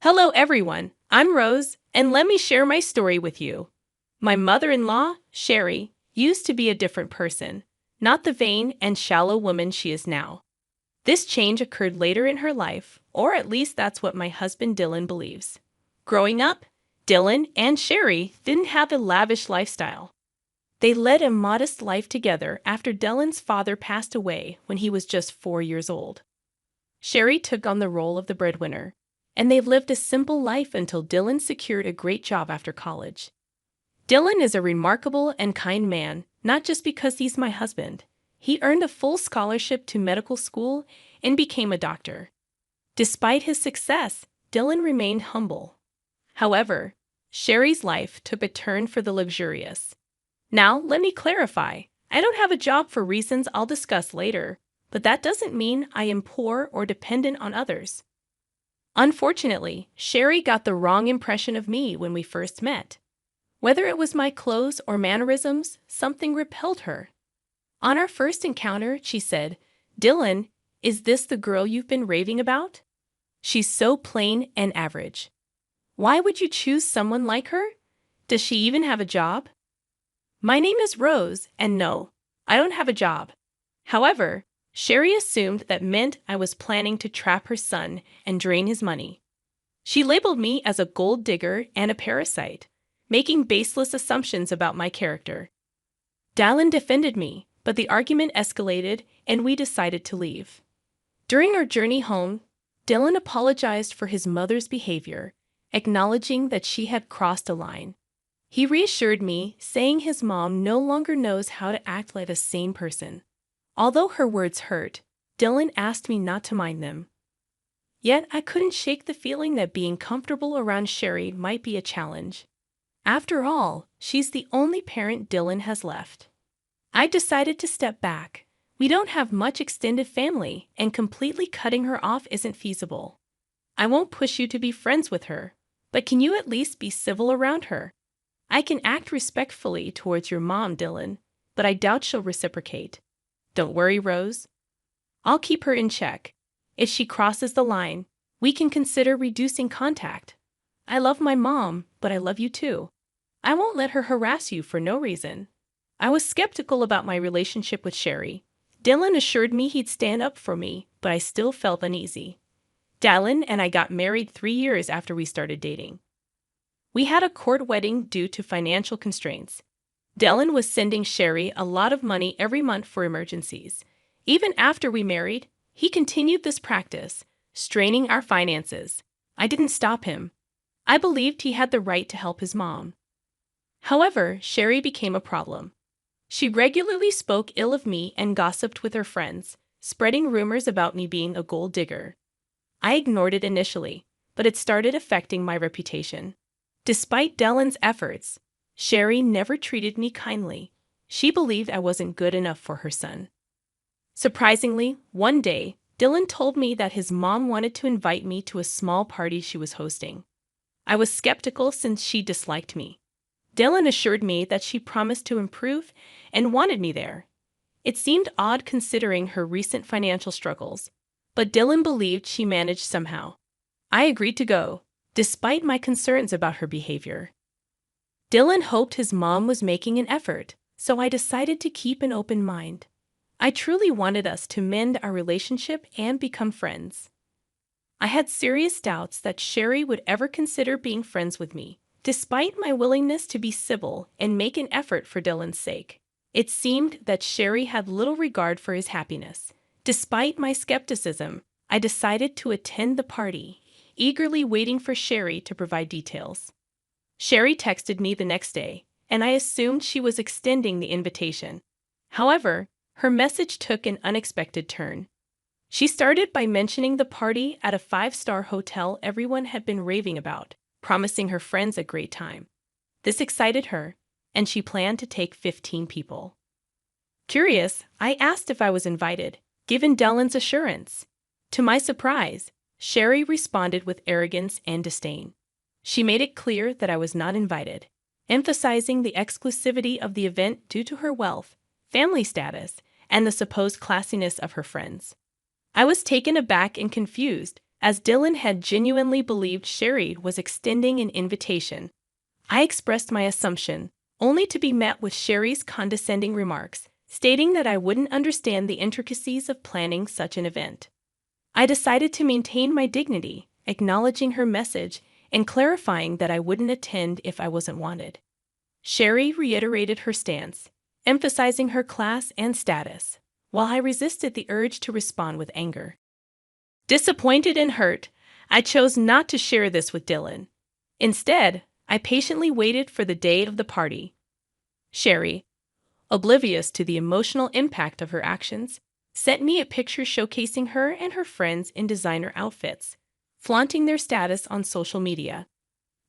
Hello, everyone. I'm Rose, and let me share my story with you. My mother-in-law, Sherry, used to be a different person, not the vain and shallow woman she is now. This change occurred later in her life, or at least that's what my husband Dylan believes. Growing up, Dylan and Sherry didn't have a lavish lifestyle. They led a modest life together after Dylan's father passed away when he was just 4 years old. Sherry took on the role of the breadwinner, and they've lived a simple life until Dylan secured a great job after college. Dylan is a remarkable and kind man, not just because he's my husband. He earned a full scholarship to medical school and became a doctor. Despite his success, Dylan remained humble. However, Sherry's life took a turn for the luxurious. Now, let me clarify. I don't have a job for reasons I'll discuss later, but that doesn't mean I am poor or dependent on others. Unfortunately, Sherry got the wrong impression of me when we first met. Whether it was my clothes or mannerisms, something repelled her. On our first encounter, she said, "Dylan, is this the girl you've been raving about? She's so plain and average. Why would you choose someone like her? Does she even have a job?" My name is Rose, and no, I don't have a job. However, Sherry assumed that meant I was planning to trap her son and drain his money. She labeled me as a gold digger and a parasite, making baseless assumptions about my character. Dylan defended me, but the argument escalated and we decided to leave. During our journey home, Dylan apologized for his mother's behavior, acknowledging that she had crossed a line. He reassured me, saying his mom no longer knows how to act like a sane person. Although her words hurt, Dylan asked me not to mind them. Yet I couldn't shake the feeling that being comfortable around Sherry might be a challenge. After all, she's the only parent Dylan has left. I decided to step back. We don't have much extended family, and completely cutting her off isn't feasible. I won't push you to be friends with her, but can you at least be civil around her? I can act respectfully towards your mom, Dylan, but I doubt she'll reciprocate. Don't worry, Rose. I'll keep her in check. If she crosses the line, we can consider reducing contact. I love my mom, but I love you too. I won't let her harass you for no reason. I was skeptical about my relationship with Sherry. Dylan assured me he'd stand up for me, but I still felt uneasy. Dylan and I got married 3 years after we started dating. We had a court wedding due to financial constraints. Dylan was sending Sherry a lot of money every month for emergencies. Even after we married, he continued this practice, straining our finances. I didn't stop him. I believed he had the right to help his mom. However, Sherry became a problem. She regularly spoke ill of me and gossiped with her friends, spreading rumors about me being a gold digger. I ignored it initially, but it started affecting my reputation. Despite Dylan's efforts, Sherry never treated me kindly. She believed I wasn't good enough for her son. Surprisingly, one day, Dylan told me that his mom wanted to invite me to a small party she was hosting. I was skeptical since she disliked me. Dylan assured me that she promised to improve and wanted me there. It seemed odd considering her recent financial struggles, but Dylan believed she managed somehow. I agreed to go, despite my concerns about her behavior. Dylan hoped his mom was making an effort, so I decided to keep an open mind. I truly wanted us to mend our relationship and become friends. I had serious doubts that Sherry would ever consider being friends with me, despite my willingness to be civil and make an effort for Dylan's sake. It seemed that Sherry had little regard for his happiness. Despite my skepticism, I decided to attend the party, eagerly waiting for Sherry to provide details. Sherry texted me the next day, and I assumed she was extending the invitation. However, her message took an unexpected turn. She started by mentioning the party at a 5-star hotel everyone had been raving about, promising her friends a great time. This excited her, and she planned to take 15 people. Curious, I asked if I was invited, given Dylan's assurance. To my surprise, Sherry responded with arrogance and disdain. She made it clear that I was not invited, emphasizing the exclusivity of the event due to her wealth, family status, and the supposed classiness of her friends. I was taken aback and confused, as Dylan had genuinely believed Sherry was extending an invitation. I expressed my assumption, only to be met with Sherry's condescending remarks, stating that I wouldn't understand the intricacies of planning such an event. I decided to maintain my dignity, acknowledging her message and clarifying that I wouldn't attend if I wasn't wanted. Sherry reiterated her stance, emphasizing her class and status, while I resisted the urge to respond with anger. Disappointed and hurt, I chose not to share this with Dylan. Instead, I patiently waited for the day of the party. Sherry, oblivious to the emotional impact of her actions, sent me a picture showcasing her and her friends in designer outfits, flaunting their status on social media.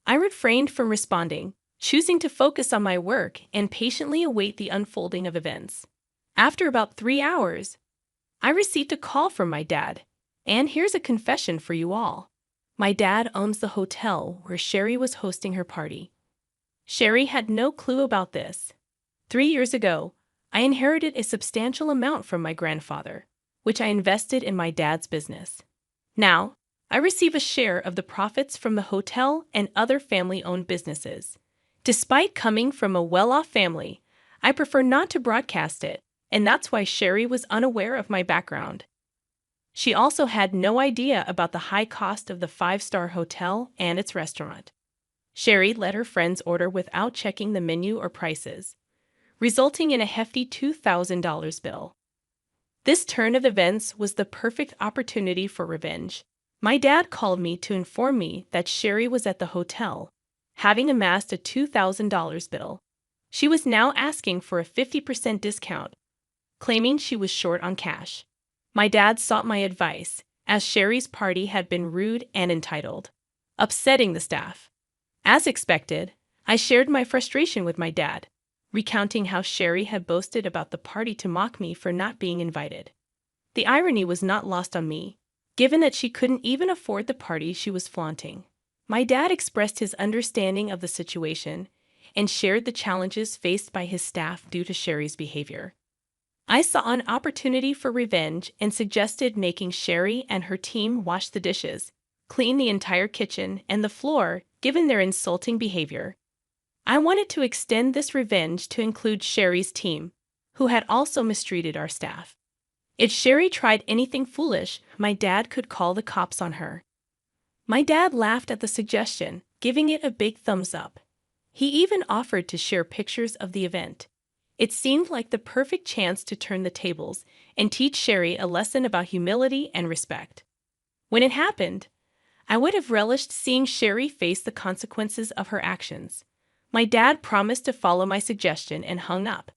I refrained from responding, choosing to focus on my work and patiently await the unfolding of events. After about 3 hours, I received a call from my dad, and here's a confession for you all. My dad owns the hotel where Sherry was hosting her party. Sherry had no clue about this. 3 years ago, I inherited a substantial amount from my grandfather, which I invested in my dad's business. Now, I receive a share of the profits from the hotel and other family-owned businesses. Despite coming from a well-off family, I prefer not to broadcast it, and that's why Sherry was unaware of my background. She also had no idea about the high cost of the 5-star hotel and its restaurant. Sherry let her friends order without checking the menu or prices, resulting in a hefty $2,000 bill. This turn of events was the perfect opportunity for revenge. My dad called me to inform me that Sherry was at the hotel, having amassed a $2,000 bill. She was now asking for a 50% discount, claiming she was short on cash. My dad sought my advice, as Sherry's party had been rude and entitled, upsetting the staff. As expected, I shared my frustration with my dad, recounting how Sherry had boasted about the party to mock me for not being invited. The irony was not lost on me, given that she couldn't even afford the party she was flaunting. My dad expressed his understanding of the situation and shared the challenges faced by his staff due to Sherry's behavior. I saw an opportunity for revenge and suggested making Sherry and her team wash the dishes, clean the entire kitchen and the floor, given their insulting behavior. I wanted to extend this revenge to include Sherry's team, who had also mistreated our staff. If Sherry tried anything foolish, my dad could call the cops on her. My dad laughed at the suggestion, giving it a big thumbs up. He even offered to share pictures of the event. It seemed like the perfect chance to turn the tables and teach Sherry a lesson about humility and respect. When it happened, I would have relished seeing Sherry face the consequences of her actions. My dad promised to follow my suggestion and hung up.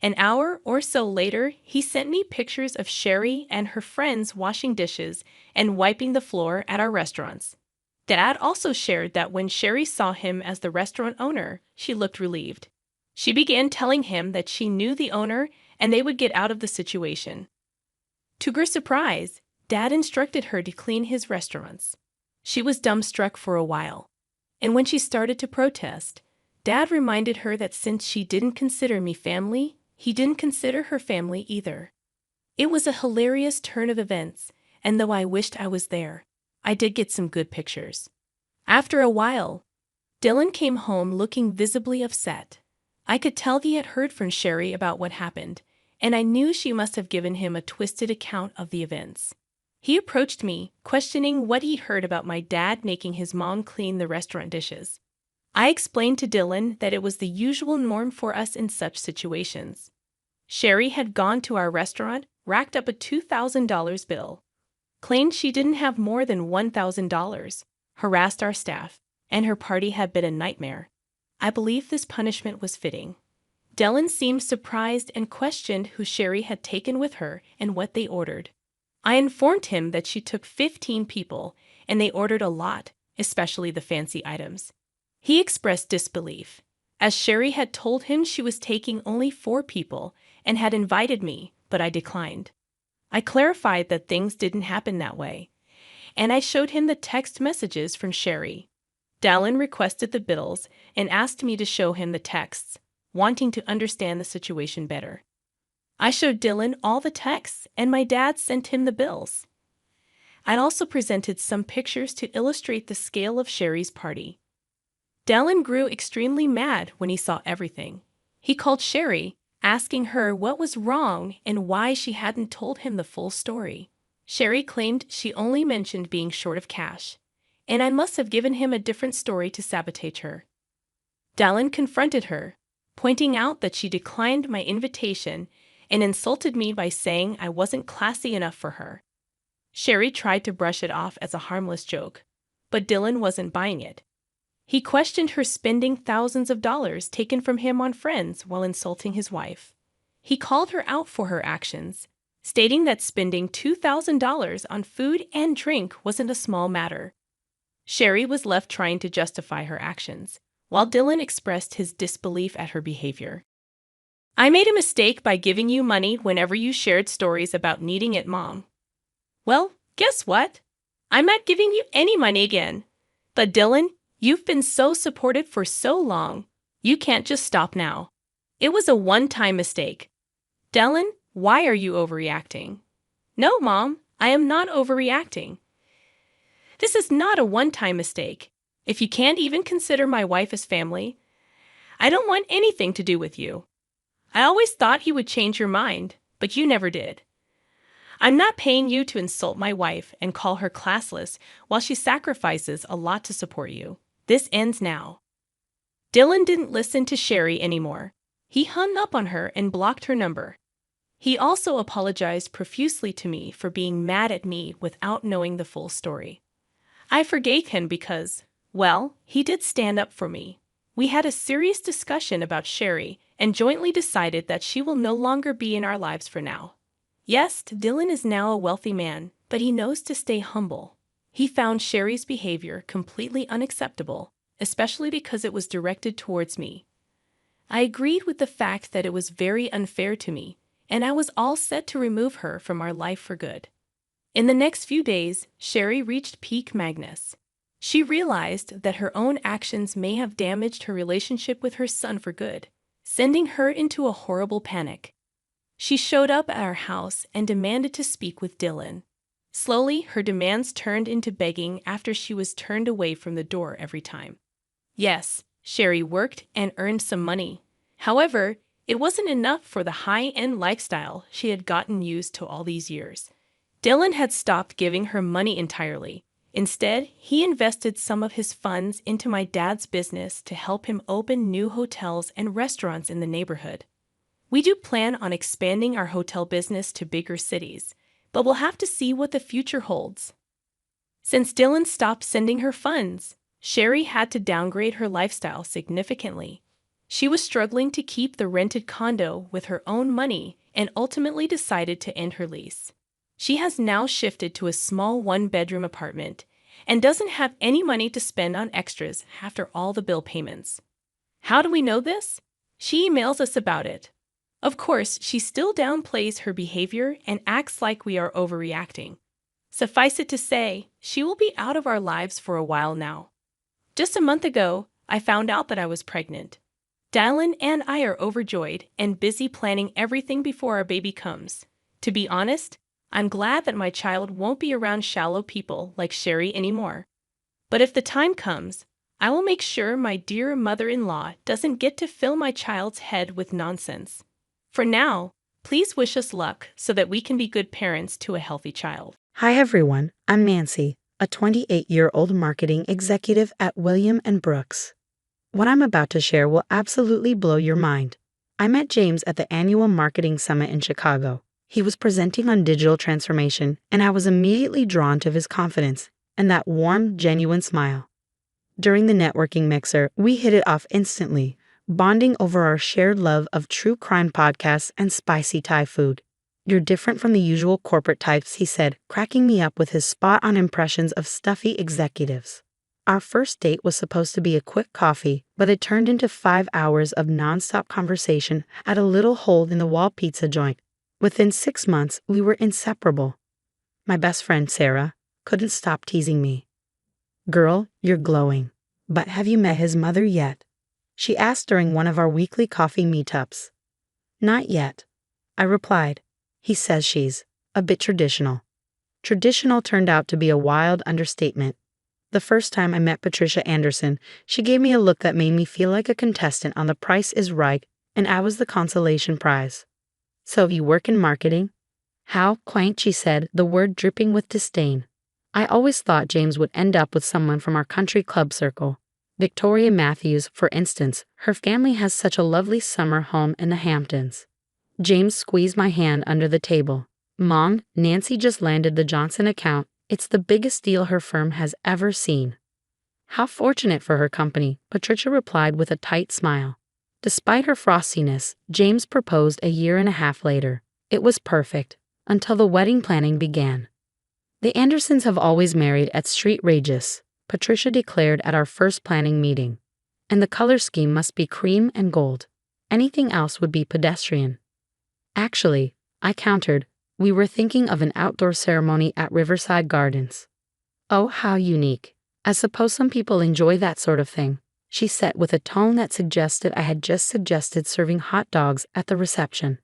An hour or so later, he sent me pictures of Sherry and her friends washing dishes and wiping the floor at our restaurants. Dad also shared that when Sherry saw him as the restaurant owner, she looked relieved. She began telling him that she knew the owner and they would get out of the situation. To her surprise, Dad instructed her to clean his restaurants. She was dumbstruck for a while, and when she started to protest, Dad reminded her that since she didn't consider me family, he didn't consider her family either. It was a hilarious turn of events, and though I wished I was there, I did get some good pictures. After a while, Dylan came home looking visibly upset. I could tell he had heard from Sherry about what happened, and I knew she must have given him a twisted account of the events. He approached me, questioning what he heard about my dad making his mom clean the restaurant dishes. I explained to Dylan that it was the usual norm for us in such situations. Sherry had gone to our restaurant, racked up a $2,000 bill, claimed she didn't have more than $1,000, harassed our staff, and her party had been a nightmare. I believe this punishment was fitting. Dylan seemed surprised and questioned who Sherry had taken with her and what they ordered. I informed him that she took 15 people, and they ordered a lot, especially the fancy items. He expressed disbelief, as Sherry had told him she was taking only 4 people and had invited me, but I declined. I clarified that things didn't happen that way, and I showed him the text messages from Sherry. Dylan requested the bills and asked me to show him the texts, wanting to understand the situation better. I showed Dylan all the texts, and my dad sent him the bills. I also presented some pictures to illustrate the scale of Sherry's party. Dylan grew extremely mad when he saw everything. He called Sherry, asking her what was wrong and why she hadn't told him the full story. Sherry claimed she only mentioned being short of cash, and I must have given him a different story to sabotage her. Dylan confronted her, pointing out that she declined my invitation and insulted me by saying I wasn't classy enough for her. Sherry tried to brush it off as a harmless joke, but Dylan wasn't buying it. He questioned her spending thousands of dollars taken from him on friends while insulting his wife. He called her out for her actions, stating that spending $2,000 on food and drink wasn't a small matter. Sherry was left trying to justify her actions, while Dylan expressed his disbelief at her behavior. I made a mistake by giving you money whenever you shared stories about needing it, Mom. Well, guess what? I'm not giving you any money again. But Dylan, you've been so supportive for so long. You can't just stop now. It was a one-time mistake. Dylan, why are you overreacting? No, Mom, I am not overreacting. This is not a one-time mistake. If you can't even consider my wife as family, I don't want anything to do with you. I always thought you would change your mind, but you never did. I'm not paying you to insult my wife and call her classless while she sacrifices a lot to support you. This ends now. Dylan didn't listen to Sherry anymore. He hung up on her and blocked her number. He also apologized profusely to me for being mad at me without knowing the full story. I forgave him because, well, he did stand up for me. We had a serious discussion about Sherry and jointly decided that she will no longer be in our lives for now. Yes, Dylan is now a wealthy man, but he knows to stay humble. He found Sherry's behavior completely unacceptable, especially because it was directed towards me. I agreed with the fact that it was very unfair to me, and I was all set to remove her from our life for good. In the next few days, Sherry reached peak madness. She realized that her own actions may have damaged her relationship with her son for good, sending her into a horrible panic. She showed up at our house and demanded to speak with Dylan. Slowly, her demands turned into begging after she was turned away from the door every time. Yes, Sherry worked and earned some money. However, it wasn't enough for the high-end lifestyle she had gotten used to all these years. Dylan had stopped giving her money entirely. Instead, he invested some of his funds into my dad's business to help him open new hotels and restaurants in the neighborhood. We do plan on expanding our hotel business to bigger cities, but we'll have to see what the future holds. Since Dylan stopped sending her funds, Sherry had to downgrade her lifestyle significantly. She was struggling to keep the rented condo with her own money and ultimately decided to end her lease. She has now shifted to a small one-bedroom apartment and doesn't have any money to spend on extras after all the bill payments. How do we know this? She emails us about it. Of course, she still downplays her behavior and acts like we are overreacting. Suffice it to say, she will be out of our lives for a while now. Just a month ago, I found out that I was pregnant. Dylan and I are overjoyed and busy planning everything before our baby comes. To be honest, I'm glad that my child won't be around shallow people like Sherry anymore. But if the time comes, I will make sure my dear mother-in-law doesn't get to fill my child's head with nonsense. For now, please wish us luck so that we can be good parents to a healthy child. Hi everyone, I'm Nancy, a 28-year-old marketing executive at William & Brooks. What I'm about to share will absolutely blow your mind. I met James at the annual marketing summit in Chicago. He was presenting on digital transformation, and I was immediately drawn to his confidence and that warm, genuine smile. During the networking mixer, we hit it off instantly, bonding over our shared love of true crime podcasts and spicy Thai food. "You're different from the usual corporate types," he said, cracking me up with his spot-on impressions of stuffy executives. Our first date was supposed to be a quick coffee, but it turned into 5 hours of nonstop conversation at a little hole-in-the-wall pizza joint. Within 6 months, we were inseparable. My best friend, Sarah, couldn't stop teasing me. "Girl, you're glowing. But have you met his mother yet?" she asked during one of our weekly coffee meetups. "Not yet," I replied. "He says she's a bit traditional." Traditional turned out to be a wild understatement. The first time I met Patricia Anderson, she gave me a look that made me feel like a contestant on The Price is Right, and I was the consolation prize. "So you work in marketing?" "How quaint," she said, the word dripping with disdain. "I always thought James would end up with someone from our country club circle. Victoria Matthews, for instance, her family has such a lovely summer home in the Hamptons." James squeezed my hand under the table. "Mom, Nancy just landed the Johnson account. It's the biggest deal her firm has ever seen." "How fortunate for her company," Patricia replied with a tight smile. Despite her frostiness, James proposed a year and a half later. It was perfect, until the wedding planning began. "The Andersons have always married at street rages," Patricia declared at our first planning meeting. "And the color scheme must be cream and gold. Anything else would be pedestrian." "Actually," I countered, "we were thinking of an outdoor ceremony at Riverside Gardens." "Oh, how unique. I suppose some people enjoy that sort of thing," she said with a tone that suggested I had just suggested serving hot dogs at the reception.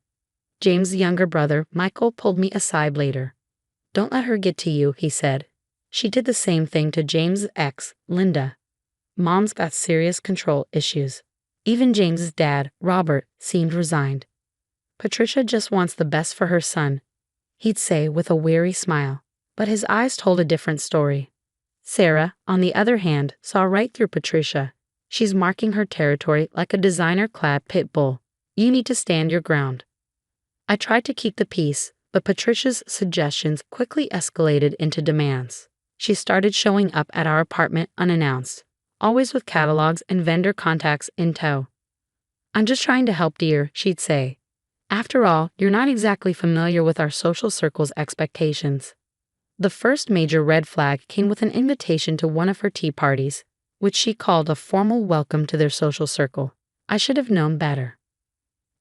James' younger brother, Michael, pulled me aside later. "Don't let her get to you," he said. "She did the same thing to James' ex, Linda. Mom's got serious control issues." Even James's dad, Robert, seemed resigned. "Patricia just wants the best for her son," he'd say with a weary smile, but his eyes told a different story. Sarah, on the other hand, saw right through Patricia. "She's marking her territory like a designer-clad pit bull. You need to stand your ground." I tried to keep the peace, but Patricia's suggestions quickly escalated into demands. She started showing up at our apartment unannounced, always with catalogs and vendor contacts in tow. "I'm just trying to help, dear," she'd say. "After all, you're not exactly familiar with our social circle's expectations." The first major red flag came with an invitation to one of her tea parties, which she called a formal welcome to their social circle. I should have known better.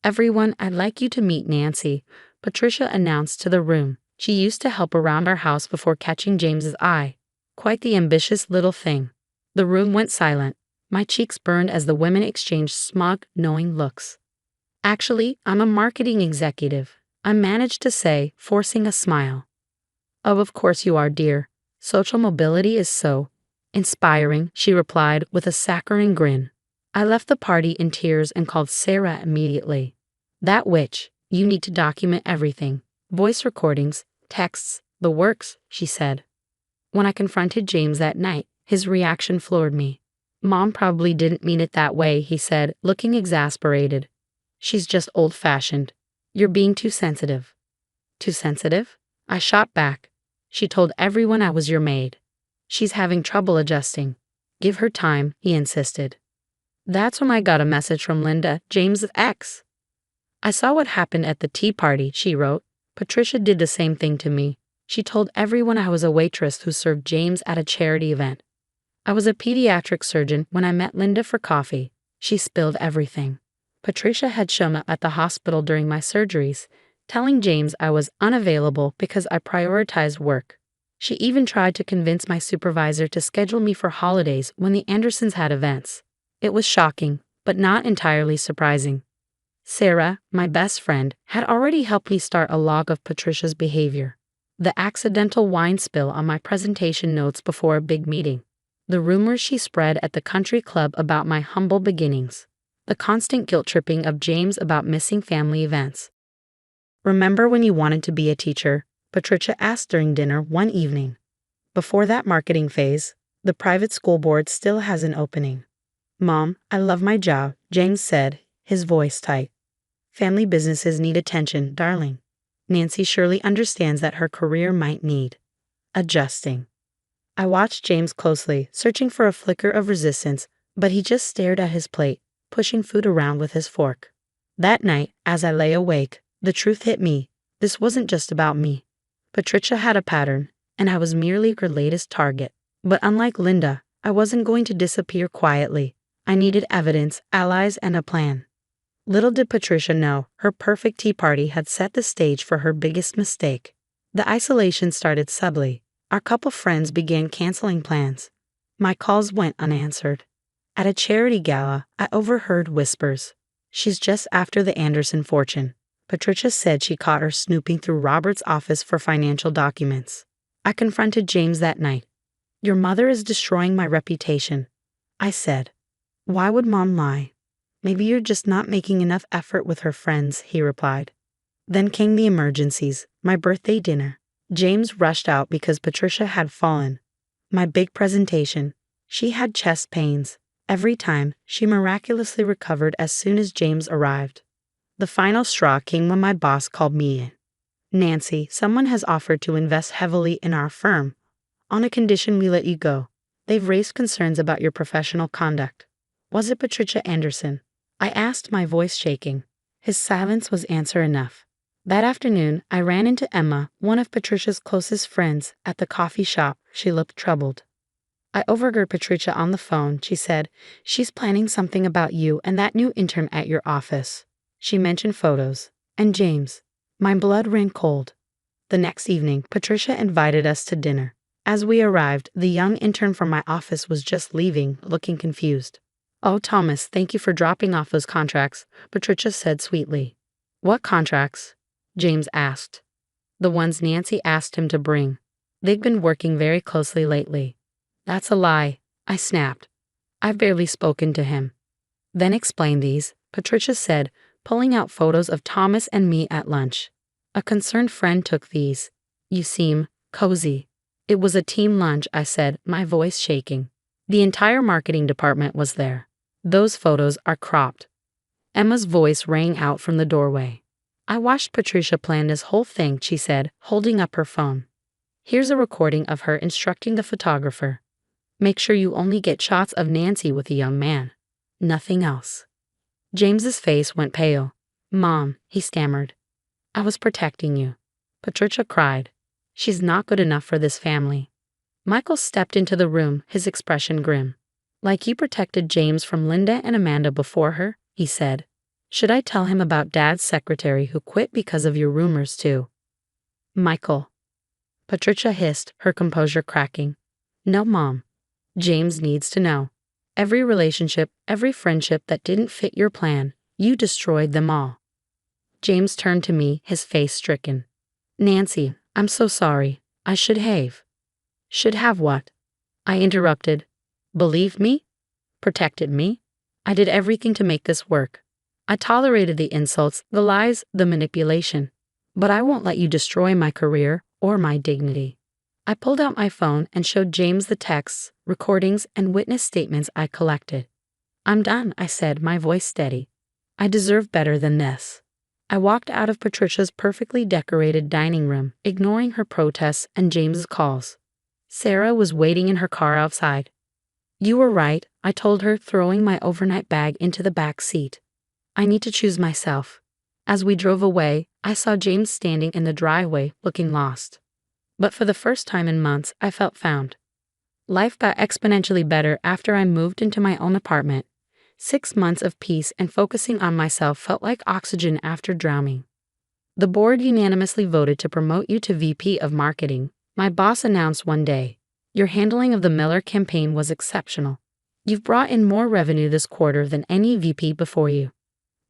"Everyone, I'd like you to meet Nancy," Patricia announced to the room. She used to help around our house before catching James's eye. Quite the ambitious little thing. The room went silent. My cheeks burned as the women exchanged smug, knowing looks. "Actually, I'm a marketing executive," I managed to say, forcing a smile. "Oh, of course you are, dear. Social mobility is so inspiring," she replied with a saccharine grin. I left the party in tears and called Sarah immediately. "That witch, you need to document everything. Voice recordings, texts, the works," she said. When I confronted James that night, his reaction floored me. "Mom probably didn't mean it that way," he said, looking exasperated. "She's just old-fashioned. You're being too sensitive." "Too sensitive?" I shot back. "She told everyone I was your maid." "She's having trouble adjusting." "Give her time," he insisted. That's when I got a message from Linda, James' ex. "I saw what happened at the tea party," she wrote. "Patricia did the same thing to me. She told everyone I was a waitress who served James at a charity event. I was a pediatric surgeon when I met Linda for coffee. She spilled everything. Patricia had shown up at the hospital during my surgeries, telling James I was unavailable because I prioritized work. She even tried to convince my supervisor to schedule me for holidays when the Andersons had events. It was shocking, but not entirely surprising. Sarah, my best friend, had already helped me start a log of Patricia's behavior. The accidental wine spill on my presentation notes before a big meeting. The rumors she spread at the country club about my humble beginnings. The constant guilt-tripping of James about missing family events. "Remember when you wanted to be a teacher?" Patricia asked during dinner one evening. "Before that marketing phase, the private school board still has an opening." "Mom, I love my job," James said, his voice tight. "Family businesses need attention, darling. Nancy surely understands that her career might need adjusting." I watched James closely, searching for a flicker of resistance, but he just stared at his plate, pushing food around with his fork. That night, as I lay awake, the truth hit me. This wasn't just about me. Patricia had a pattern, and I was merely her latest target. But unlike Linda, I wasn't going to disappear quietly. I needed evidence, allies, and a plan. Little did Patricia know, her perfect tea party had set the stage for her biggest mistake. The isolation started subtly. Our couple friends began canceling plans. My calls went unanswered. At a charity gala, I overheard whispers. "She's just after the Anderson fortune." Patricia said she caught her snooping through Robert's office for financial documents. I confronted James that night. Your mother is destroying my reputation, I said. Why would Mom lie? Maybe you're just not making enough effort with her friends, he replied. Then came the emergencies, my birthday dinner. James rushed out because Patricia had fallen. My big presentation. She had chest pains. Every time, she miraculously recovered as soon as James arrived. The final straw came when my boss called me in. Nancy, someone has offered to invest heavily in our firm, on a condition we let you go. They've raised concerns about your professional conduct. Was it Patricia Anderson? I asked, my voice shaking. His silence was answer enough. That afternoon, I ran into Emma, one of Patricia's closest friends, at the coffee shop. She looked troubled. I overheard Patricia on the phone. She said, she's planning something about you and that new intern at your office. She mentioned photos. And James. My blood ran cold. The next evening, Patricia invited us to dinner. As we arrived, the young intern from my office was just leaving, looking confused. Oh, Thomas, thank you for dropping off those contracts, Patricia said sweetly. What contracts? James asked. The ones Nancy asked him to bring. They've been working very closely lately. That's a lie, I snapped. I've barely spoken to him. Then explain these, Patricia said, pulling out photos of Thomas and me at lunch. A concerned friend took these. You seem cozy. It was a team lunch, I said, my voice shaking. The entire marketing department was there. Those photos are cropped. Emma's voice rang out from the doorway. I watched Patricia plan this whole thing, she said, holding up her phone. Here's a recording of her instructing the photographer. Make sure you only get shots of Nancy with a young man. Nothing else. James's face went pale. Mom, he stammered. I was protecting you. Patricia cried. She's not good enough for this family. Michael stepped into the room, his expression grim. Like you protected James from Linda and Amanda before her, he said. Should I tell him about Dad's secretary who quit because of your rumors too? Michael. Patricia hissed, her composure cracking. No, Mom. James needs to know. Every relationship, every friendship that didn't fit your plan, you destroyed them all. James turned to me, his face stricken. Nancy, I'm so sorry. I should have. Should have what? I interrupted. Believed me? Protected me? I did everything to make this work. I tolerated the insults, the lies, the manipulation. But I won't let you destroy my career or my dignity. I pulled out my phone and showed James the texts, recordings, and witness statements I collected. I'm done, I said, my voice steady. I deserve better than this. I walked out of Patricia's perfectly decorated dining room, ignoring her protests and James's calls. Sarah was waiting in her car outside. You were right, I told her, throwing my overnight bag into the back seat. I need to choose myself. As we drove away, I saw James standing in the driveway, looking lost. But for the first time in months, I felt found. Life got exponentially better after I moved into my own apartment. 6 months of peace and focusing on myself felt like oxygen after drowning. The board unanimously voted to promote you to VP of Marketing. My boss announced one day, your handling of the Miller campaign was exceptional. You've brought in more revenue this quarter than any VP before you.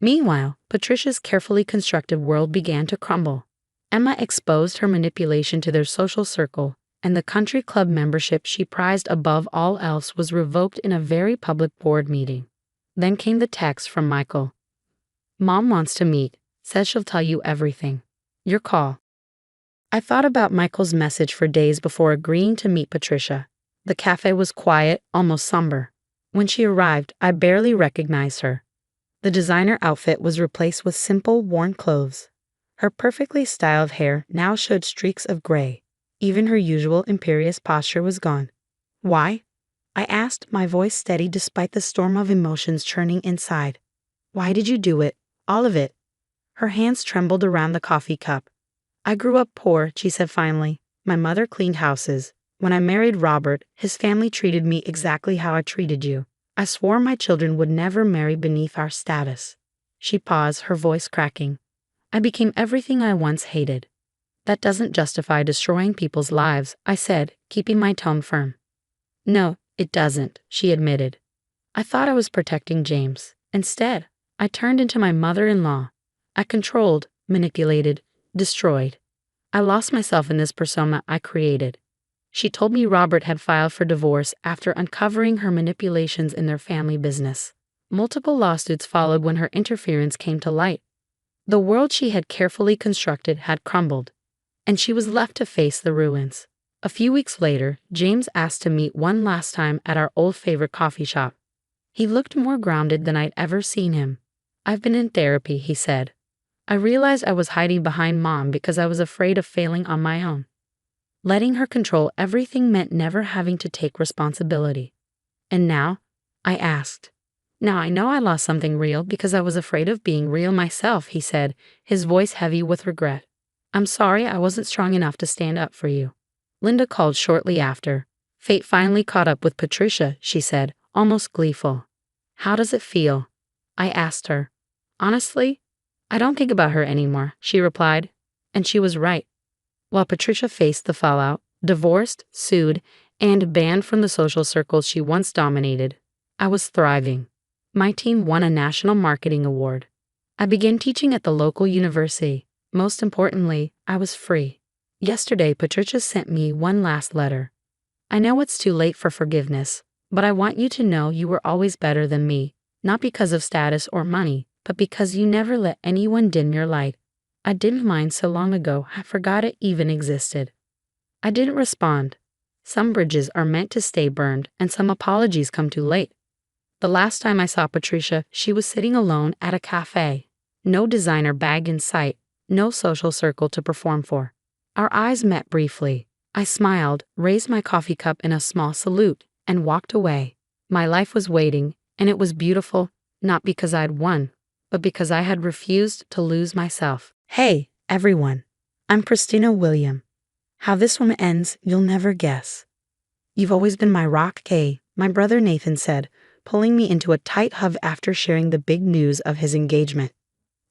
Meanwhile, Patricia's carefully constructed world began to crumble. Emma exposed her manipulation to their social circle, and the country club membership she prized above all else was revoked in a very public board meeting. Then came the text from Michael. Mom wants to meet, says she'll tell you everything. Your call. I thought about Michael's message for days before agreeing to meet Patricia. The cafe was quiet, almost somber. When she arrived, I barely recognized her. The designer outfit was replaced with simple, worn clothes. Her perfectly styled hair now showed streaks of gray. Even her usual imperious posture was gone. Why? I asked, my voice steady despite the storm of emotions churning inside. Why did you do it? All of it. Her hands trembled around the coffee cup. I grew up poor, she said finally. My mother cleaned houses. When I married Robert, his family treated me exactly how I treated you. I swore my children would never marry beneath our status. She paused, her voice cracking. I became everything I once hated. That doesn't justify destroying people's lives, I said, keeping my tone firm. No, it doesn't, she admitted. I thought I was protecting James. Instead, I turned into my mother-in-law. I controlled, manipulated, destroyed. I lost myself in this persona I created. She told me Robert had filed for divorce after uncovering her manipulations in their family business. Multiple lawsuits followed when her interference came to light. The world she had carefully constructed had crumbled, and she was left to face the ruins. A few weeks later, James asked to meet one last time at our old favorite coffee shop. He looked more grounded than I'd ever seen him. "I've been in therapy," he said. "I realized I was hiding behind Mom because I was afraid of failing on my own. Letting her control everything meant never having to take responsibility. And now?" I asked. "Now I know I lost something real because I was afraid of being real myself," he said, his voice heavy with regret. "I'm sorry I wasn't strong enough to stand up for you." Linda called shortly after. "Fate finally caught up with Patricia," she said, almost gleeful. "How does it feel?" I asked her. "Honestly, I don't think about her anymore," she replied. And she was right. While Patricia faced the fallout, divorced, sued, and banned from the social circles she once dominated, I was thriving. My team won a national marketing award. I began teaching at the local university. Most importantly, I was free. Yesterday, Patricia sent me one last letter. "I know it's too late for forgiveness, but I want you to know you were always better than me, not because of status or money, but because you never let anyone dim your light. I dimmed mine so long ago I forgot it even existed." I didn't respond. Some bridges are meant to stay burned, and some apologies come too late. The last time I saw Patricia, she was sitting alone at a cafe. No designer bag in sight, no social circle to perform for. Our eyes met briefly. I smiled, raised my coffee cup in a small salute, and walked away. My life was waiting, and it was beautiful, not because I'd won, but because I had refused to lose myself. Hey, everyone. I'm Christina William. How this one ends, you'll never guess. "You've always been my rock, Kay," my brother Nathan said, pulling me into a tight hug after sharing the big news of his engagement.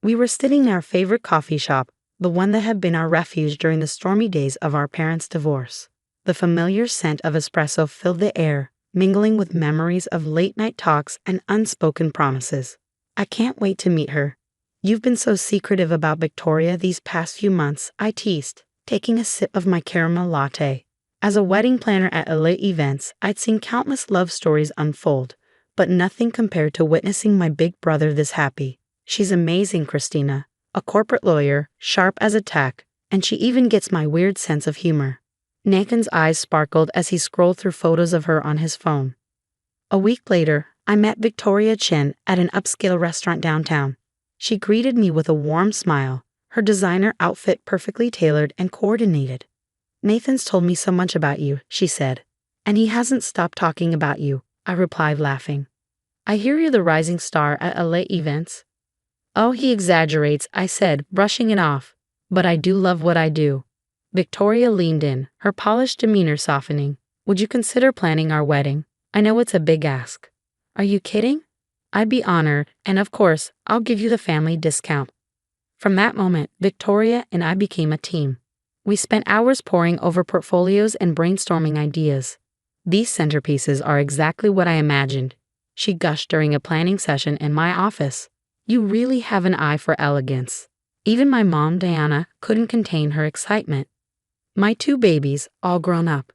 We were sitting in our favorite coffee shop, the one that had been our refuge during the stormy days of our parents' divorce. The familiar scent of espresso filled the air, mingling with memories of late-night talks and unspoken promises. "I can't wait to meet her. You've been so secretive about Victoria these past few months," I teased, taking a sip of my caramel latte. As a wedding planner at elite events, I'd seen countless love stories unfold, but nothing compared to witnessing my big brother this happy. "She's amazing, Christina. A corporate lawyer, sharp as a tack, and she even gets my weird sense of humor." Nathan's eyes sparkled as he scrolled through photos of her on his phone. A week later, I met Victoria Chen at an upscale restaurant downtown. She greeted me with a warm smile, her designer outfit perfectly tailored and coordinated. "Nathan's told me so much about you," she said. "And he hasn't stopped talking about you," I replied, laughing. "I hear you're the rising star at LA events." "Oh, he exaggerates," I said, brushing it off. "But I do love what I do." Victoria leaned in, her polished demeanor softening. "Would you consider planning our wedding? I know it's a big ask." "Are you kidding?" "I'd be honored, and of course, I'll give you the family discount." From that moment, Victoria and I became a team. We spent hours poring over portfolios and brainstorming ideas. "These centerpieces are exactly what I imagined," she gushed during a planning session in my office. "You really have an eye for elegance." Even my mom, Diana, couldn't contain her excitement. "My two babies, all grown up,"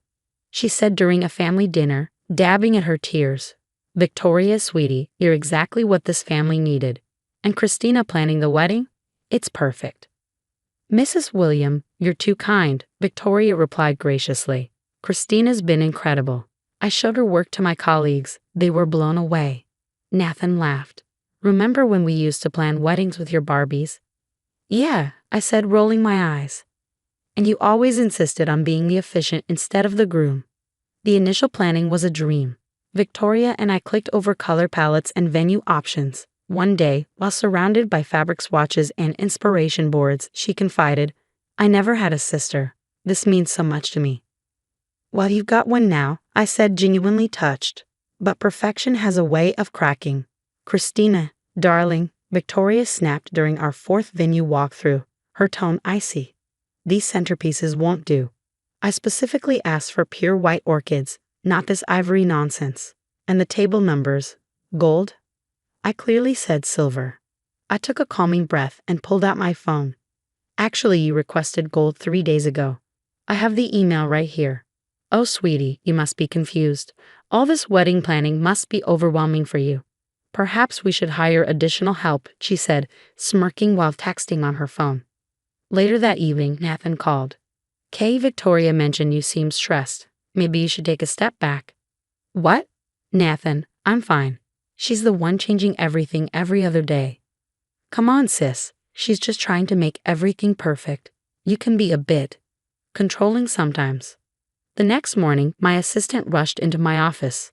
she said during a family dinner, dabbing at her tears. "Victoria, sweetie, you're exactly what this family needed. And Christina planning the wedding? It's perfect." "Mrs. William, you're too kind," Victoria replied graciously. "Christina's been incredible. I showed her work to my colleagues. They were blown away." Nathan laughed. "Remember when we used to plan weddings with your Barbies?" "Yeah," I said, rolling my eyes. "And you always insisted on being the officiant instead of the groom." The initial planning was a dream. Victoria and I clicked over color palettes and venue options. One day, while surrounded by fabric swatches and inspiration boards, she confided, "I never had a sister. This means so much to me." "Well, you've got one now," I said, genuinely touched. "But perfection has a way of cracking." "Christina, darling," Victoria snapped during our fourth venue walkthrough, her tone icy. "These centerpieces won't do. I specifically asked for pure white orchids, not this ivory nonsense. And the table numbers, gold?" I clearly said silver. I took a calming breath and pulled out my phone. "Actually, you requested gold 3 days ago. I have the email right here." Oh, sweetie, you must be confused. All this wedding planning must be overwhelming for you. Perhaps we should hire additional help, she said, smirking while texting on her phone. Later that evening, Nathan called. Kay, Victoria mentioned you seem stressed. Maybe you should take a step back. What? Nathan, I'm fine. She's the one changing everything every other day. Come on, sis. She's just trying to make everything perfect. You can be a bit controlling sometimes. The next morning, my assistant rushed into my office.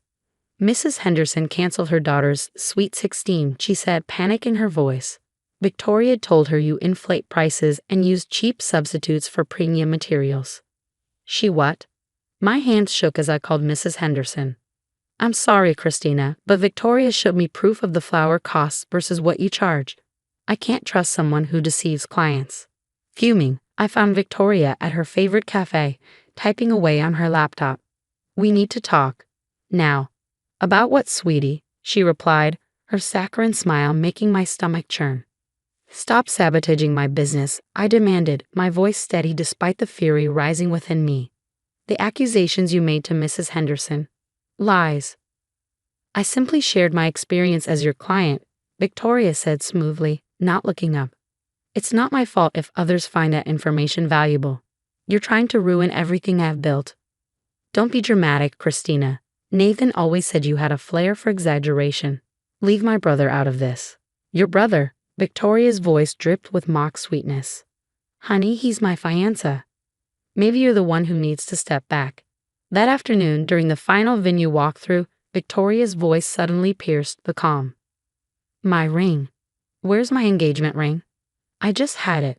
Mrs. Henderson canceled her daughter's Sweet 16, she said, panic in her voice. Victoria told her you inflate prices and use cheap substitutes for premium materials. She what? My hands shook as I called Mrs. Henderson. I'm sorry, Christina, but Victoria showed me proof of the flower costs versus what you charged. I can't trust someone who deceives clients. Fuming, I found Victoria at her favorite cafe, typing away on her laptop. We need to talk. Now. About what, sweetie? She replied, her saccharine smile making my stomach churn. Stop sabotaging my business, I demanded, my voice steady despite the fury rising within me. The accusations you made to Mrs. Henderson. Lies. I simply shared my experience as your client, Victoria said smoothly, not looking up. It's not my fault if others find that information valuable. You're trying to ruin everything I've built. Don't be dramatic, Christina. Nathan always said you had a flair for exaggeration. Leave my brother out of this. Your brother? Victoria's voice dripped with mock sweetness. Honey, he's my fiancé. Maybe you're the one who needs to step back. That afternoon, during the final venue walkthrough, Victoria's voice suddenly pierced the calm. My ring. Where's my engagement ring? I just had it.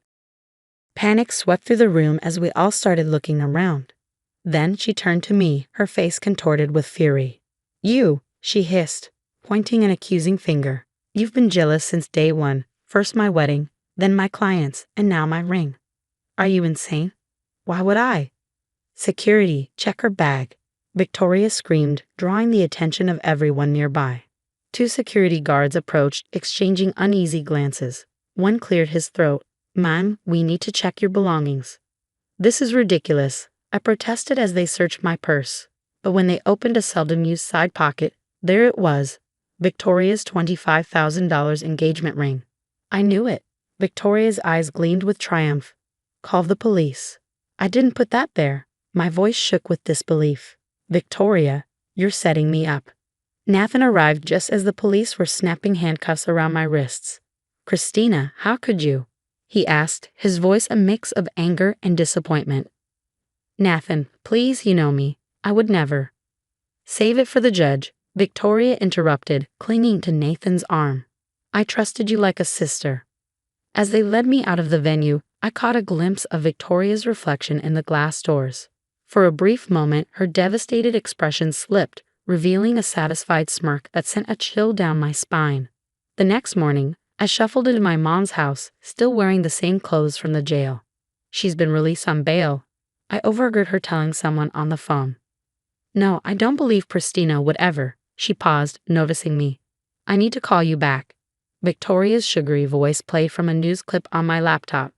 Panic swept through the room as we all started looking around. Then she turned to me, her face contorted with fury. You, she hissed, pointing an accusing finger. You've been jealous since day one. First my wedding, then my clients, and now my ring. Are you insane? Why would I? Security, check her bag. Victoria screamed, drawing the attention of everyone nearby. 2 security guards approached, exchanging uneasy glances. One cleared his throat. Ma'am, we need to check your belongings. This is ridiculous, I protested as they searched my purse. But when they opened a seldom-used side pocket, there it was, Victoria's $25,000 engagement ring. I knew it. Victoria's eyes gleamed with triumph. Call the police. I didn't put that there. My voice shook with disbelief. Victoria, you're setting me up. Nathan arrived just as the police were snapping handcuffs around my wrists. Christina, how could you? He asked, his voice a mix of anger and disappointment. Nathan, please, you know me. I would never. Save it for the judge, Victoria interrupted, clinging to Nathan's arm. I trusted you like a sister. As they led me out of the venue, I caught a glimpse of Victoria's reflection in the glass doors. For a brief moment, her devastated expression slipped, revealing a satisfied smirk that sent a chill down my spine. The next morning, I shuffled into my mom's house, still wearing the same clothes from the jail. She's been released on bail. I overheard her telling someone on the phone. No, I don't believe Christina would ever. She paused, noticing me. I need to call you back. Victoria's sugary voice played from a news clip on my laptop.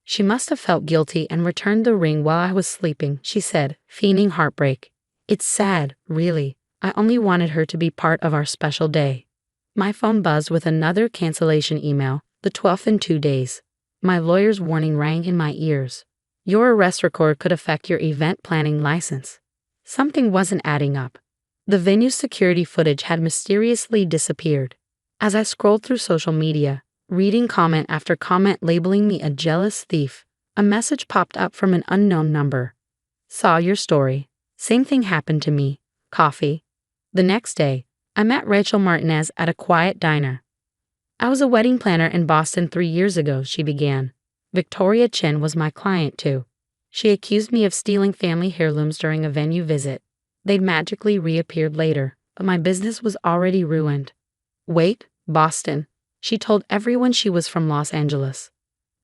She must have felt guilty and returned the ring while I was sleeping, she said, feigning heartbreak. It's sad, really. I only wanted her to be part of our special day. My phone buzzed with another cancellation email, the 12th in 2 days. My lawyer's warning rang in my ears. Your arrest record could affect your event planning license. Something wasn't adding up. The venue's security footage had mysteriously disappeared. As I scrolled through social media, reading comment after comment labeling me a jealous thief, a message popped up from an unknown number. Saw your story. Same thing happened to me. Coffee. The next day, I met Rachel Martinez at a quiet diner. I was a wedding planner in Boston 3 years ago, she began. Victoria Chen was my client too. She accused me of stealing family heirlooms during a venue visit. They'd magically reappeared later, but my business was already ruined. Wait, Boston. She told everyone she was from Los Angeles.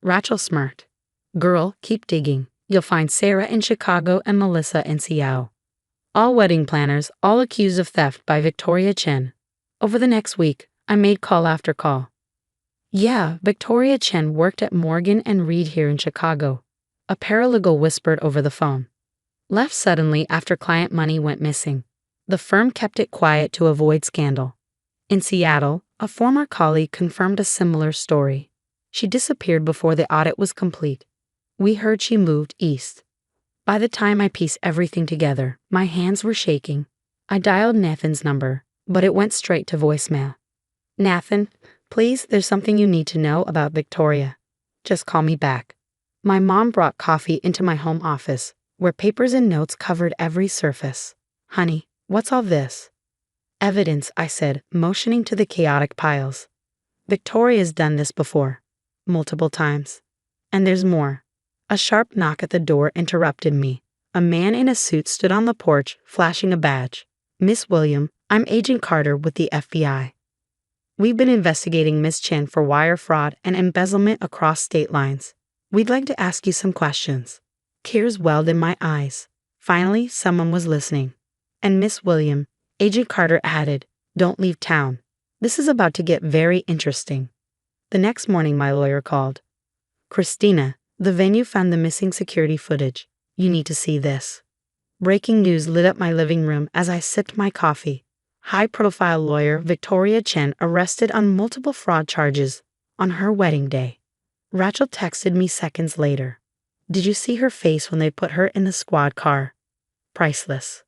Rachel smirked. Girl, keep digging. You'll find Sarah in Chicago and Melissa in Seattle. All wedding planners, all accused of theft by Victoria Chen. Over the next week, I made call after call. Yeah, Victoria Chen worked at Morgan and Reed here in Chicago. A paralegal whispered over the phone. Left suddenly after client money went missing. The firm kept it quiet to avoid scandal. In Seattle, a former colleague confirmed a similar story. She disappeared before the audit was complete. We heard she moved east. By the time I pieced everything together, my hands were shaking. I dialed Nathan's number, but it went straight to voicemail. Nathan, please, there's something you need to know about Victoria. Just call me back. My mom brought coffee into my home office, where papers and notes covered every surface. Honey, what's all this? Evidence, I said, motioning to the chaotic piles. Victoria's done this before. Multiple times. And there's more. A sharp knock at the door interrupted me. A man in a suit stood on the porch, flashing a badge. Miss William, I'm Agent Carter with the FBI. We've been investigating Miss Chen for wire fraud and embezzlement across state lines. We'd like to ask you some questions. Tears welled in my eyes. Finally, someone was listening. And Miss William, Agent Carter added, don't leave town. This is about to get very interesting. The next morning, my lawyer called. Christina, the venue found the missing security footage. You need to see this. Breaking news lit up my living room as I sipped my coffee. High-profile lawyer Victoria Chen arrested on multiple fraud charges on her wedding day. Rachel texted me seconds later. Did you see her face when they put her in the squad car? Priceless.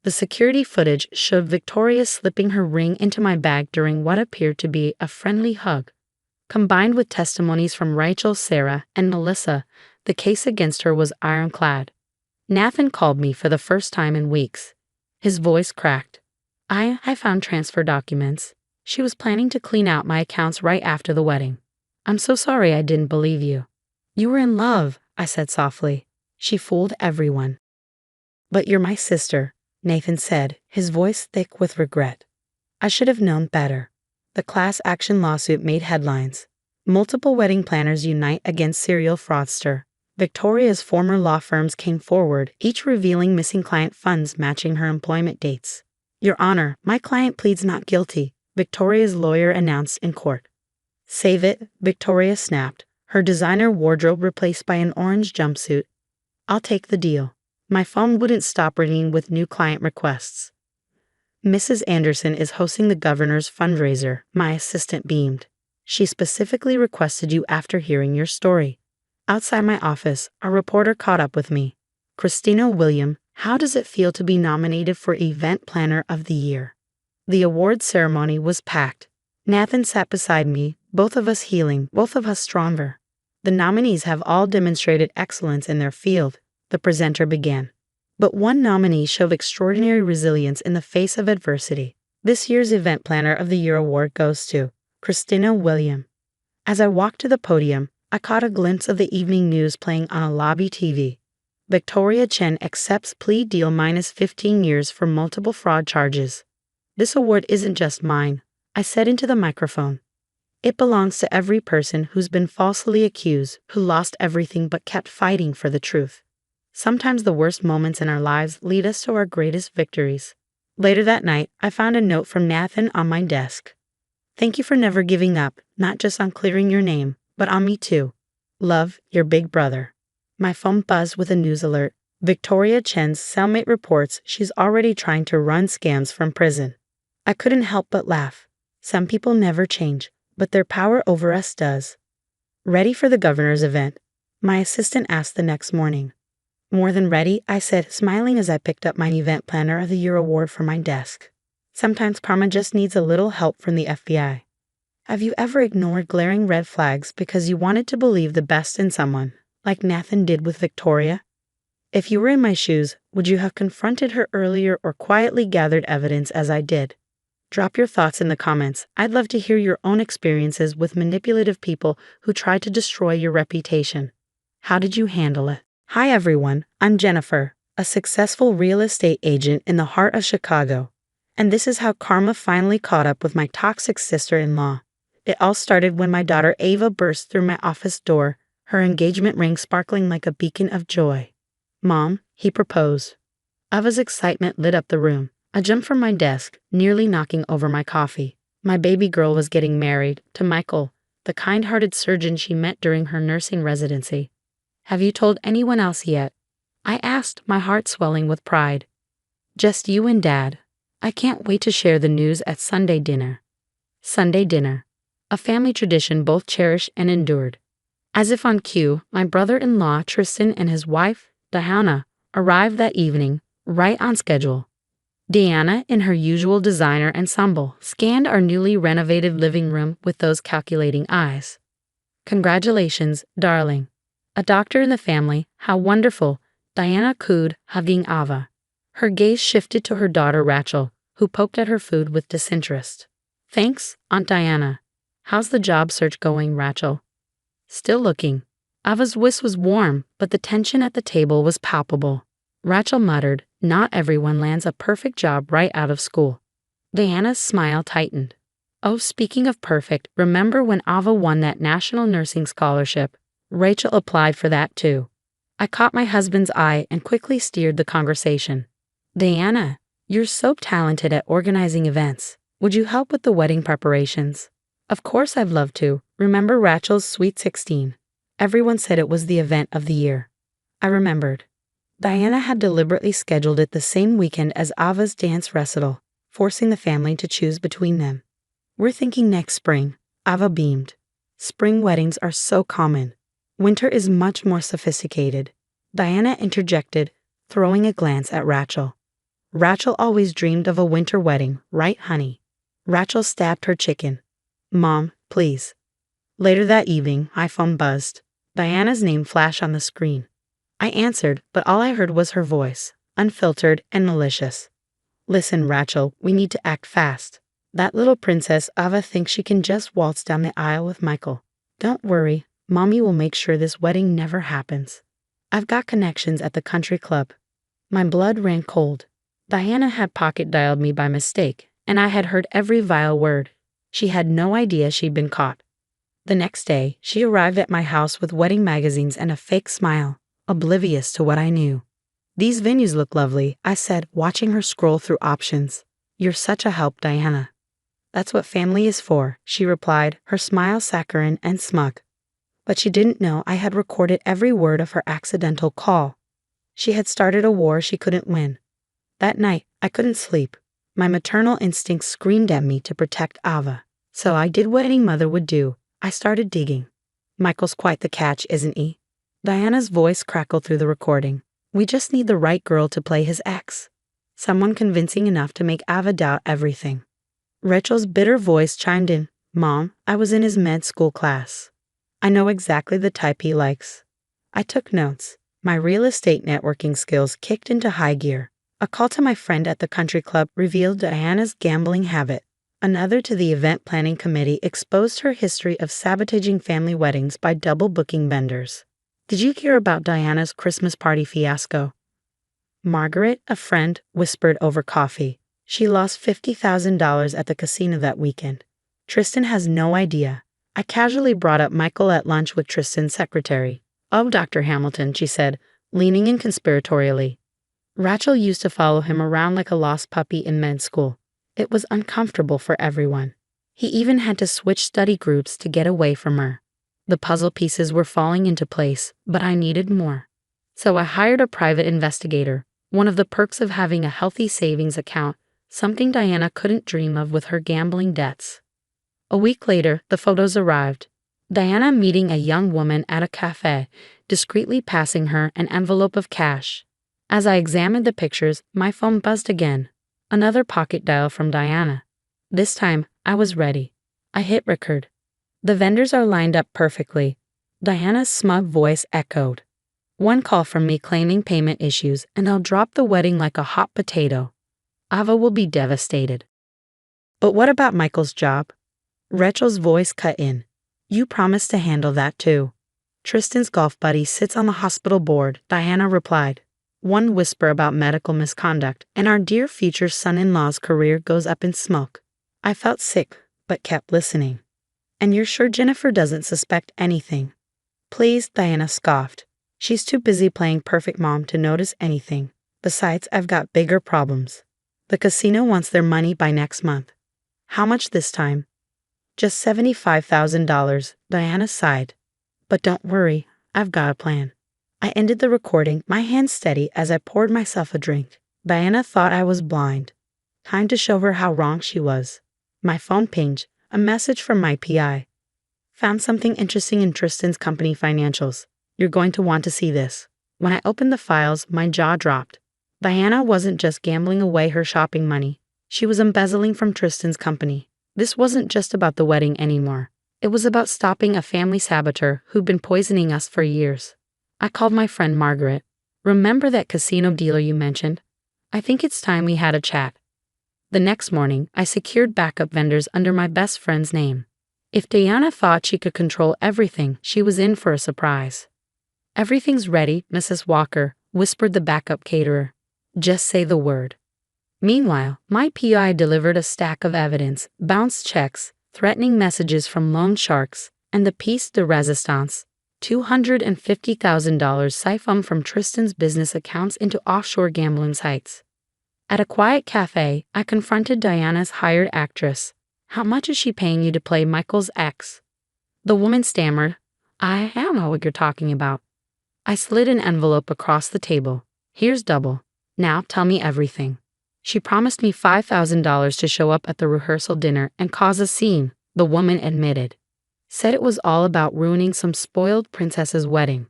The security footage showed Victoria slipping her ring into my bag during what appeared to be a friendly hug. Combined with testimonies from Rachel, Sarah, and Melissa, the case against her was ironclad. Nathan called me for the first time in weeks. His voice cracked. I found transfer documents. She was planning to clean out my accounts right after the wedding. I'm so sorry I didn't believe you. You were in love, I said softly. She fooled everyone. But you're my sister, Nathan said, his voice thick with regret. I should have known better. The class action lawsuit made headlines. Multiple wedding planners unite against serial fraudster. Victoria's former law firms came forward, each revealing missing client funds matching her employment dates. Your Honor, my client pleads not guilty, Victoria's lawyer announced in court. Save it, Victoria snapped, her designer wardrobe replaced by an orange jumpsuit. I'll take the deal. My phone wouldn't stop ringing with new client requests. Mrs. Anderson is hosting the governor's fundraiser, my assistant beamed. She specifically requested you after hearing your story. Outside my office, a reporter caught up with me. Christina William, how does it feel to be nominated for Event Planner of the Year? The award ceremony was packed. Nathan sat beside me, both of us healing, both of us stronger. The nominees have all demonstrated excellence in their field, the presenter began. But one nominee showed extraordinary resilience in the face of adversity. This year's Event Planner of the Year award goes to Christina William. As I walked to the podium, I caught a glimpse of the evening news playing on a lobby TV. Victoria Chen accepts plea deal minus 15 years for multiple fraud charges. This award isn't just mine, I said into the microphone. It belongs to every person who's been falsely accused, who lost everything but kept fighting for the truth. Sometimes the worst moments in our lives lead us to our greatest victories. Later that night, I found a note from Nathan on my desk. Thank you for never giving up, not just on clearing your name, but on me too. Love, your big brother. My phone buzzed with a news alert. Victoria Chen's cellmate reports she's already trying to run scams from prison. I couldn't help but laugh. Some people never change, but their power over us does. Ready for the governor's event? My assistant asked the next morning. More than ready, I said, smiling as I picked up my Event Planner of the Year award from my desk. Sometimes karma just needs a little help from the FBI. Have you ever ignored glaring red flags because you wanted to believe the best in someone, like Nathan did with Victoria? If you were in my shoes, would you have confronted her earlier or quietly gathered evidence as I did? Drop your thoughts in the comments. I'd love to hear your own experiences with manipulative people who tried to destroy your reputation. How did you handle it? Hi everyone, I'm Jennifer, a successful real estate agent in the heart of Chicago. And this is how karma finally caught up with my toxic sister-in-law. It all started when my daughter Ava burst through my office door, her engagement ring sparkling like a beacon of joy. Mom, he proposed. Ava's excitement lit up the room. I jumped from my desk, nearly knocking over my coffee. My baby girl was getting married to Michael, the kind-hearted surgeon she met during her nursing residency. Have you told anyone else yet? I asked, my heart swelling with pride. Just you and Dad. I can't wait to share the news at Sunday dinner. Sunday dinner. A family tradition both cherished and endured. As if on cue, my brother-in-law Tristan and his wife, Diana, arrived that evening, right on schedule. Diana, in her usual designer ensemble, scanned our newly renovated living room with those calculating eyes. Congratulations, darling. A doctor in the family, how wonderful, Diana cooed, hugging Ava. Her gaze shifted to her daughter Rachel, who poked at her food with disinterest. Thanks, Aunt Diana. How's the job search going, Rachel? Still looking. Ava's voice was warm, but the tension at the table was palpable. Rachel muttered, not everyone lands a perfect job right out of school. Diana's smile tightened. Oh, speaking of perfect, remember when Ava won that national nursing scholarship? Rachel applied for that too. I caught my husband's eye and quickly steered the conversation. Diana, you're so talented at organizing events. Would you help with the wedding preparations? Of course I'd love to. Remember Rachel's Sweet 16? Everyone said it was the event of the year. I remembered. Diana had deliberately scheduled it the same weekend as Ava's dance recital, forcing the family to choose between them. We're thinking next spring, Ava beamed. Spring weddings are so common. Winter is much more sophisticated. Diana interjected, throwing a glance at Rachel. Rachel always dreamed of a winter wedding, right, honey? Rachel stabbed her chicken. Mom, please. Later that evening, my phone buzzed. Diana's name flashed on the screen. I answered, but all I heard was her voice, unfiltered and malicious. Listen, Rachel, we need to act fast. That little princess Ava thinks she can just waltz down the aisle with Michael. Don't worry, Mommy will make sure this wedding never happens. I've got connections at the country club. My blood ran cold. Diana had pocket-dialed me by mistake, and I had heard every vile word. She had no idea she'd been caught. The next day, she arrived at my house with wedding magazines and a fake smile, oblivious to what I knew. These venues look lovely, I said, watching her scroll through options. You're such a help, Diana. That's what family is for, she replied, her smile saccharine and smug. But she didn't know I had recorded every word of her accidental call. She had started a war she couldn't win. That night, I couldn't sleep. My maternal instincts screamed at me to protect Ava. So I did what any mother would do. I started digging. Michael's quite the catch, isn't he? Diana's voice crackled through the recording. We just need the right girl to play his ex. Someone convincing enough to make Ava doubt everything. Rachel's bitter voice chimed in. Mom, I was in his med school class. I know exactly the type he likes. I took notes. My real estate networking skills kicked into high gear. A call to my friend at the country club revealed Diana's gambling habit. Another to the event planning committee exposed her history of sabotaging family weddings by double booking vendors. Did you hear about Diana's Christmas party fiasco? Margaret, a friend, whispered over coffee. She lost $50,000 at the casino that weekend. Tristan has no idea. I casually brought up Michael at lunch with Tristan's secretary. Oh, Dr. Hamilton, she said, leaning in conspiratorially. Rachel used to follow him around like a lost puppy in med school. It was uncomfortable for everyone. He even had to switch study groups to get away from her. The puzzle pieces were falling into place, but I needed more. So I hired a private investigator, one of the perks of having a healthy savings account, something Diana couldn't dream of with her gambling debts. A week later, the photos arrived. Diana meeting a young woman at a cafe, discreetly passing her an envelope of cash. As I examined the pictures, my phone buzzed again. Another pocket dial from Diana. This time, I was ready. I hit record. The vendors are lined up perfectly. Diana's smug voice echoed. One call from me claiming payment issues, and I'll drop the wedding like a hot potato. Ava will be devastated. But what about Michael's job? Rachel's voice cut in. You promised to handle that too. Tristan's golf buddy sits on the hospital board, Diana replied. One whisper about medical misconduct, and our dear future son-in-law's career goes up in smoke. I felt sick, but kept listening. And you're sure Jennifer doesn't suspect anything? Please, Diana scoffed. She's too busy playing perfect mom to notice anything. Besides, I've got bigger problems. The casino wants their money by next month. How much this time? Just $75,000, Diana sighed. But don't worry, I've got a plan. I ended the recording, my hand steady as I poured myself a drink. Diana thought I was blind. Time to show her how wrong she was. My phone pinged, a message from my PI. Found something interesting in Tristan's company financials. You're going to want to see this. When I opened the files, my jaw dropped. Diana wasn't just gambling away her shopping money. She was embezzling from Tristan's company. This wasn't just about the wedding anymore. It was about stopping a family saboteur who'd been poisoning us for years. I called my friend Margaret. Remember that casino dealer you mentioned? I think it's time we had a chat. The next morning, I secured backup vendors under my best friend's name. If Diana thought she could control everything, she was in for a surprise. Everything's ready, Mrs. Walker, whispered the backup caterer. Just say the word. Meanwhile, my PI delivered a stack of evidence, bounced checks, threatening messages from loan sharks, and the piece de resistance, $250,000 siphoned from Tristan's business accounts into offshore gambling sites. At a quiet cafe, I confronted Diana's hired actress. How much is she paying you to play Michael's ex? The woman stammered, I don't know what you're talking about. I slid an envelope across the table. Here's double. Now tell me everything. She promised me $5,000 to show up at the rehearsal dinner and cause a scene, the woman admitted. Said it was all about ruining some spoiled princess's wedding.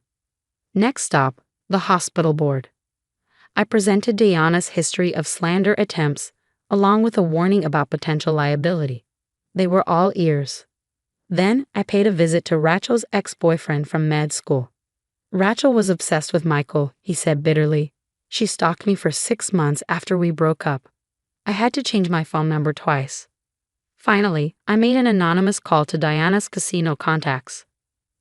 Next stop, the hospital board. I presented Diana's history of slander attempts, along with a warning about potential liability. They were all ears. Then I paid a visit to Rachel's ex-boyfriend from med school. Rachel was obsessed with Michael, he said bitterly. She stalked me for 6 months after we broke up. I had to change my phone number twice. Finally, I made an anonymous call to Diana's casino contacts.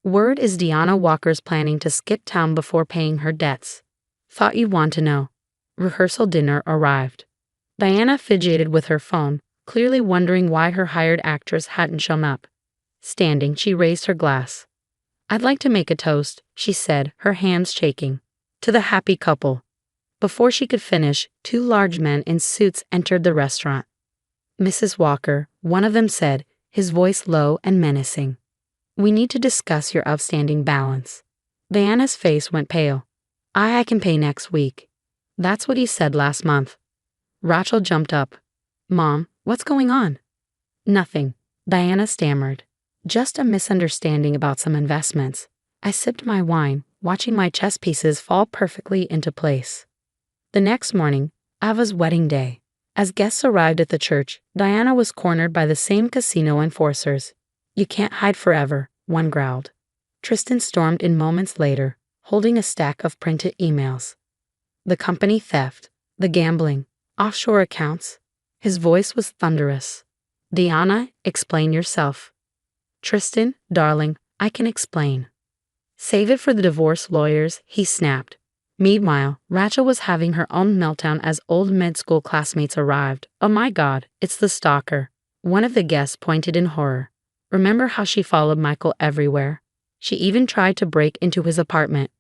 Word is Diana Walker's planning to skip town before paying her debts. Thought you'd want to know. Rehearsal dinner arrived. Diana fidgeted with her phone, clearly wondering why her hired actress hadn't shown up. Standing, she raised her glass. I'd like to make a toast, she said, her hands shaking. To the happy couple. Before she could finish, 2 large men in suits entered the restaurant. Mrs. Walker, one of them said, his voice low and menacing. We need to discuss your outstanding balance. Diana's face went pale. I can pay next week. That's what he said last month. Rachel jumped up. Mom, what's going on? Nothing, Diana stammered. Just a misunderstanding about some investments. I sipped my wine, watching my chess pieces fall perfectly into place. The next morning, Ava's wedding day. As guests arrived at the church, Diana was cornered by the same casino enforcers. You can't hide forever, one growled. Tristan stormed in moments later, holding a stack of printed emails. The company theft, the gambling, offshore accounts. His voice was thunderous. Diana, explain yourself. Tristan, darling, I can explain. Save it for the divorce lawyers, he snapped. Meanwhile, Rachel was having her own meltdown as old med school classmates arrived. Oh my God, it's the stalker. One of the guests pointed in horror. Remember how she followed Michael everywhere? She even tried to break into his apartment.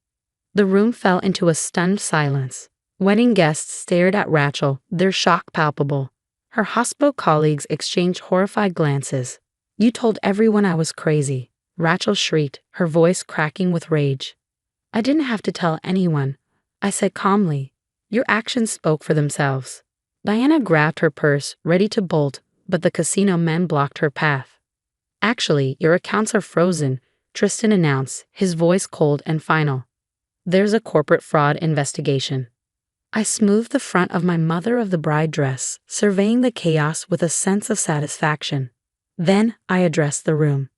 The room fell into a stunned silence. Wedding guests stared at Rachel, their shock palpable. Her hospital colleagues exchanged horrified glances. You told everyone I was crazy, Rachel shrieked, her voice cracking with rage. I didn't have to tell anyone, I said calmly. Your actions spoke for themselves. Diana grabbed her purse, ready to bolt, but the casino men blocked her path. Actually, your accounts are frozen, Tristan announced, his voice cold and final. There's a corporate fraud investigation. I smoothed the front of my mother of the bride dress, surveying the chaos with a sense of satisfaction. Then I addressed the room.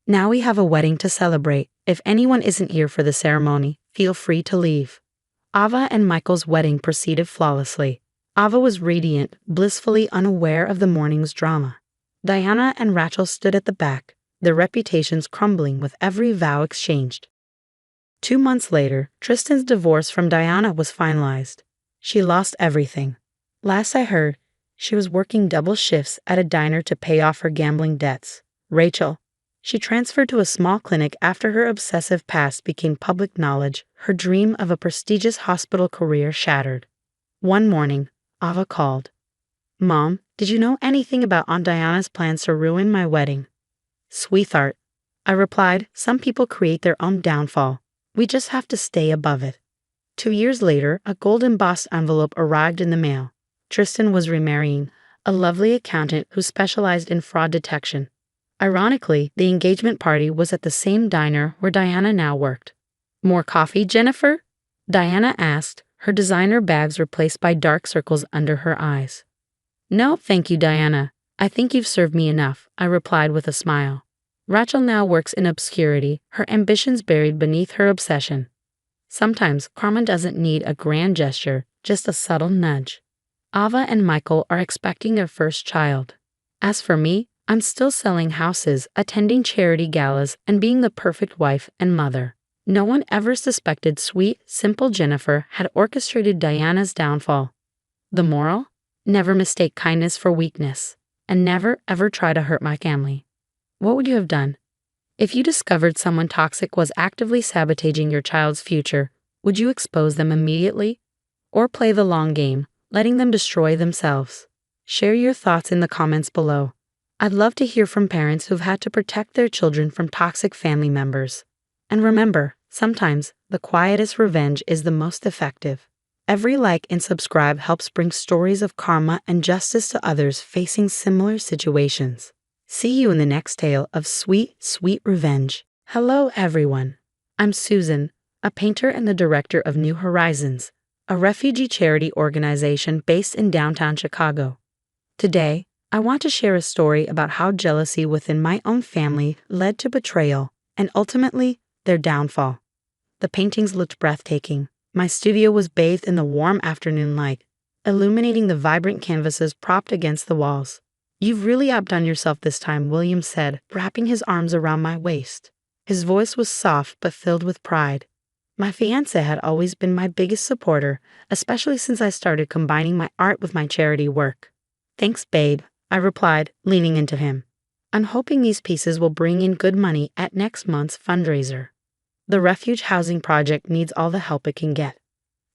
Now we have a wedding to celebrate. If anyone isn't here for the ceremony, feel free to leave. Ava and Michael's wedding proceeded flawlessly. Ava was radiant, blissfully unaware of the morning's drama. Diana and Rachel stood at the back, their reputations crumbling with every vow exchanged. 2 months later, Tristan's divorce from Diana was finalized. She lost everything. Last I heard, she was working double shifts at a diner to pay off her gambling debts. Rachel. She transferred to a small clinic after her obsessive past became public knowledge, her dream of a prestigious hospital career shattered. One morning, Ava called. Mom, did you know anything about Aunt Diana's plans to ruin my wedding? Sweetheart, I replied, some people create their own downfall. We just have to stay above it. 2 years later, a gold embossed envelope arrived in the mail. Tristan was remarrying a lovely accountant who specialized in fraud detection. Ironically, the engagement party was at the same diner where Diana now worked. More coffee, Jennifer? Diana asked, her designer bags replaced by dark circles under her eyes. No, thank you, Diana. I think you've served me enough, I replied with a smile. Rachel now works in obscurity, her ambitions buried beneath her obsession. Sometimes karma doesn't need a grand gesture, just a subtle nudge. Ava and Michael are expecting their first child. As for me, I'm still selling houses, attending charity galas, and being the perfect wife and mother. No one ever suspected sweet, simple Jennifer had orchestrated Diana's downfall. The moral? Never mistake kindness for weakness, and never ever try to hurt my family. What would you have done? If you discovered someone toxic was actively sabotaging your child's future, would you expose them immediately? Or play the long game, letting them destroy themselves? Share your thoughts in the comments below. I'd love to hear from parents who've had to protect their children from toxic family members. And remember, sometimes the quietest revenge is the most effective. Every like and subscribe helps bring stories of karma and justice to others facing similar situations. See you in the next tale of sweet, sweet revenge. Hello, everyone. I'm Susan, a painter and the director of New Horizons, a refugee charity organization based in downtown Chicago. Today, I want to share a story about how jealousy within my own family led to betrayal and ultimately their downfall. The paintings looked breathtaking. My studio was bathed in the warm afternoon light, illuminating the vibrant canvases propped against the walls. You've really outdone yourself this time, William said, wrapping his arms around my waist. His voice was soft but filled with pride. My fiancé had always been my biggest supporter, especially since I started combining my art with my charity work. Thanks, babe, I replied, leaning into him. I'm hoping these pieces will bring in good money at next month's fundraiser. The refuge housing project needs all the help it can get.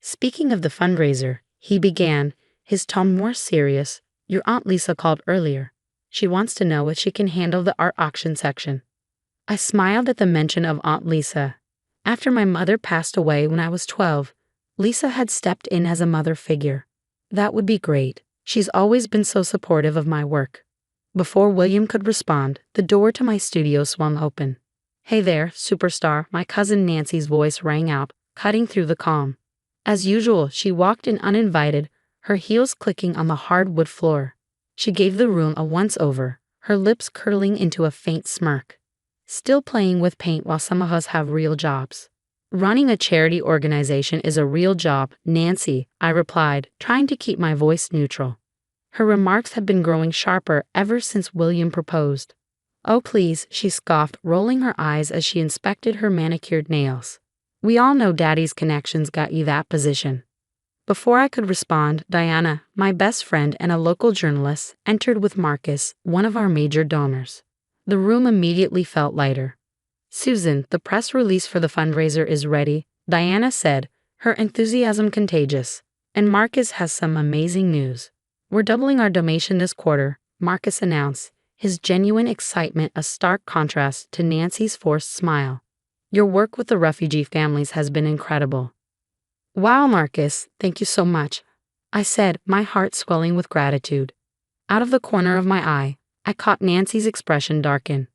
Speaking of the fundraiser, he began, his tone more serious. Your Aunt Lisa called earlier. She wants to know if she can handle the art auction section. I smiled at the mention of Aunt Lisa. After my mother passed away when I was 12, Lisa had stepped in as a mother figure. That would be great. She's always been so supportive of my work. Before William could respond, the door to my studio swung open. Hey there, superstar, my cousin Nancy's voice rang out, cutting through the calm. As usual, she walked in uninvited, her heels clicking on the hardwood floor. She gave the room a once-over, her lips curling into a faint smirk. Still playing with paint while some of us have real jobs. Running a charity organization is a real job, Nancy, I replied, trying to keep my voice neutral. Her remarks had been growing sharper ever since William proposed. Oh please, she scoffed, rolling her eyes as she inspected her manicured nails. We all know Daddy's connections got you that position. Before I could respond, Diana, my best friend and a local journalist, entered with Marcus, one of our major donors. The room immediately felt lighter. Susan, the press release for the fundraiser is ready, Diana said, her enthusiasm contagious. And Marcus has some amazing news. We're doubling our donation this quarter, Marcus announced, his genuine excitement a stark contrast to Nancy's forced smile. Your work with the refugee families has been incredible. Wow, Marcus, thank you so much, I said, my heart swelling with gratitude. Out of the corner of my eye, I caught Nancy's expression darken.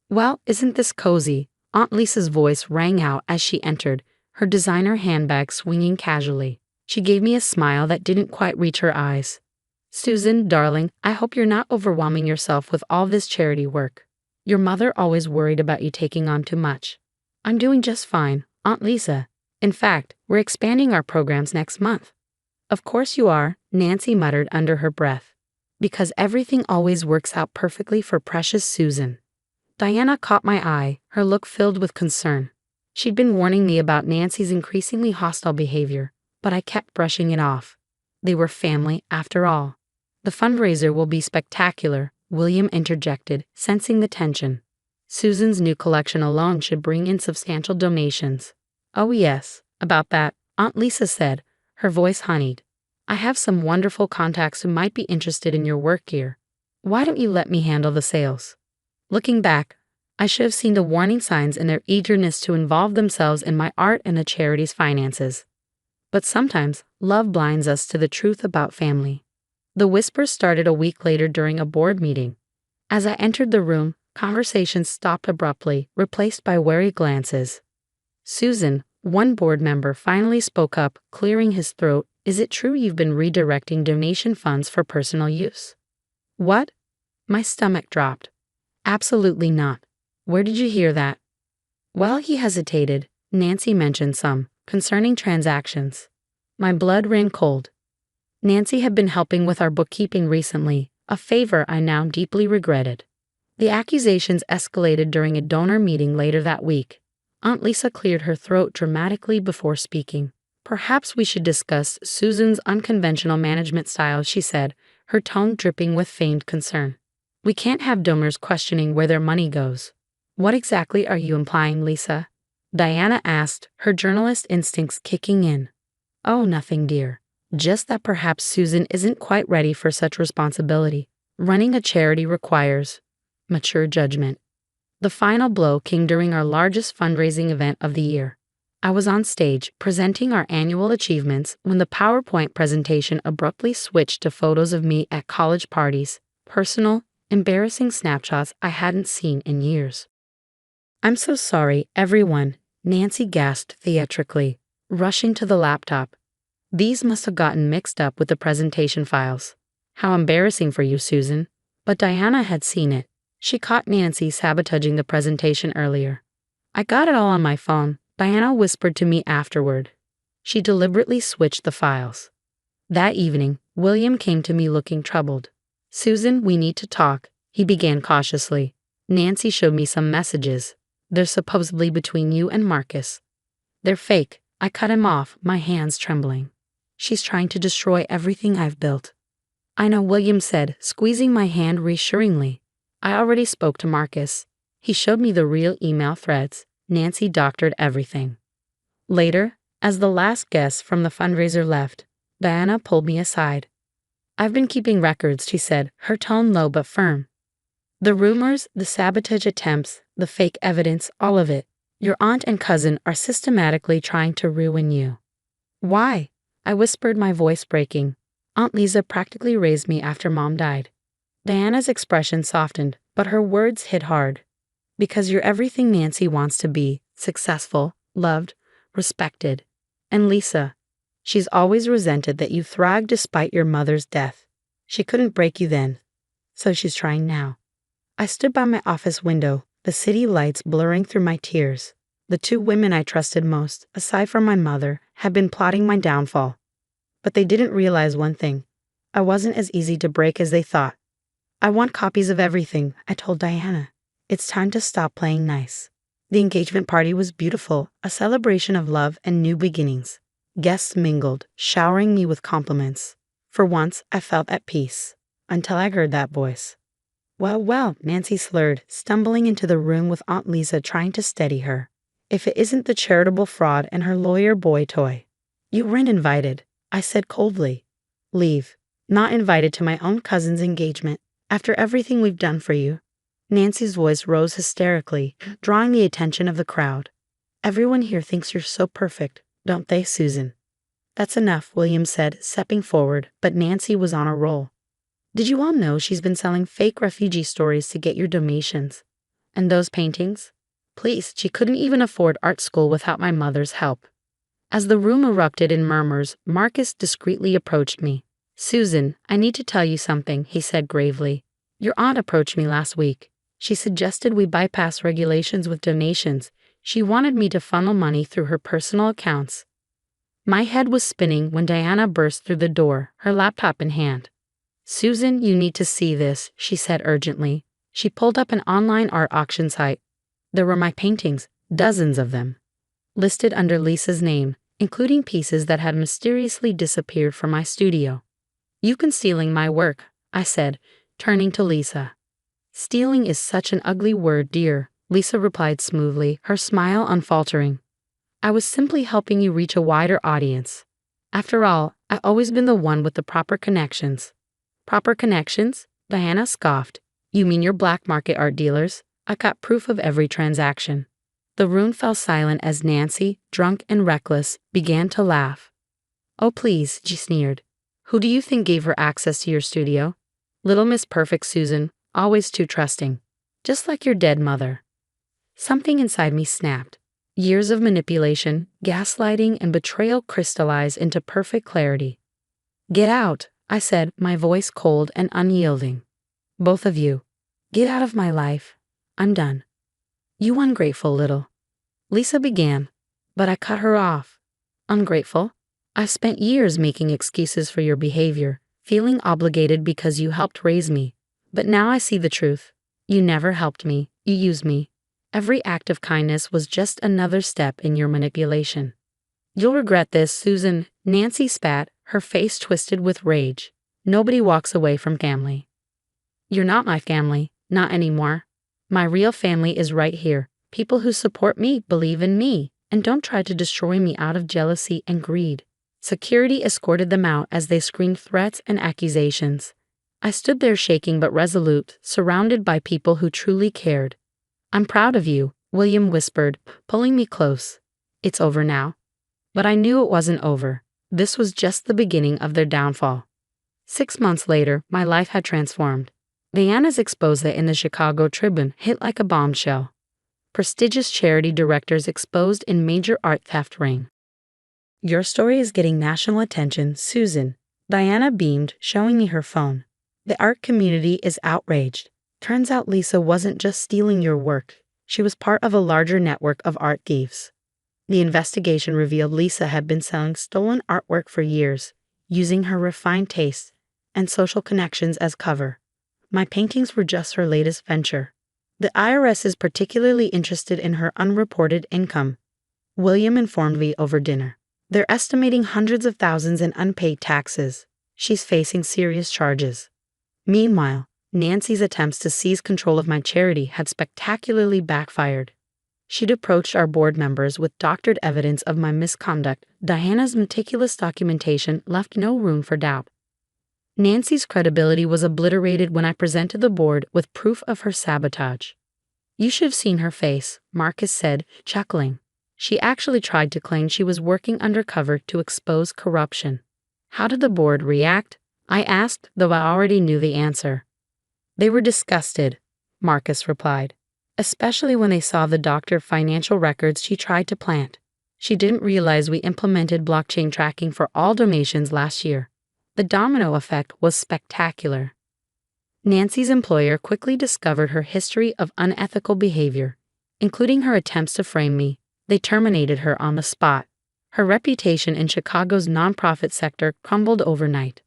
Well, isn't this cozy? Aunt Lisa's voice rang out as she entered, her designer handbag swinging casually. She gave me a smile that didn't quite reach her eyes. Susan, darling, I hope you're not overwhelming yourself with all this charity work. Your mother always worried about you taking on too much. I'm doing just fine, Aunt Lisa. In fact, we're expanding our programs next month. Of course you are, Nancy muttered under her breath. Because everything always works out perfectly for precious Susan. Diana caught my eye, her look filled with concern. She'd been warning me about Nancy's increasingly hostile behavior, but I kept brushing it off. They were family, after all. The fundraiser will be spectacular, William interjected, sensing the tension. Susan's new collection alone should bring in substantial donations. Oh yes, about that, Aunt Lisa said, her voice honeyed. I have some wonderful contacts who might be interested in your work here. Why don't you let me handle the sales? Looking back, I should have seen the warning signs in their eagerness to involve themselves in my art and a charity's finances. But sometimes, love blinds us to the truth about family. The whispers started a week later during a board meeting. As I entered the room, conversations stopped abruptly, replaced by wary glances. Susan, one board member, finally spoke up, clearing his throat. Is it true you've been redirecting donation funds for personal use? What? My stomach dropped. Absolutely not. Where did you hear that? While he hesitated, Nancy mentioned some concerning transactions. My blood ran cold. Nancy had been helping with our bookkeeping recently, a favor I now deeply regretted. The accusations escalated during a donor meeting later that week. Aunt Lisa cleared her throat dramatically before speaking. Perhaps we should discuss Susan's unconventional management style, she said, her tone dripping with feigned concern. We can't have donors questioning where their money goes. What exactly are you implying, Lisa? Diana asked, her journalist instincts kicking in. Oh, nothing, dear. Just that perhaps Susan isn't quite ready for such responsibility. Running a charity requires mature judgment. The final blow came during our largest fundraising event of the year. I was on stage presenting our annual achievements when the PowerPoint presentation abruptly switched to photos of me at college parties, personal, embarrassing snapshots I hadn't seen in years. I'm so sorry, everyone, Nancy gasped theatrically, rushing to the laptop. These must have gotten mixed up with the presentation files. How embarrassing for you, Susan. But Diana had seen it. She caught Nancy sabotaging the presentation earlier. I got it all on my phone, Diana whispered to me afterward. She deliberately switched the files. That evening, William came to me looking troubled. Susan, we need to talk, he began cautiously. Nancy showed me some messages. They're supposedly between you and Marcus. They're fake. I cut him off, my hands trembling. She's trying to destroy everything I've built. I know, William said, squeezing my hand reassuringly. I already spoke to Marcus. He showed me the real email threads. Nancy doctored everything. Later, as the last guest from the fundraiser left, Diana pulled me aside. I've been keeping records, she said, her tone low but firm. The rumors, the sabotage attempts, the fake evidence, all of it. Your aunt and cousin are systematically trying to ruin you. Why? I whispered, my voice breaking. Aunt Lisa practically raised me after Mom died. Diana's expression softened, but her words hit hard. Because you're everything Nancy wants to be, successful, loved, respected. And Lisa, she's always resented that you thrived despite your mother's death. She couldn't break you then, so she's trying now. I stood by my office window, the city lights blurring through my tears. The two women I trusted most, aside from my mother, had been plotting my downfall. But they didn't realize one thing. I wasn't as easy to break as they thought. I want copies of everything, I told Diana. It's time to stop playing nice. The engagement party was beautiful, a celebration of love and new beginnings. Guests mingled, showering me with compliments. For once, I felt at peace, until I heard that voice. Well, Nancy slurred, stumbling into the room with Aunt Lisa trying to steady her. If it isn't the charitable fraud and her lawyer boy toy. You weren't invited, I said coldly. Leave. Not invited to my own cousin's engagement, after everything we've done for you. Nancy's voice rose hysterically, drawing the attention of the crowd. Everyone here thinks you're so perfect, don't they, Susan? That's enough, William said, stepping forward, but Nancy was on a roll. Did you all know she's been selling fake refugee stories to get your donations? And those paintings? Please, she couldn't even afford art school without my mother's help. As the room erupted in murmurs, Marcus discreetly approached me. Susan, I need to tell you something, he said gravely. Your aunt approached me last week. She suggested we bypass regulations with donations. She wanted me to funnel money through her personal accounts. My head was spinning when Diana burst through the door, her laptop in hand. Susan, you need to see this, she said urgently. She pulled up an online art auction site. There were my paintings, dozens of them, listed under Lisa's name, including pieces that had mysteriously disappeared from my studio. You've been stealing my work, I said, turning to Lisa. Stealing is such an ugly word, dear, Lisa replied smoothly, her smile unfaltering. I was simply helping you reach a wider audience. After all, I've always been the one with the proper connections. Proper connections? Diana scoffed. You mean your black market art dealers? I got proof of every transaction. The room fell silent as Nancy, drunk and reckless, began to laugh. Oh please, she sneered. Who do you think gave her access to your studio? Little Miss Perfect Susan, always too trusting. Just like your dead mother. Something inside me snapped. Years of manipulation, gaslighting, and betrayal crystallized into perfect clarity. Get out, I said, my voice cold and unyielding. Both of you. Get out of my life. I'm done. You ungrateful little. Lisa began, but I cut her off. Ungrateful? I've spent years making excuses for your behavior, feeling obligated because you helped raise me. But now I see the truth. You never helped me, you used me. Every act of kindness was just another step in your manipulation. You'll regret this, Susan. Nancy spat, her face twisted with rage. Nobody walks away from family. You're not my family, not anymore. My real family is right here. People who support me, believe in me, and don't try to destroy me out of jealousy and greed. Security escorted them out as they screamed threats and accusations. I stood there shaking but resolute, surrounded by people who truly cared. I'm proud of you, William whispered, pulling me close. It's over now. But I knew it wasn't over. This was just the beginning of their downfall. 6 months later, my life had transformed. Diana's expose in the Chicago Tribune hit like a bombshell. Prestigious charity directors exposed in major art theft ring. Your story is getting national attention, Susan. Diana beamed, showing me her phone. The art community is outraged. Turns out Lisa wasn't just stealing your work. She was part of a larger network of art thieves. The investigation revealed Lisa had been selling stolen artwork for years, using her refined tastes and social connections as cover. My paintings were just her latest venture. The IRS is particularly interested in her unreported income, William informed me over dinner. They're estimating hundreds of thousands in unpaid taxes. She's facing serious charges. Meanwhile, Nancy's attempts to seize control of my charity had spectacularly backfired. She'd approached our board members with doctored evidence of my misconduct. Diana's meticulous documentation left no room for doubt. Nancy's credibility was obliterated when I presented the board with proof of her sabotage. You should have seen her face, Marcus said, chuckling. She actually tried to claim she was working undercover to expose corruption. How did the board react? I asked, though I already knew the answer. They were disgusted, Marcus replied, especially when they saw the doctored financial records she tried to plant. She didn't realize we implemented blockchain tracking for all donations last year. The domino effect was spectacular. Nancy's employer quickly discovered her history of unethical behavior, including her attempts to frame me. They terminated her on the spot. Her reputation in Chicago's nonprofit sector crumbled overnight.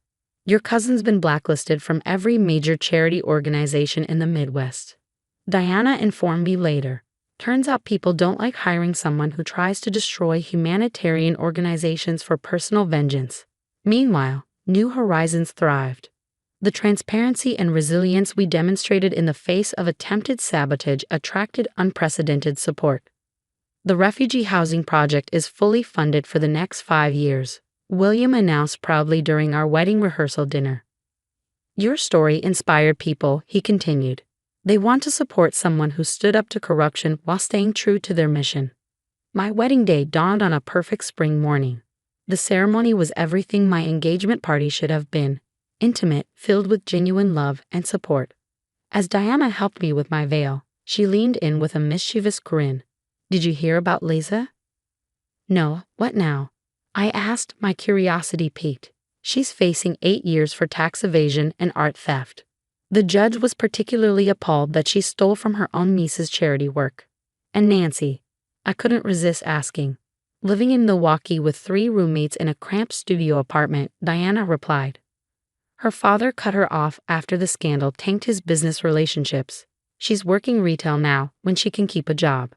Your cousin's been blacklisted from every major charity organization in the Midwest. Diana informed me later. Turns out people don't like hiring someone who tries to destroy humanitarian organizations for personal vengeance. Meanwhile, New Horizons thrived. The transparency and resilience we demonstrated in the face of attempted sabotage attracted unprecedented support. The refugee housing project is fully funded for the next 5 years, William announced proudly during our wedding rehearsal dinner. Your story inspired people, he continued. They want to support someone who stood up to corruption while staying true to their mission. My wedding day dawned on a perfect spring morning. The ceremony was everything my engagement party should have been, intimate, filled with genuine love and support. As Diana helped me with my veil, she leaned in with a mischievous grin. Did you hear about Lisa? No, what now? I asked, my curiosity piqued. She's facing 8 years for tax evasion and art theft. The judge was particularly appalled that she stole from her own niece's charity work. And Nancy? I couldn't resist asking. Living in Milwaukee with 3 roommates in a cramped studio apartment, Diana replied. Her father cut her off after the scandal tanked his business relationships. She's working retail now when she can keep a job.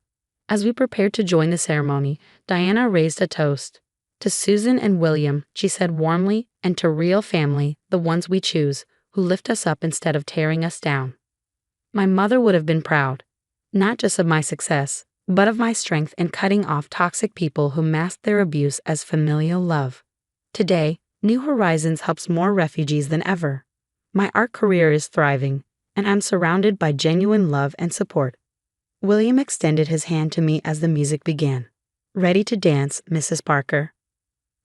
As we prepared to join the ceremony, Diana raised a toast. To Susan and William, she said warmly, and to real family, the ones we choose, who lift us up instead of tearing us down. My mother would have been proud, not just of my success, but of my strength in cutting off toxic people who masked their abuse as familial love. Today, New Horizons helps more refugees than ever. My art career is thriving, and I'm surrounded by genuine love and support. William extended his hand to me as the music began. "Ready to dance, Mrs. Parker?"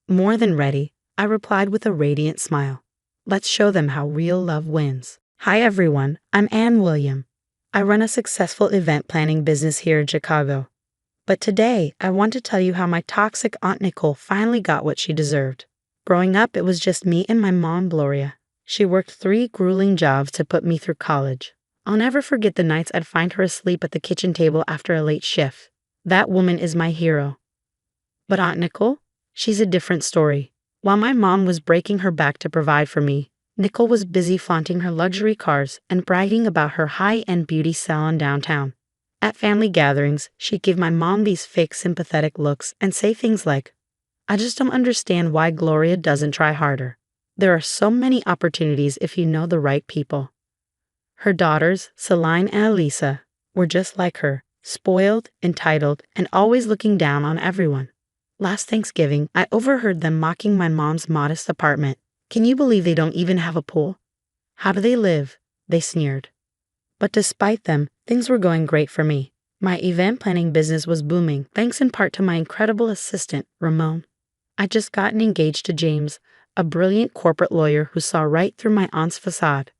"More than ready," I replied with a radiant smile. "Let's show them how real love wins." "Hi everyone, I'm Anne William. I run a successful event planning business here in Chicago. But today, I want to tell you how my toxic Aunt Nicole finally got what she deserved. Growing up, it was just me and my mom, Gloria. She worked 3 grueling jobs to put me through college. I'll never forget the nights I'd find her asleep at the kitchen table after a late shift. That woman is my hero. But Aunt Nicole? She's a different story. While my mom was breaking her back to provide for me, Nicole was busy flaunting her luxury cars and bragging about her high-end beauty salon downtown. At family gatherings, she'd give my mom these fake sympathetic looks and say things like, "I just don't understand why Gloria doesn't try harder. There are so many opportunities if you know the right people." Her daughters, Celine and Elisa, were just like her, spoiled, entitled, and always looking down on everyone. Last Thanksgiving, I overheard them mocking my mom's modest apartment. "Can you believe they don't even have a pool? How do they live?" they sneered. But despite them, things were going great for me. My event planning business was booming, thanks in part to my incredible assistant, Ramon. I'd just gotten engaged to James, a brilliant corporate lawyer who saw right through my aunt's facade.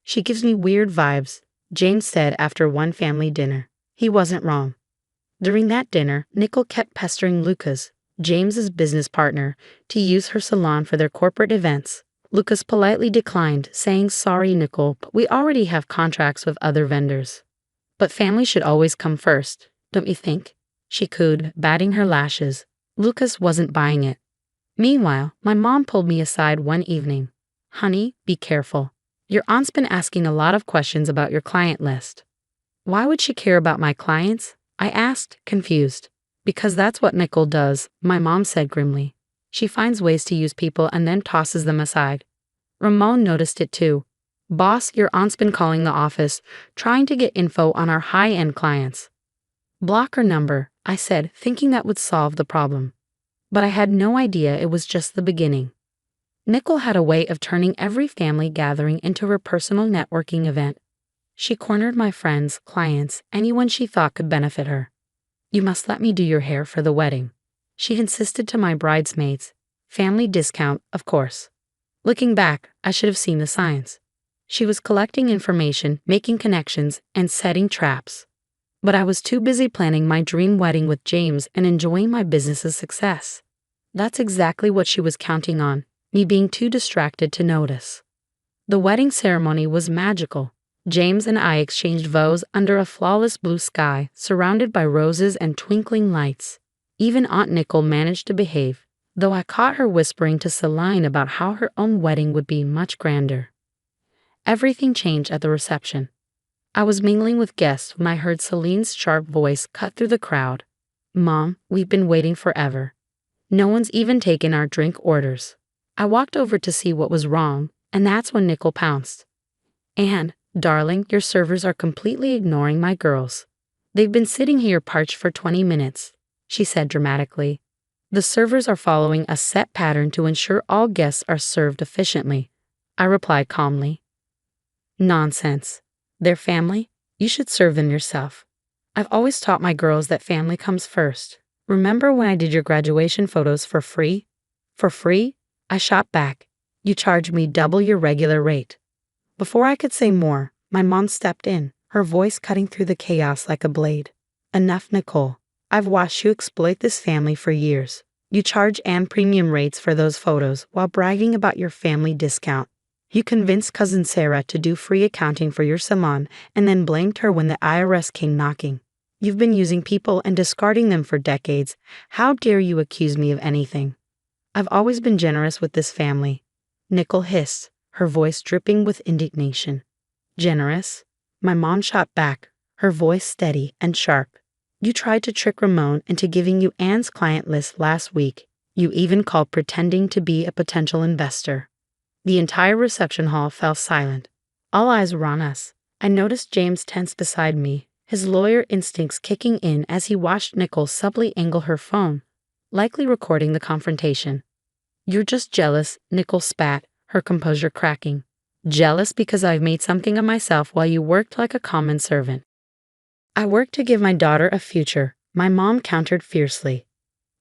"She gives me weird vibes," James said after one family dinner. He wasn't wrong. During that dinner, Nicole kept pestering Lucas, James's business partner, to use her salon for their corporate events. Lucas politely declined, saying, "Sorry, Nicole, but we already have contracts with other vendors." "But family should always come first, don't you think?" she cooed, batting her lashes. Lucas wasn't buying it. Meanwhile, my mom pulled me aside one evening. "Honey, be careful. Your aunt's been asking a lot of questions about your client list." "Why would she care about my clients?" I asked, confused. "Because that's what Nicole does," my mom said grimly. "She finds ways to use people and then tosses them aside." Ramon noticed it too. "Boss, your aunt's been calling the office, trying to get info on our high-end clients." "Block her number," I said, thinking that would solve the problem. But I had no idea it was just the beginning. Nicole had a way of turning every family gathering into her personal networking event. She cornered my friends, clients, anyone she thought could benefit her. "You must let me do your hair for the wedding," she insisted to my bridesmaids. Family discount, of course. Looking back, I should have seen the signs. She was collecting information, making connections, and setting traps. But I was too busy planning my dream wedding with James and enjoying my business's success. That's exactly what she was counting on, me being too distracted to notice. The wedding ceremony was magical. James and I exchanged vows under a flawless blue sky, surrounded by roses and twinkling lights. Even Aunt Nicole managed to behave, though I caught her whispering to Celine about how her own wedding would be much grander. Everything changed at the reception. I was mingling with guests when I heard Celine's sharp voice cut through the crowd. "Mom, we've been waiting forever. No one's even taken our drink orders." I walked over to see what was wrong, and that's when Nicole pounced. "Anne, darling, your servers are completely ignoring my girls. They've been sitting here parched for 20 minutes, she said dramatically. "The servers are following a set pattern to ensure all guests are served efficiently," I replied calmly. "Nonsense. They're family. You should serve them yourself. I've always taught my girls that family comes first. Remember when I did your graduation photos for free?" "For free?" I shot back. "You charged me double your regular rate." Before I could say more, my mom stepped in, her voice cutting through the chaos like a blade. "Enough, Nicole. I've watched you exploit this family for years. You charge Anne premium rates for those photos while bragging about your family discount. You convinced cousin Sarah to do free accounting for your salon and then blamed her when the IRS came knocking. You've been using people and discarding them for decades. How dare you accuse me of anything?" "I've always been generous with this family," Nicole hissed, her voice dripping with indignation. "Generous?" My mom shot back, her voice steady and sharp. "You tried to trick Ramon into giving you Anne's client list last week. You even called pretending to be a potential investor." The entire reception hall fell silent. All eyes were on us. I noticed James tense beside me, his lawyer instincts kicking in as he watched Nicole subtly angle her phone, likely recording the confrontation. "You're just jealous," Nicole spat, her composure cracking. "Jealous because I've made something of myself while you worked like a common servant." I work to give my daughter a future, my mom countered fiercely.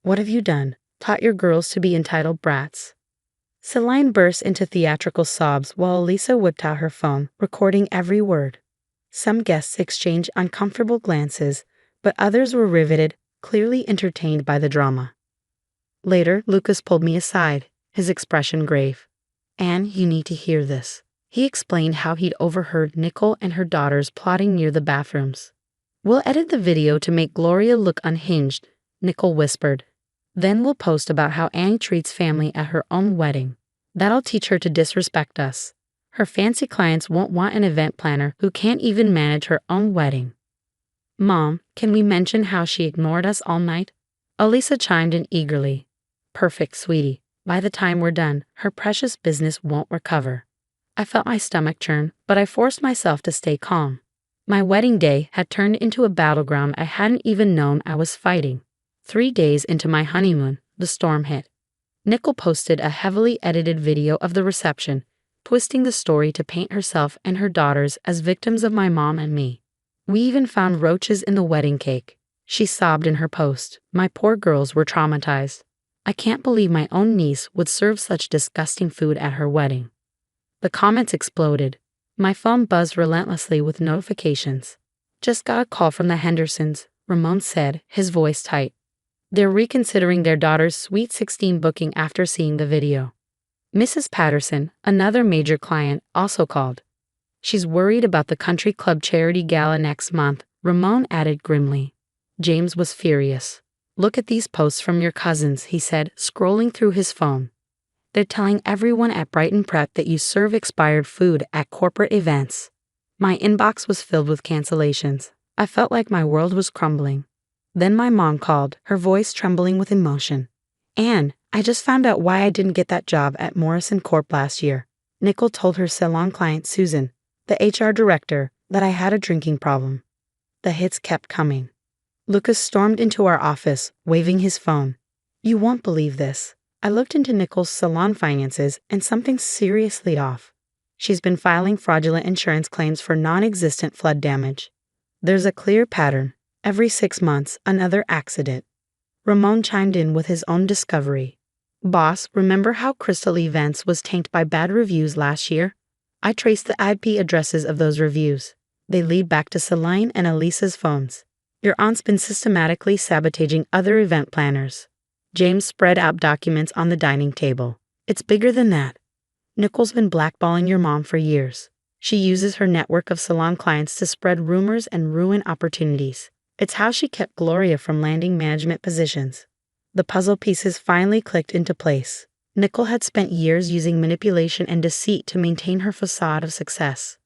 What have you done? Taught your girls to be entitled brats? Celine burst into theatrical sobs while Elisa whipped out her phone, recording every word. Some guests exchanged uncomfortable glances, but others were riveted, clearly entertained by the drama. Later, Lucas pulled me aside, his expression grave. "Anne, you need to hear this." He explained how he'd overheard Nicole and her daughters plotting near the bathrooms. "We'll edit the video to make Gloria look unhinged," Nicole whispered. "Then we'll post about how Anne treats family at her own wedding. That'll teach her to disrespect us. Her fancy clients won't want an event planner who can't even manage her own wedding." "Mom, can we mention how she ignored us all night?" Elisa chimed in eagerly. "Perfect, sweetie. By the time we're done, her precious business won't recover." I felt my stomach churn, but I forced myself to stay calm. My wedding day had turned into a battleground I hadn't even known I was fighting. 3 days into my honeymoon, the storm hit. Nicole posted a heavily edited video of the reception, twisting the story to paint herself and her daughters as victims of my mom and me. "We even found roaches in the wedding cake," she sobbed in her post. "My poor girls were traumatized. I can't believe my own niece would serve such disgusting food at her wedding." The comments exploded. My phone buzzed relentlessly with notifications. "Just got a call from the Hendersons," Ramon said, his voice tight. "They're reconsidering their daughter's Sweet 16 booking after seeing the video." Mrs. Patterson, another major client, also called. "She's worried about the country club charity gala next month," Ramon added grimly. James was furious. "Look at these posts from your cousins," he said, scrolling through his phone. "They're telling everyone at Brighton Prep that you serve expired food at corporate events." My inbox was filled with cancellations. I felt like my world was crumbling. Then my mom called, her voice trembling with emotion. "Anne, I just found out why I didn't get that job at Morrison Corp last year." Nicole told her salon client Susan, the HR director, that I had a drinking problem. The hits kept coming. Lucas stormed into our office, waving his phone. "You won't believe this." I looked into Nicole's salon finances and something's seriously off. She's been filing fraudulent insurance claims for non-existent flood damage. There's a clear pattern. Every 6 months, another accident. Ramon chimed in with his own discovery. "Boss, remember how Crystal Events was tanked by bad reviews last year? I traced the IP addresses of those reviews. They lead back to Celine and Elisa's phones. Your aunt's been systematically sabotaging other event planners." James spread out documents on the dining table. "It's bigger than that. Nicole's been blackballing your mom for years. She uses her network of salon clients to spread rumors and ruin opportunities. It's how she kept Gloria from landing management positions." The puzzle pieces finally clicked into place. Nicole had spent years using manipulation and deceit to maintain her facade of success.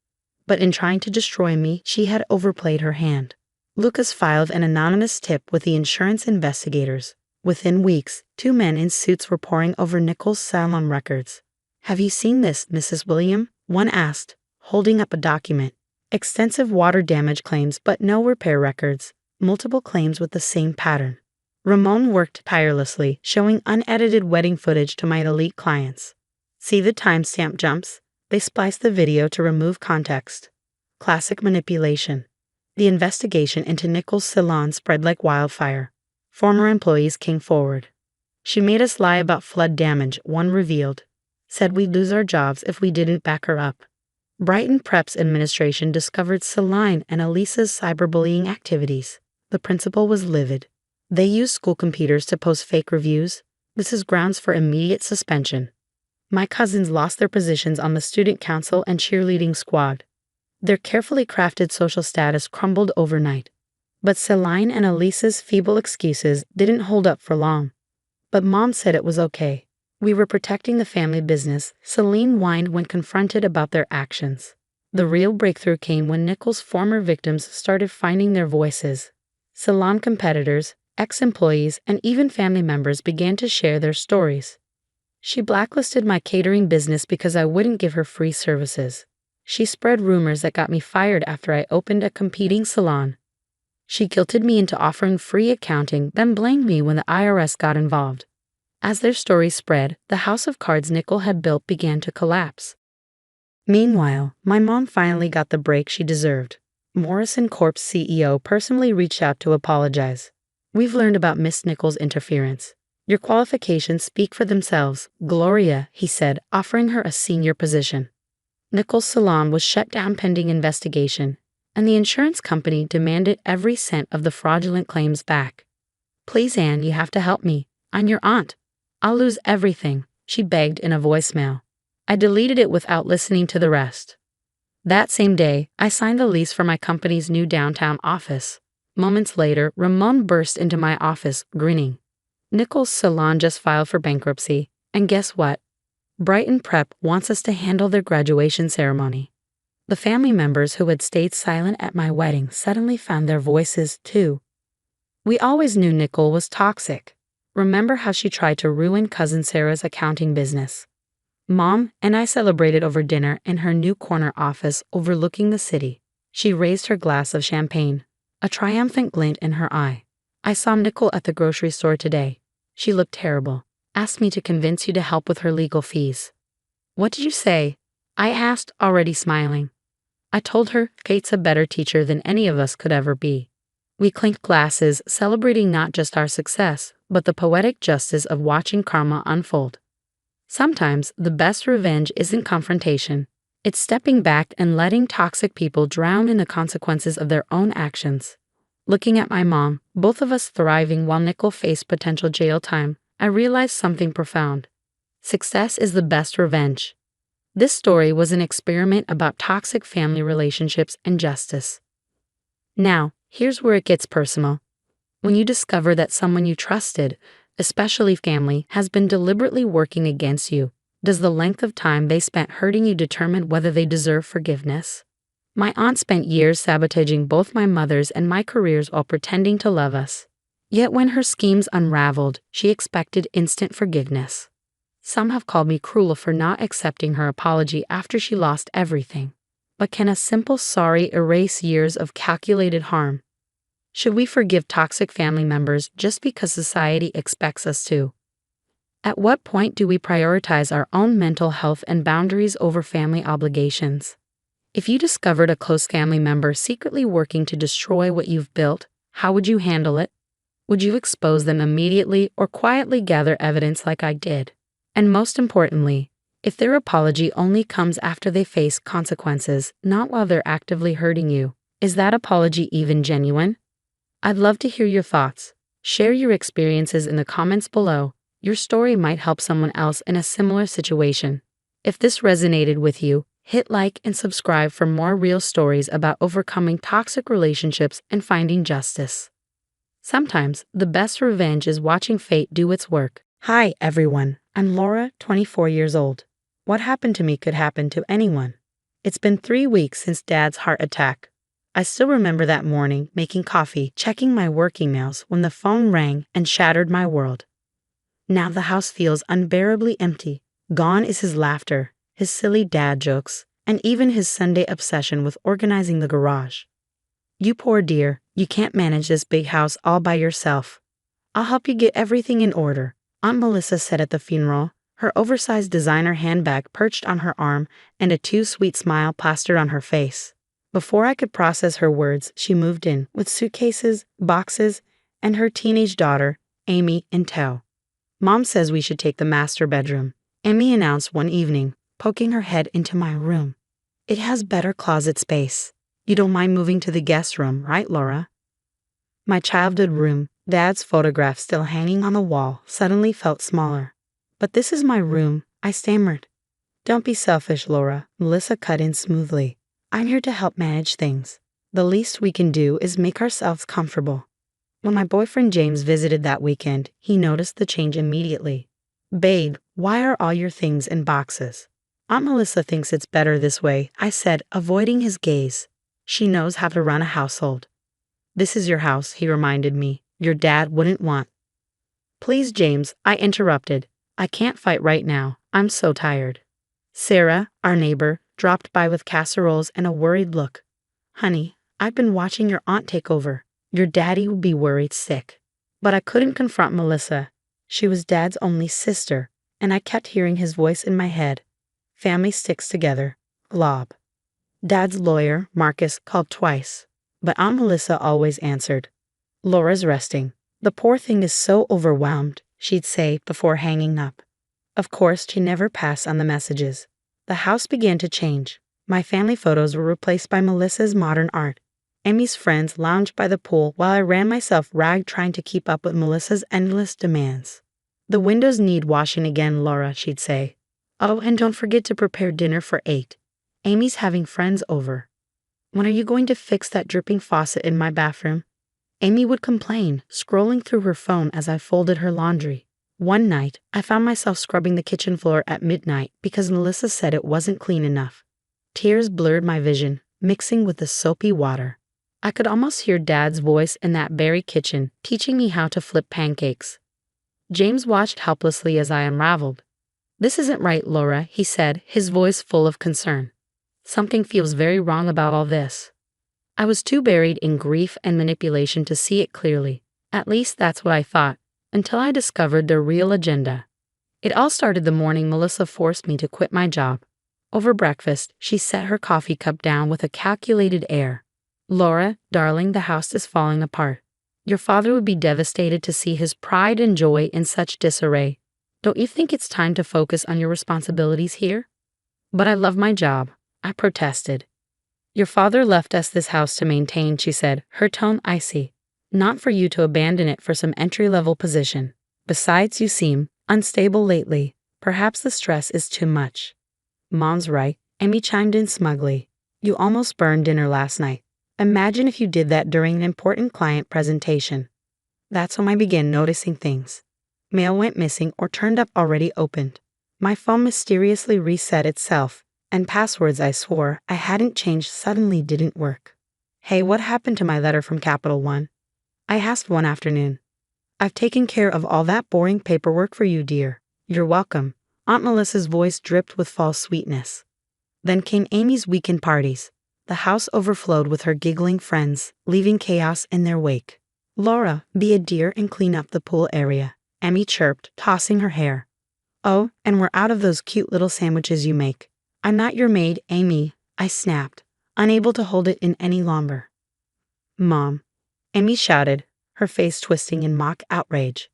But in trying to destroy me, she had overplayed her hand. Lucas filed an anonymous tip with the insurance investigators. Within weeks, 2 men in suits were poring over Nicole's salon records. "Have you seen this, Mrs. William?" one asked, holding up a document. Extensive water damage claims but no repair records. Multiple claims with the same pattern. Ramon worked tirelessly, showing unedited wedding footage to my elite clients. "See the timestamp jumps? They spliced the video to remove context." Classic manipulation. The investigation into Nicole's salon spread like wildfire. Former employees came forward. "She made us lie about flood damage," one revealed. "Said we'd lose our jobs if we didn't back her up." Brighton Prep's administration discovered Celine and Elisa's cyberbullying activities. The principal was livid. "They used school computers to post fake reviews. This is grounds for immediate suspension." My cousins lost their positions on the student council and cheerleading squad. Their carefully crafted social status crumbled overnight. But Celine and Elisa's feeble excuses didn't hold up for long. "But Mom said it was okay. We were protecting the family business," Celine whined when confronted about their actions. The real breakthrough came when Nicole's former victims started finding their voices. Salon competitors, ex-employees, and even family members began to share their stories. "She blacklisted my catering business because I wouldn't give her free services. She spread rumors that got me fired after I opened a competing salon. She guilted me into offering free accounting, then blamed me when the IRS got involved." As their stories spread, the house of cards Nicole had built began to collapse. Meanwhile, my mom finally got the break she deserved. Morrison Corp's CEO personally reached out to apologize. We've learned about Miss Nichols' interference. Your qualifications speak for themselves, Gloria, he said, offering her a senior position. Nichols' salon was shut down pending investigation, and the insurance company demanded every cent of the fraudulent claims back. Please, Anne, you have to help me. I'm your aunt. I'll lose everything, she begged in a voicemail. I deleted it without listening to the rest. That same day, I signed the lease for my company's new downtown office. Moments later, Ramon burst into my office, grinning. Nichols' salon just filed for bankruptcy, and guess what? Brighton Prep wants us to handle their graduation ceremony. The family members who had stayed silent at my wedding suddenly found their voices, too. We always knew Nicole was toxic. Remember how she tried to ruin Cousin Sarah's accounting business? Mom and I celebrated over dinner in her new corner office overlooking the city. She raised her glass of champagne, a triumphant glint in her eye. I saw Nicole at the grocery store today. She looked terrible. Asked me to convince you to help with her legal fees. What did you say? I asked, already smiling. I told her Kate's a better teacher than any of us could ever be. We clinked glasses, celebrating not just our success, but the poetic justice of watching karma unfold. Sometimes the best revenge isn't confrontation. It's stepping back and letting toxic people drown in the consequences of their own actions. Looking at my mom, both of us thriving while Nicole faced potential jail time, I realized something profound. Success is the best revenge. This story was an experiment about toxic family relationships and justice. Now, here's where it gets personal. When you discover that someone you trusted, especially family, has been deliberately working against you, does the length of time they spent hurting you determine whether they deserve forgiveness? My aunt spent years sabotaging both my mother's and my careers while pretending to love us. Yet when her schemes unraveled, she expected instant forgiveness. Some have called me cruel for not accepting her apology after she lost everything. But can a simple sorry erase years of calculated harm? Should we forgive toxic family members just because society expects us to? At what point do we prioritize our own mental health and boundaries over family obligations? If you discovered a close family member secretly working to destroy what you've built, how would you handle it? Would you expose them immediately or quietly gather evidence like I did? And most importantly, if their apology only comes after they face consequences, not while they're actively hurting you, is that apology even genuine? I'd love to hear your thoughts. Share your experiences in the comments below. Your story might help someone else in a similar situation. If this resonated with you, hit like and subscribe for more real stories about overcoming toxic relationships and finding justice. Sometimes, the best revenge is watching fate do its work. Hi, everyone. I'm Laura, 24 years old. What happened to me could happen to anyone. It's been 3 weeks since Dad's heart attack. I still remember that morning, making coffee, checking my work emails when the phone rang and shattered my world. Now the house feels unbearably empty. Gone is his laughter, his silly dad jokes, and even his Sunday obsession with organizing the garage. You poor dear, you can't manage this big house all by yourself. I'll help you get everything in order, Aunt Melissa said at the funeral, her oversized designer handbag perched on her arm and a too sweet smile plastered on her face. Before I could process her words, she moved in, with suitcases, boxes, and her teenage daughter, Amy, in tow. Mom says we should take the master bedroom, Amy announced one evening, poking her head into my room. It has better closet space. You don't mind moving to the guest room, right, Laura? My childhood room, Dad's photograph still hanging on the wall, suddenly felt smaller. But this is my room, I stammered. Don't be selfish, Laura, Melissa cut in smoothly. I'm here to help manage things. The least we can do is make ourselves comfortable. When my boyfriend James visited that weekend, he noticed the change immediately. Babe, why are all your things in boxes? Aunt Melissa thinks it's better this way, I said, avoiding his gaze. She knows how to run a household. This is your house, he reminded me. Your dad wouldn't want. Please, James, I interrupted. I can't fight right now. I'm so tired. Sarah, our neighbor, dropped by with casseroles and a worried look. Honey, I've been watching your aunt take over. Your daddy would be worried sick. But I couldn't confront Melissa. She was Dad's only sister, and I kept hearing his voice in my head. Family sticks together. Glob. Dad's lawyer, Marcus, called twice. But Aunt Melissa always answered, "Laura's resting. The poor thing is so overwhelmed," she'd say before hanging up. Of course, she never passed on the messages. The house began to change. My family photos were replaced by Melissa's modern art. Amy's friends lounged by the pool while I ran myself ragged trying to keep up with Melissa's endless demands. "The windows need washing again, Laura," she'd say. "Oh, and don't forget to prepare dinner for 8. Amy's having friends over." "When are you going to fix that dripping faucet in my bathroom?" Amy would complain, scrolling through her phone as I folded her laundry. One night, I found myself scrubbing the kitchen floor at midnight because Melissa said it wasn't clean enough. Tears blurred my vision, mixing with the soapy water. I could almost hear Dad's voice in that very kitchen, teaching me how to flip pancakes. James watched helplessly as I unraveled. "This isn't right, Laura," he said, his voice full of concern. "Something feels very wrong about all this." I was too buried in grief and manipulation to see it clearly. At least that's what I thought, until I discovered the real agenda. It all started the morning Melissa forced me to quit my job. Over breakfast, she set her coffee cup down with a calculated air. "Laura, darling, the house is falling apart. Your father would be devastated to see his pride and joy in such disarray. Don't you think it's time to focus on your responsibilities here?" "But I love my job," I protested. "Your father left us this house to maintain," she said, her tone icy. "Not for you to abandon it for some entry-level position. Besides, you seem unstable lately. Perhaps the stress is too much." "Mom's right," Amy chimed in smugly. "You almost burned dinner last night. Imagine if you did that during an important client presentation." That's when I began noticing things. Mail went missing or turned up already opened. My phone mysteriously reset itself, and passwords I swore I hadn't changed suddenly didn't work. "Hey, what happened to my letter from Capital One?" I asked one afternoon. "I've taken care of all that boring paperwork for you, dear." "You're welcome." Aunt Melissa's voice dripped with false sweetness. Then came Amy's weekend parties. The house overflowed with her giggling friends, leaving chaos in their wake. "Laura, be a dear and clean up the pool area," Amy chirped, tossing her hair. "Oh, and we're out of those cute little sandwiches you make." "I'm not your maid, Amy," I snapped, unable to hold it in any longer. "Mom," Amy shouted, her face twisting in mock outrage.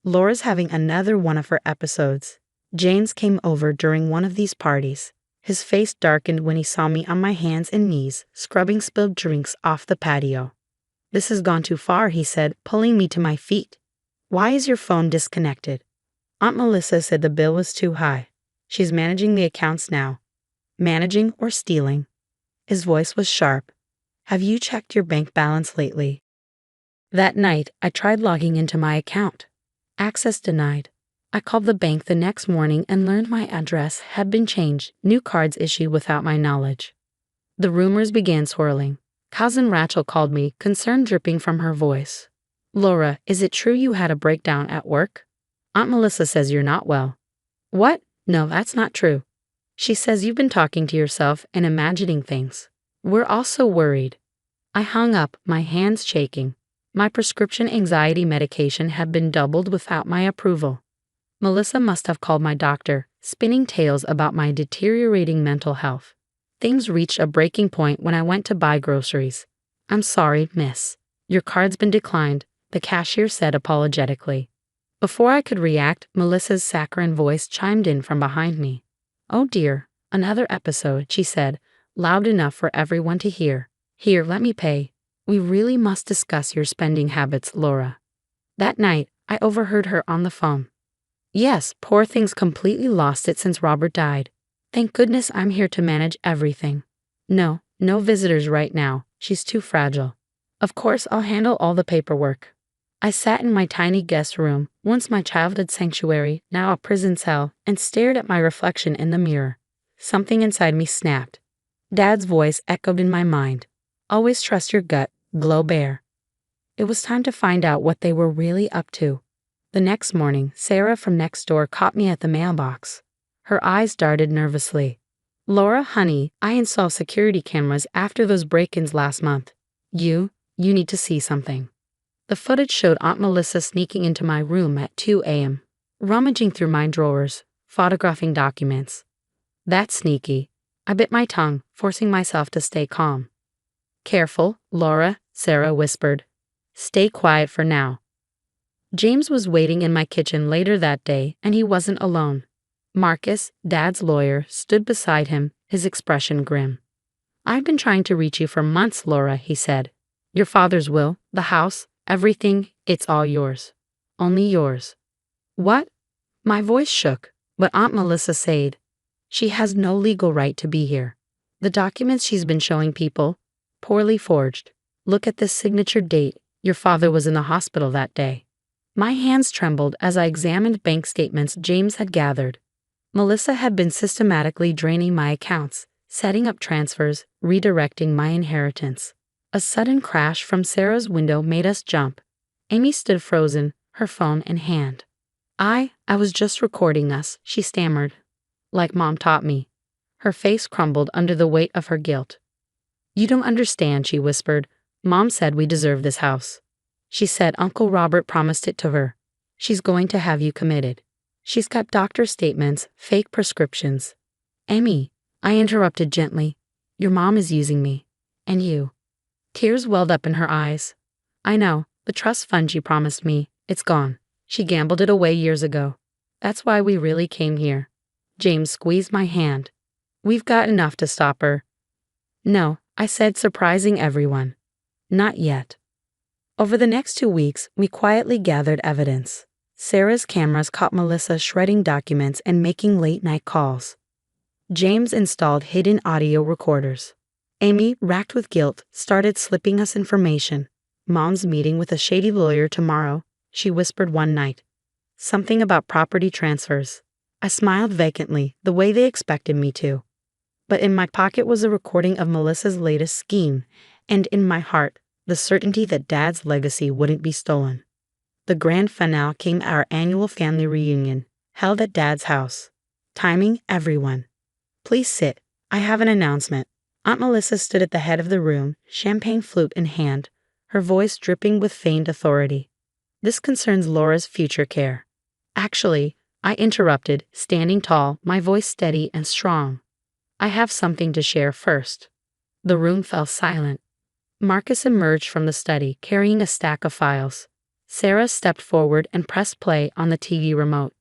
"Laura's having another one of her episodes." James came over during one of these parties. His face darkened when he saw me on my hands and knees, scrubbing spilled drinks off the patio. "This has gone too far," he said, pulling me to my feet. "Why is your phone disconnected?" "Aunt Melissa said the bill was too high. She's managing the accounts now." "Managing or stealing?" His voice was sharp. "Have you checked your bank balance lately?" That night, I tried logging into my account. Access denied. I called the bank the next morning and learned my address had been changed, new cards issued without my knowledge. The rumors began swirling. Cousin Rachel called me, concern dripping from her voice. "Laura, is it true you had a breakdown at work? Aunt Melissa says you're not well." "What? No, that's not true. She says you've been talking to yourself and imagining things. We're all so worried." I hung up, my hands shaking. My prescription anxiety medication had been doubled without my approval. Melissa must have called my doctor, spinning tales about my deteriorating mental health. Things reached a breaking point when I went to buy groceries. "I'm sorry, miss. Your card's been declined," the cashier said apologetically. Before I could react, Melissa's saccharine voice chimed in from behind me. "Oh dear, another episode," she said, loud enough for everyone to hear. "Here, let me pay. We really must discuss your spending habits, Laura." That night, I overheard her on the phone. "Yes, poor thing's completely lost it since Robert died. Thank goodness I'm here to manage everything. No visitors right now. She's too fragile. Of course, I'll handle all the paperwork." I sat in my tiny guest room, once my childhood sanctuary, now a prison cell, and stared at my reflection in the mirror. Something inside me snapped. Dad's voice echoed in my mind. "Always trust your gut, glow bear." It was time to find out what they were really up to. The next morning, Sarah from next door caught me at the mailbox. Her eyes darted nervously. "Laura, honey, I installed security cameras after those break-ins last month. You need to see something." The footage showed Aunt Melissa sneaking into my room at 2 a.m., rummaging through my drawers, photographing documents. That's sneaky. I bit my tongue, forcing myself to stay calm. Careful, Laura, Sarah whispered. Stay quiet for now. James was waiting in my kitchen later that day, and he wasn't alone. Marcus, Dad's lawyer, stood beside him, his expression grim. I've been trying to reach you for months, Laura, he said. Your father's will, the house, everything, it's all yours. Only yours. What? My voice shook, but Aunt Melissa said, she has no legal right to be here. The documents she's been showing people, poorly forged. Look at this signature date. Your father was in the hospital that day. My hands trembled as I examined bank statements James had gathered. Melissa had been systematically draining my accounts, setting up transfers, redirecting my inheritance. A sudden crash from Sarah's window made us jump. Amy stood frozen, her phone in hand. I was just recording us, she stammered. Like Mom taught me. Her face crumbled under the weight of her guilt. You don't understand, she whispered. Mom said we deserve this house. She said Uncle Robert promised it to her. She's going to have you committed. She's got doctor statements, fake prescriptions. Amy, I interrupted gently. Your mom is using me. And you. Tears welled up in her eyes. I know, the trust fund you promised me, it's gone. She gambled it away years ago. That's why we really came here. James squeezed my hand. We've got enough to stop her. No, I said, surprising everyone. Not yet. Over the next 2 weeks, we quietly gathered evidence. Sarah's cameras caught Melissa shredding documents and making late-night calls. James installed hidden audio recorders. Amy, racked with guilt, started slipping us information. Mom's meeting with a shady lawyer tomorrow, she whispered one night. Something about property transfers. I smiled vacantly, the way they expected me to. But in my pocket was a recording of Melissa's latest scheme, and in my heart, the certainty that Dad's legacy wouldn't be stolen. The grand finale came at our annual family reunion, held at Dad's house. Timing, everyone. Please sit. I have an announcement. Aunt Melissa stood at the head of the room, champagne flute in hand, her voice dripping with feigned authority. This concerns Laura's future care. Actually, I interrupted, standing tall, my voice steady and strong. I have something to share first. The room fell silent. Marcus emerged from the study, carrying a stack of files. Sarah stepped forward and pressed play on the TV remote.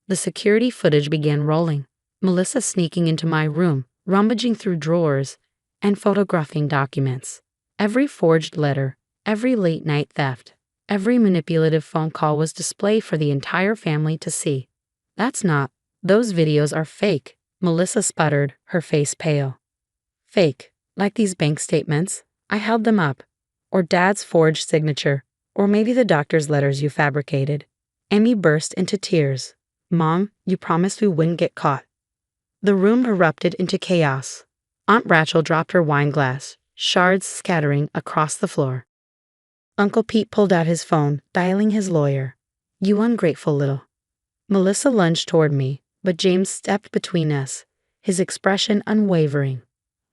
The security footage began rolling. Melissa sneaking into my room, rummaging through drawers, and photographing documents. Every forged letter, every late-night theft, every manipulative phone call was displayed for the entire family to see. That's not. Those videos are fake, Melissa sputtered, her face pale. Fake, like these bank statements. I held them up. Or Dad's forged signature. Or maybe the doctor's letters you fabricated. Amy burst into tears. Mom, you promised we wouldn't get caught. The room erupted into chaos. Aunt Rachel dropped her wine glass, shards scattering across the floor. Uncle Pete pulled out his phone, dialing his lawyer. You ungrateful little. Melissa lunged toward me, but James stepped between us, his expression unwavering.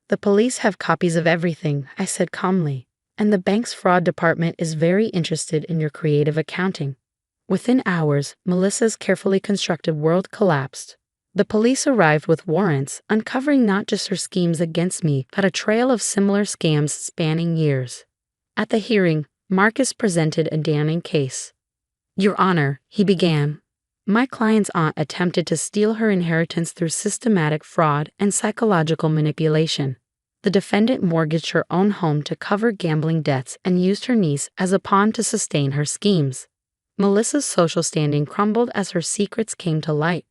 The police have copies of everything, I said calmly, and the bank's fraud department is very interested in your creative accounting. Within hours, Melissa's carefully constructed world collapsed. The police arrived with warrants, uncovering not just her schemes against me, but a trail of similar scams spanning years. At the hearing, Marcus presented a damning case. Your Honor, he began. My client's aunt attempted to steal her inheritance through systematic fraud and psychological manipulation. The defendant mortgaged her own home to cover gambling debts and used her niece as a pawn to sustain her schemes. Melissa's social standing crumbled as her secrets came to light.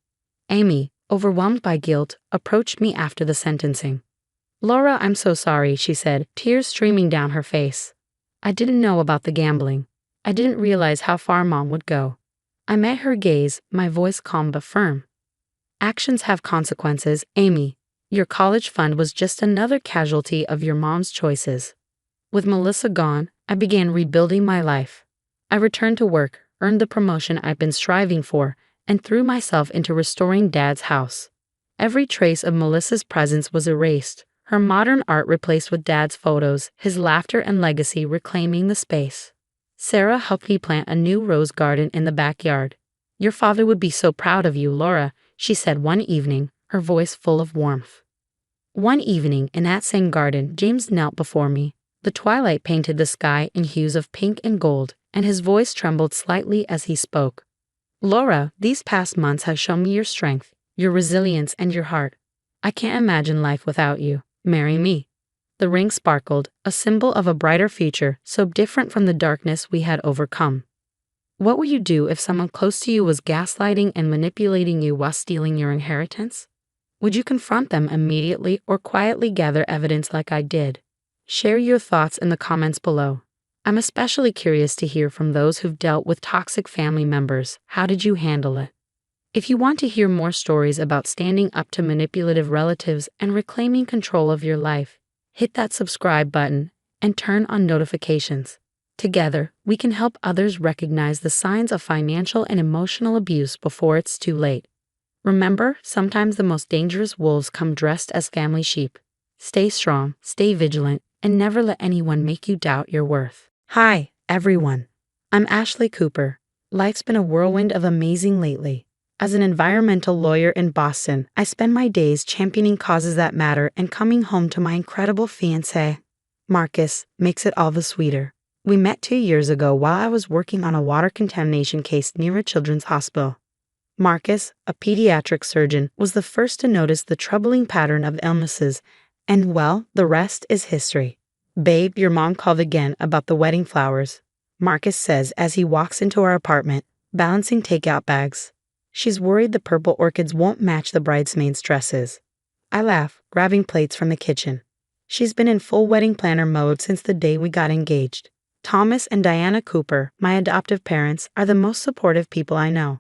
Amy, overwhelmed by guilt, approached me after the sentencing. Laura, I'm so sorry, she said, tears streaming down her face. I didn't know about the gambling. I didn't realize how far Mom would go. I met her gaze, my voice calm but firm. Actions have consequences, Amy. Your college fund was just another casualty of your mom's choices. With Melissa gone, I began rebuilding my life. I returned to work, earned the promotion I've been striving for, and threw myself into restoring Dad's house. Every trace of Melissa's presence was erased, her modern art replaced with Dad's photos, his laughter and legacy reclaiming the space. Sarah helped me plant a new rose garden in the backyard. Your father would be so proud of you, Laura, she said one evening, her voice full of warmth. One evening in that same garden, James knelt before me, The twilight painted the sky in hues of pink and gold, and his voice trembled slightly as he spoke. Laura, these past months have shown me your strength, your resilience, and your heart. I can't imagine life without you. Marry me. The ring sparkled, a symbol of a brighter future, so different from the darkness we had overcome. What would you do if someone close to you was gaslighting and manipulating you while stealing your inheritance? Would you confront them immediately or quietly gather evidence like I did? Share your thoughts in the comments below. I'm especially curious to hear from those who've dealt with toxic family members. How did you handle it? If you want to hear more stories about standing up to manipulative relatives and reclaiming control of your life, hit that subscribe button and turn on notifications. Together, we can help others recognize the signs of financial and emotional abuse before it's too late. Remember, sometimes the most dangerous wolves come dressed as family sheep. Stay strong, stay vigilant, and never let anyone make you doubt your worth. Hi, everyone. I'm Ashley Cooper. Life's been a whirlwind of amazing lately. As an environmental lawyer in Boston, I spend my days championing causes that matter and coming home to my incredible fiancé. Marcus makes it all the sweeter. We met 2 years ago while I was working on a water contamination case near a children's hospital. Marcus, a pediatric surgeon, was the first to notice the troubling pattern of illnesses, and well, the rest is history. Babe, your mom called again about the wedding flowers, Marcus says as he walks into our apartment, balancing takeout bags. She's worried the purple orchids won't match the bridesmaids' dresses. I laugh, grabbing plates from the kitchen. She's been in full wedding planner mode since the day we got engaged. Thomas and Diana Cooper, my adoptive parents, are the most supportive people I know.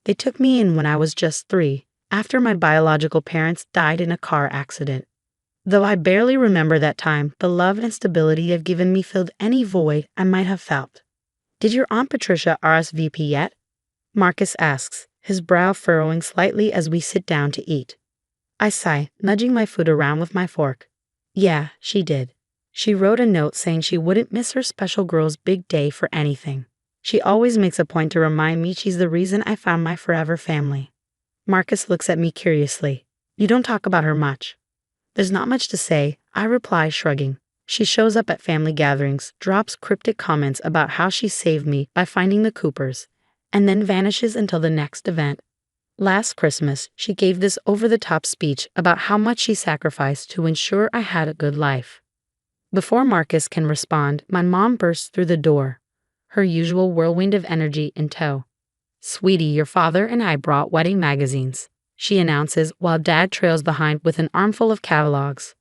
They took me in when I was just 3, after my biological parents died in a car accident. Though I barely remember that time, the love and stability they've given me filled any void I might have felt. Did your Aunt Patricia RSVP yet? Marcus asks, his brow furrowing slightly as we sit down to eat. I sigh, nudging my food around with my fork. Yeah, she did. She wrote a note saying she wouldn't miss her special girl's big day for anything. She always makes a point to remind me she's the reason I found my forever family. Marcus looks at me curiously. You don't talk about her much. There's not much to say, I reply, shrugging. She shows up at family gatherings, drops cryptic comments about how she saved me by finding the Coopers, and then vanishes until the next event. Last Christmas, she gave this over-the-top speech about how much she sacrificed to ensure I had a good life. Before Marcus can respond, my mom bursts through the door, her usual whirlwind of energy in tow. Sweetie, your father and I brought wedding magazines, she announces while Dad trails behind with an armful of catalogs.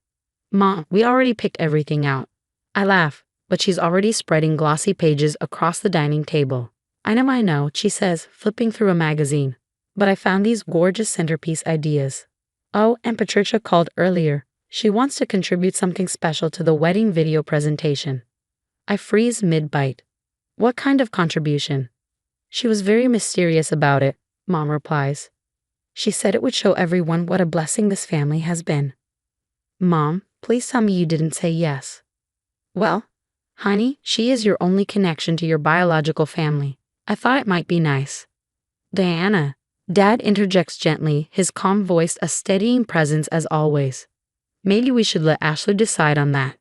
Mom, we already picked everything out. I laugh, but she's already spreading glossy pages across the dining table. I know, she says, flipping through a magazine. But I found these gorgeous centerpiece ideas. Oh, and Patricia called earlier. She wants to contribute something special to the wedding video presentation. I freeze mid-bite. What kind of contribution? She was very mysterious about it, Mom replies. She said it would show everyone what a blessing this family has been. Mom, please tell me you didn't say yes. Well, honey, she is your only connection to your biological family. I thought it might be nice. Diana, Dad interjects gently, his calm voice a steadying presence as always. Maybe we should let Ashley decide on that.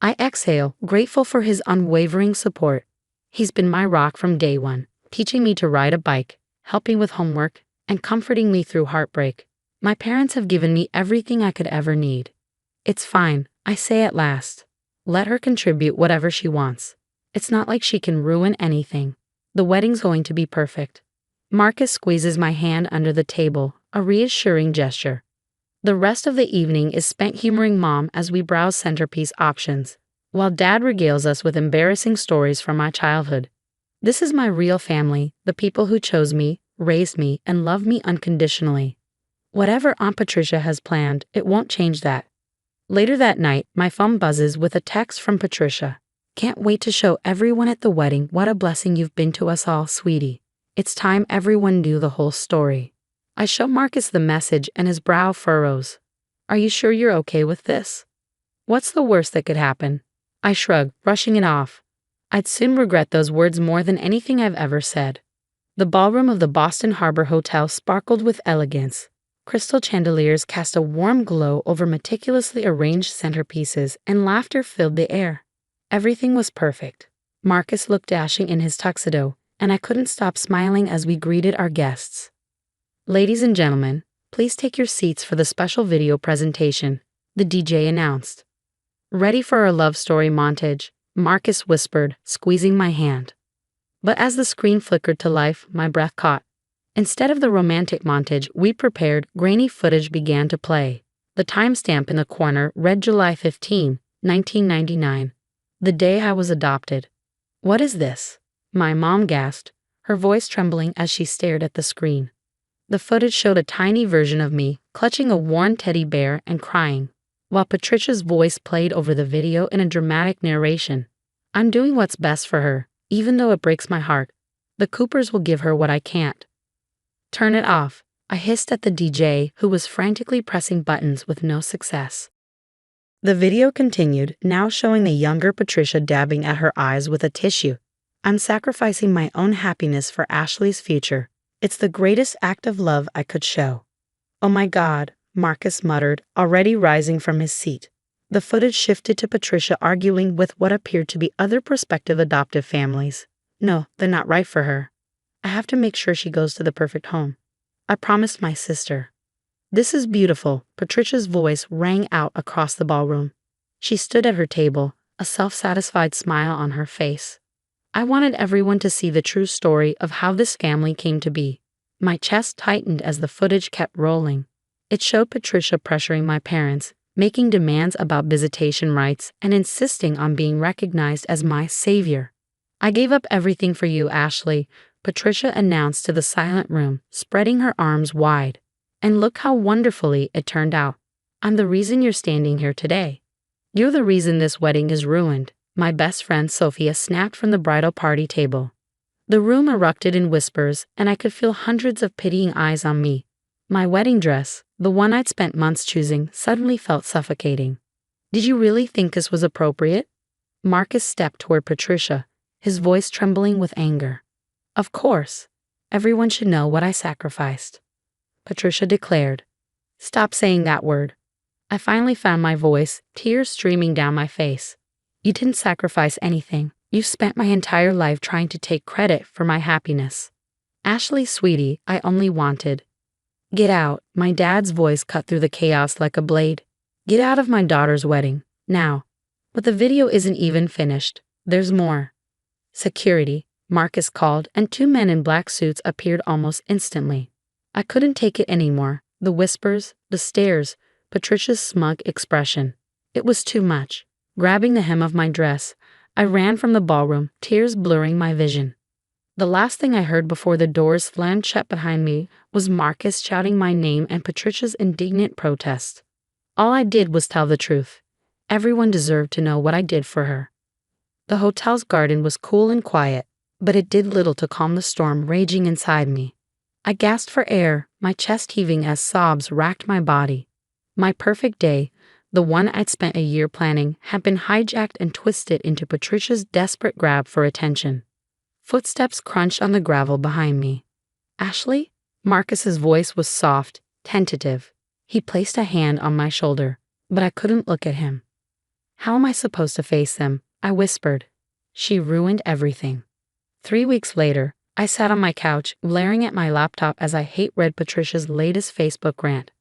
I exhale, grateful for his unwavering support. He's been my rock from day one, teaching me to ride a bike, helping with homework, and comforting me through heartbreak. My parents have given me everything I could ever need. It's fine, I say at last. Let her contribute whatever she wants. It's not like she can ruin anything. The wedding's going to be perfect. Marcus squeezes my hand under the table, a reassuring gesture. The rest of the evening is spent humoring Mom as we browse centerpiece options, while Dad regales us with embarrassing stories from my childhood. This is my real family, the people who chose me, raised me, and loved me unconditionally. Whatever Aunt Patricia has planned, it won't change that. Later that night, my phone buzzes with a text from Patricia. Can't wait to show everyone at the wedding what a blessing you've been to us all, sweetie. It's time everyone knew the whole story. I show Marcus the message and his brow furrows. Are you sure you're okay with this? What's the worst that could happen? I shrug, brushing it off. I'd soon regret those words more than anything I've ever said. The ballroom of the Boston Harbor Hotel sparkled with elegance. Crystal chandeliers cast a warm glow over meticulously arranged centerpieces, and laughter filled the air. Everything was perfect. Marcus looked dashing in his tuxedo, and I couldn't stop smiling as we greeted our guests. Ladies and gentlemen, please take your seats for the special video presentation, the DJ announced. Ready for our love story montage, Marcus whispered, squeezing my hand. But as the screen flickered to life, my breath caught. Instead of the romantic montage we prepared, grainy footage began to play. The timestamp in the corner read July 15, 1999, the day I was adopted. What is this? My mom gasped, her voice trembling as she stared at the screen. The footage showed a tiny version of me, clutching a worn teddy bear and crying, while Patricia's voice played over the video in a dramatic narration. I'm doing what's best for her, even though it breaks my heart. The Coopers will give her what I can't. Turn it off, I hissed at the DJ, who was frantically pressing buttons with no success. The video continued, now showing the younger Patricia dabbing at her eyes with a tissue. I'm sacrificing my own happiness for Ashley's future. It's the greatest act of love I could show. Oh my God, Marcus muttered, already rising from his seat. The footage shifted to Patricia arguing with what appeared to be other prospective adoptive families. No, they're not right for her. I have to make sure she goes to the perfect home. I promised my sister. This is beautiful, Patricia's voice rang out across the ballroom. She stood at her table, a self-satisfied smile on her face. I wanted everyone to see the true story of how this family came to be. My chest tightened as the footage kept rolling. It showed Patricia pressuring my parents, making demands about visitation rights, and insisting on being recognized as my savior. I gave up everything for you, Ashley, Patricia announced to the silent room, spreading her arms wide. And look how wonderfully it turned out. I'm the reason you're standing here today. You're the reason this wedding is ruined, my best friend Sophia snapped from the bridal party table. The room erupted in whispers, and I could feel hundreds of pitying eyes on me. My wedding dress, the one I'd spent months choosing, suddenly felt suffocating. Did you really think this was appropriate? Marcus stepped toward Patricia, his voice trembling with anger. Of course. Everyone should know what I sacrificed, Patricia declared. Stop saying that word. I finally found my voice, tears streaming down my face. You didn't sacrifice anything. You spent my entire life trying to take credit for my happiness. Ashley, sweetie, I only wanted. Get out, my dad's voice cut through the chaos like a blade. Get out of my daughter's wedding, now. But the video isn't even finished. There's more. Security, Marcus called, and two men in black suits appeared almost instantly. I couldn't take it anymore. The whispers, the stares, Patricia's smug expression. It was too much. Grabbing the hem of my dress, I ran from the ballroom, tears blurring my vision. The last thing I heard before the doors slammed shut behind me was Marcus shouting my name and Patricia's indignant protest. All I did was tell the truth. Everyone deserved to know what I did for her. The hotel's garden was cool and quiet, but it did little to calm the storm raging inside me. I gasped for air, my chest heaving as sobs racked my body. My perfect day, the one I'd spent a year planning, had been hijacked and twisted into Patricia's desperate grab for attention. Footsteps crunched on the gravel behind me. Ashley? Marcus's voice was soft, tentative. He placed a hand on my shoulder, but I couldn't look at him. How am I supposed to face them? I whispered. She ruined everything. 3 weeks later, I sat on my couch, glaring at my laptop as I hate-read Patricia's latest Facebook rant.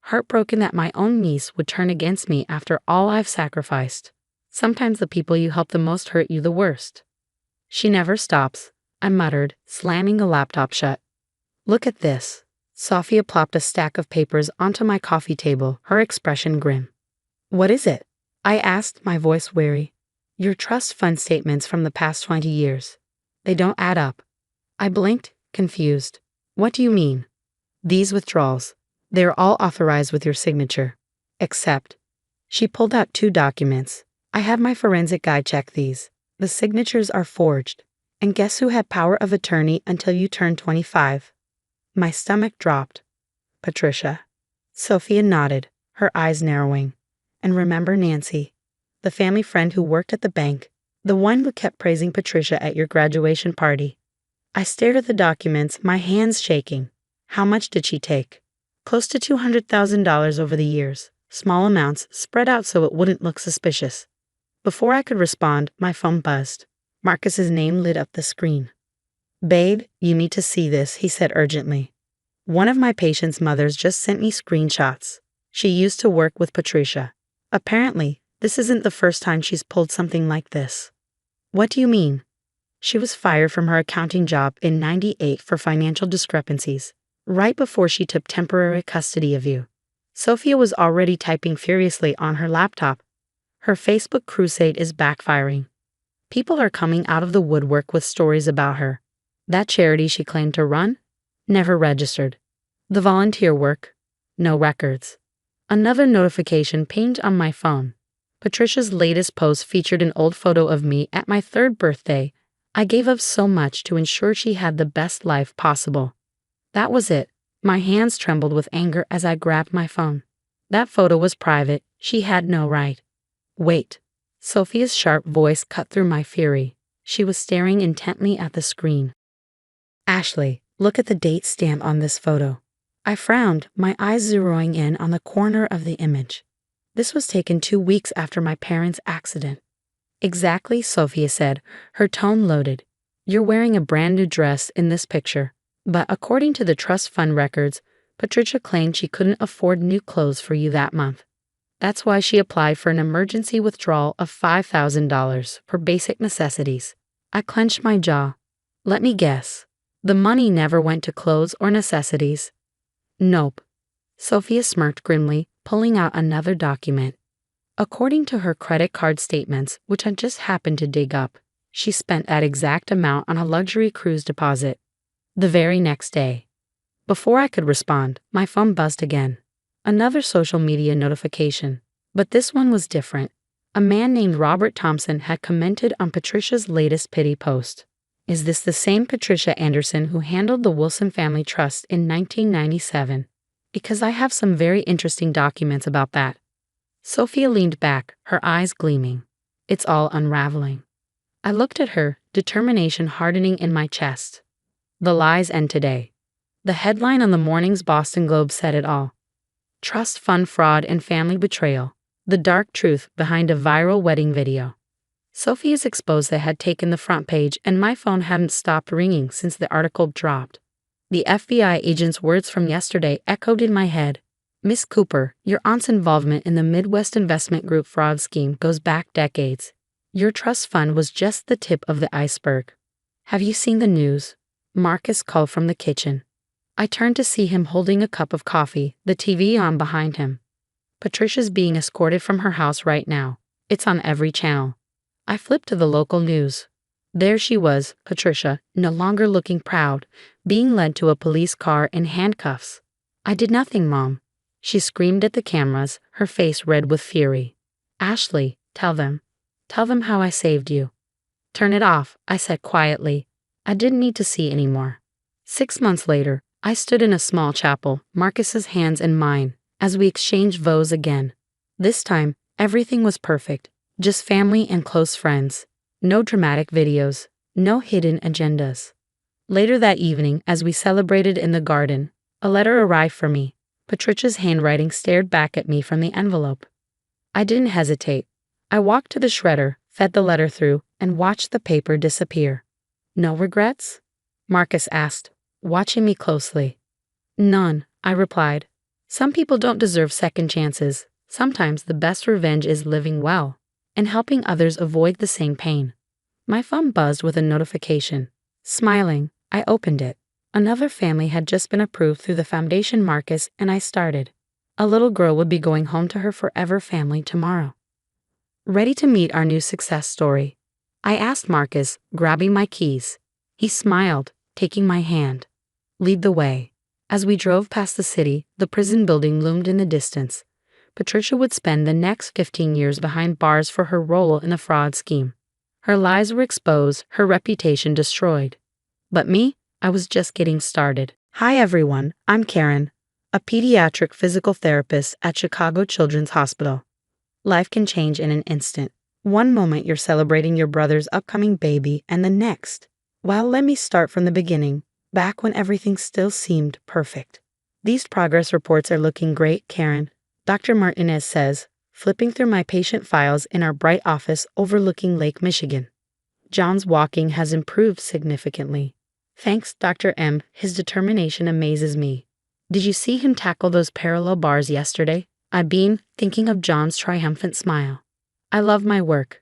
Heartbroken that my own niece would turn against me after all I've sacrificed. Sometimes the people you help the most hurt you the worst. She never stops, I muttered, slamming the laptop shut. Look at this. Sophia plopped a stack of papers onto my coffee table, her expression grim. What is it? I asked, my voice weary. Your trust fund statements from the past 20 years. They don't add up. I blinked, confused. What do you mean? These withdrawals. They're all authorized with your signature. Except. She pulled out 2 documents. I had my forensic guy check these. The signatures are forged. And guess who had power of attorney until you turned 25? My stomach dropped. Patricia. Sophia nodded, her eyes narrowing. And remember Nancy, the family friend who worked at the bank, the one who kept praising Patricia at your graduation party. I stared at the documents, my hands shaking. How much did she take? Close to $200,000 over the years, small amounts spread out so it wouldn't look suspicious. Before I could respond, my phone buzzed. Marcus's name lit up the screen. "Babe, you need to see this," he said urgently. "One of my patient's mothers just sent me screenshots. She used to work with Patricia. Apparently, this isn't the first time she's pulled something like this." "What do you mean?" "She was fired from her accounting job in '98 for financial discrepancies, right before she took temporary custody of you." Sophia was already typing furiously on her laptop. Her Facebook crusade is backfiring. People are coming out of the woodwork with stories about her. That charity she claimed to run? Never registered. The volunteer work? No records. Another notification pinged on my phone. Patricia's latest post featured an old photo of me at my 3rd birthday. I gave up so much to ensure she had the best life possible. That was it. My hands trembled with anger as I grabbed my phone. That photo was private. She had no right. "Wait." Sophia's sharp voice cut through my fury. She was staring intently at the screen. "Ashley, look at the date stamp on this photo." I frowned, my eyes zeroing in on the corner of the image. This was taken 2 weeks after my parents' accident. "Exactly," Sophia said, her tone loaded. "You're wearing a brand new dress in this picture. But according to the trust fund records, Patricia claimed she couldn't afford new clothes for you that month. That's why she applied for an emergency withdrawal of $5,000 for basic necessities." I clenched my jaw. "Let me guess. The money never went to clothes or necessities?" "Nope." Sophia smirked grimly, pulling out another document. According to her credit card statements, which I just happened to dig up, she spent that exact amount on a luxury cruise deposit. The very next day. Before I could respond, my phone buzzed again. Another social media notification. But this one was different. A man named Robert Thompson had commented on Patricia's latest pity post. "Is this the same Patricia Anderson who handled the Wilson Family Trust in 1997? Because I have some very interesting documents about that." Sophia leaned back, her eyes gleaming. "It's all unraveling." I looked at her, determination hardening in my chest. The lies end today. The headline on the morning's Boston Globe said it all. "Trust fund fraud and family betrayal. The dark truth behind a viral wedding video." Sophia's expose had taken the front page, and my phone hadn't stopped ringing since the article dropped. The FBI agent's words from yesterday echoed in my head. "Miss Cooper, your aunt's involvement in the Midwest Investment Group fraud scheme goes back decades. Your trust fund was just the tip of the iceberg." "Have you seen the news?" Marcus called from the kitchen. I turned to see him holding a cup of coffee, the TV on behind him. "Patricia's being escorted from her house right now. It's on every channel." I flipped to the local news. There she was, Patricia, no longer looking proud, being led to a police car in handcuffs. "I did nothing, Mom." She screamed at the cameras, her face red with fury. "Ashley, tell them. Tell them how I saved you." "Turn it off," I said quietly. I didn't need to see anymore. 6 months later, I stood in a small chapel, Marcus's hands in mine, as we exchanged vows again. This time, everything was perfect, just family and close friends. No dramatic videos, no hidden agendas. Later that evening, as we celebrated in the garden, a letter arrived for me. Patricia's handwriting stared back at me from the envelope. I didn't hesitate. I walked to the shredder, fed the letter through, and watched the paper disappear. "No regrets?" Marcus asked, watching me closely. "None," I replied. "Some people don't deserve second chances. Sometimes the best revenge is living well and helping others avoid the same pain." My phone buzzed with a notification. Smiling, I opened it. Another family had just been approved through the foundation Marcus and I started. A little girl would be going home to her forever family tomorrow. Ready to meet our new success story? I asked Marcus, grabbing my keys. He smiled, taking my hand. "Lead the way." As we drove past the city, the prison building loomed in the distance. Patricia would spend the next 15 years behind bars for her role in the fraud scheme. Her lies were exposed, her reputation destroyed. But me, I was just getting started. Hi everyone, I'm Karen, a pediatric physical therapist at Chicago Children's Hospital. Life can change in an instant. One moment you're celebrating your brother's upcoming baby, and the next. Well, let me start from the beginning, back when everything still seemed perfect. "These progress reports are looking great, Karen," Dr. Martinez says, flipping through my patient files in our bright office overlooking Lake Michigan. John's walking has improved significantly. Thanks, Dr. M. His determination amazes me. Did you see him tackle those parallel bars yesterday? I've been thinking of John's triumphant smile. I love my work.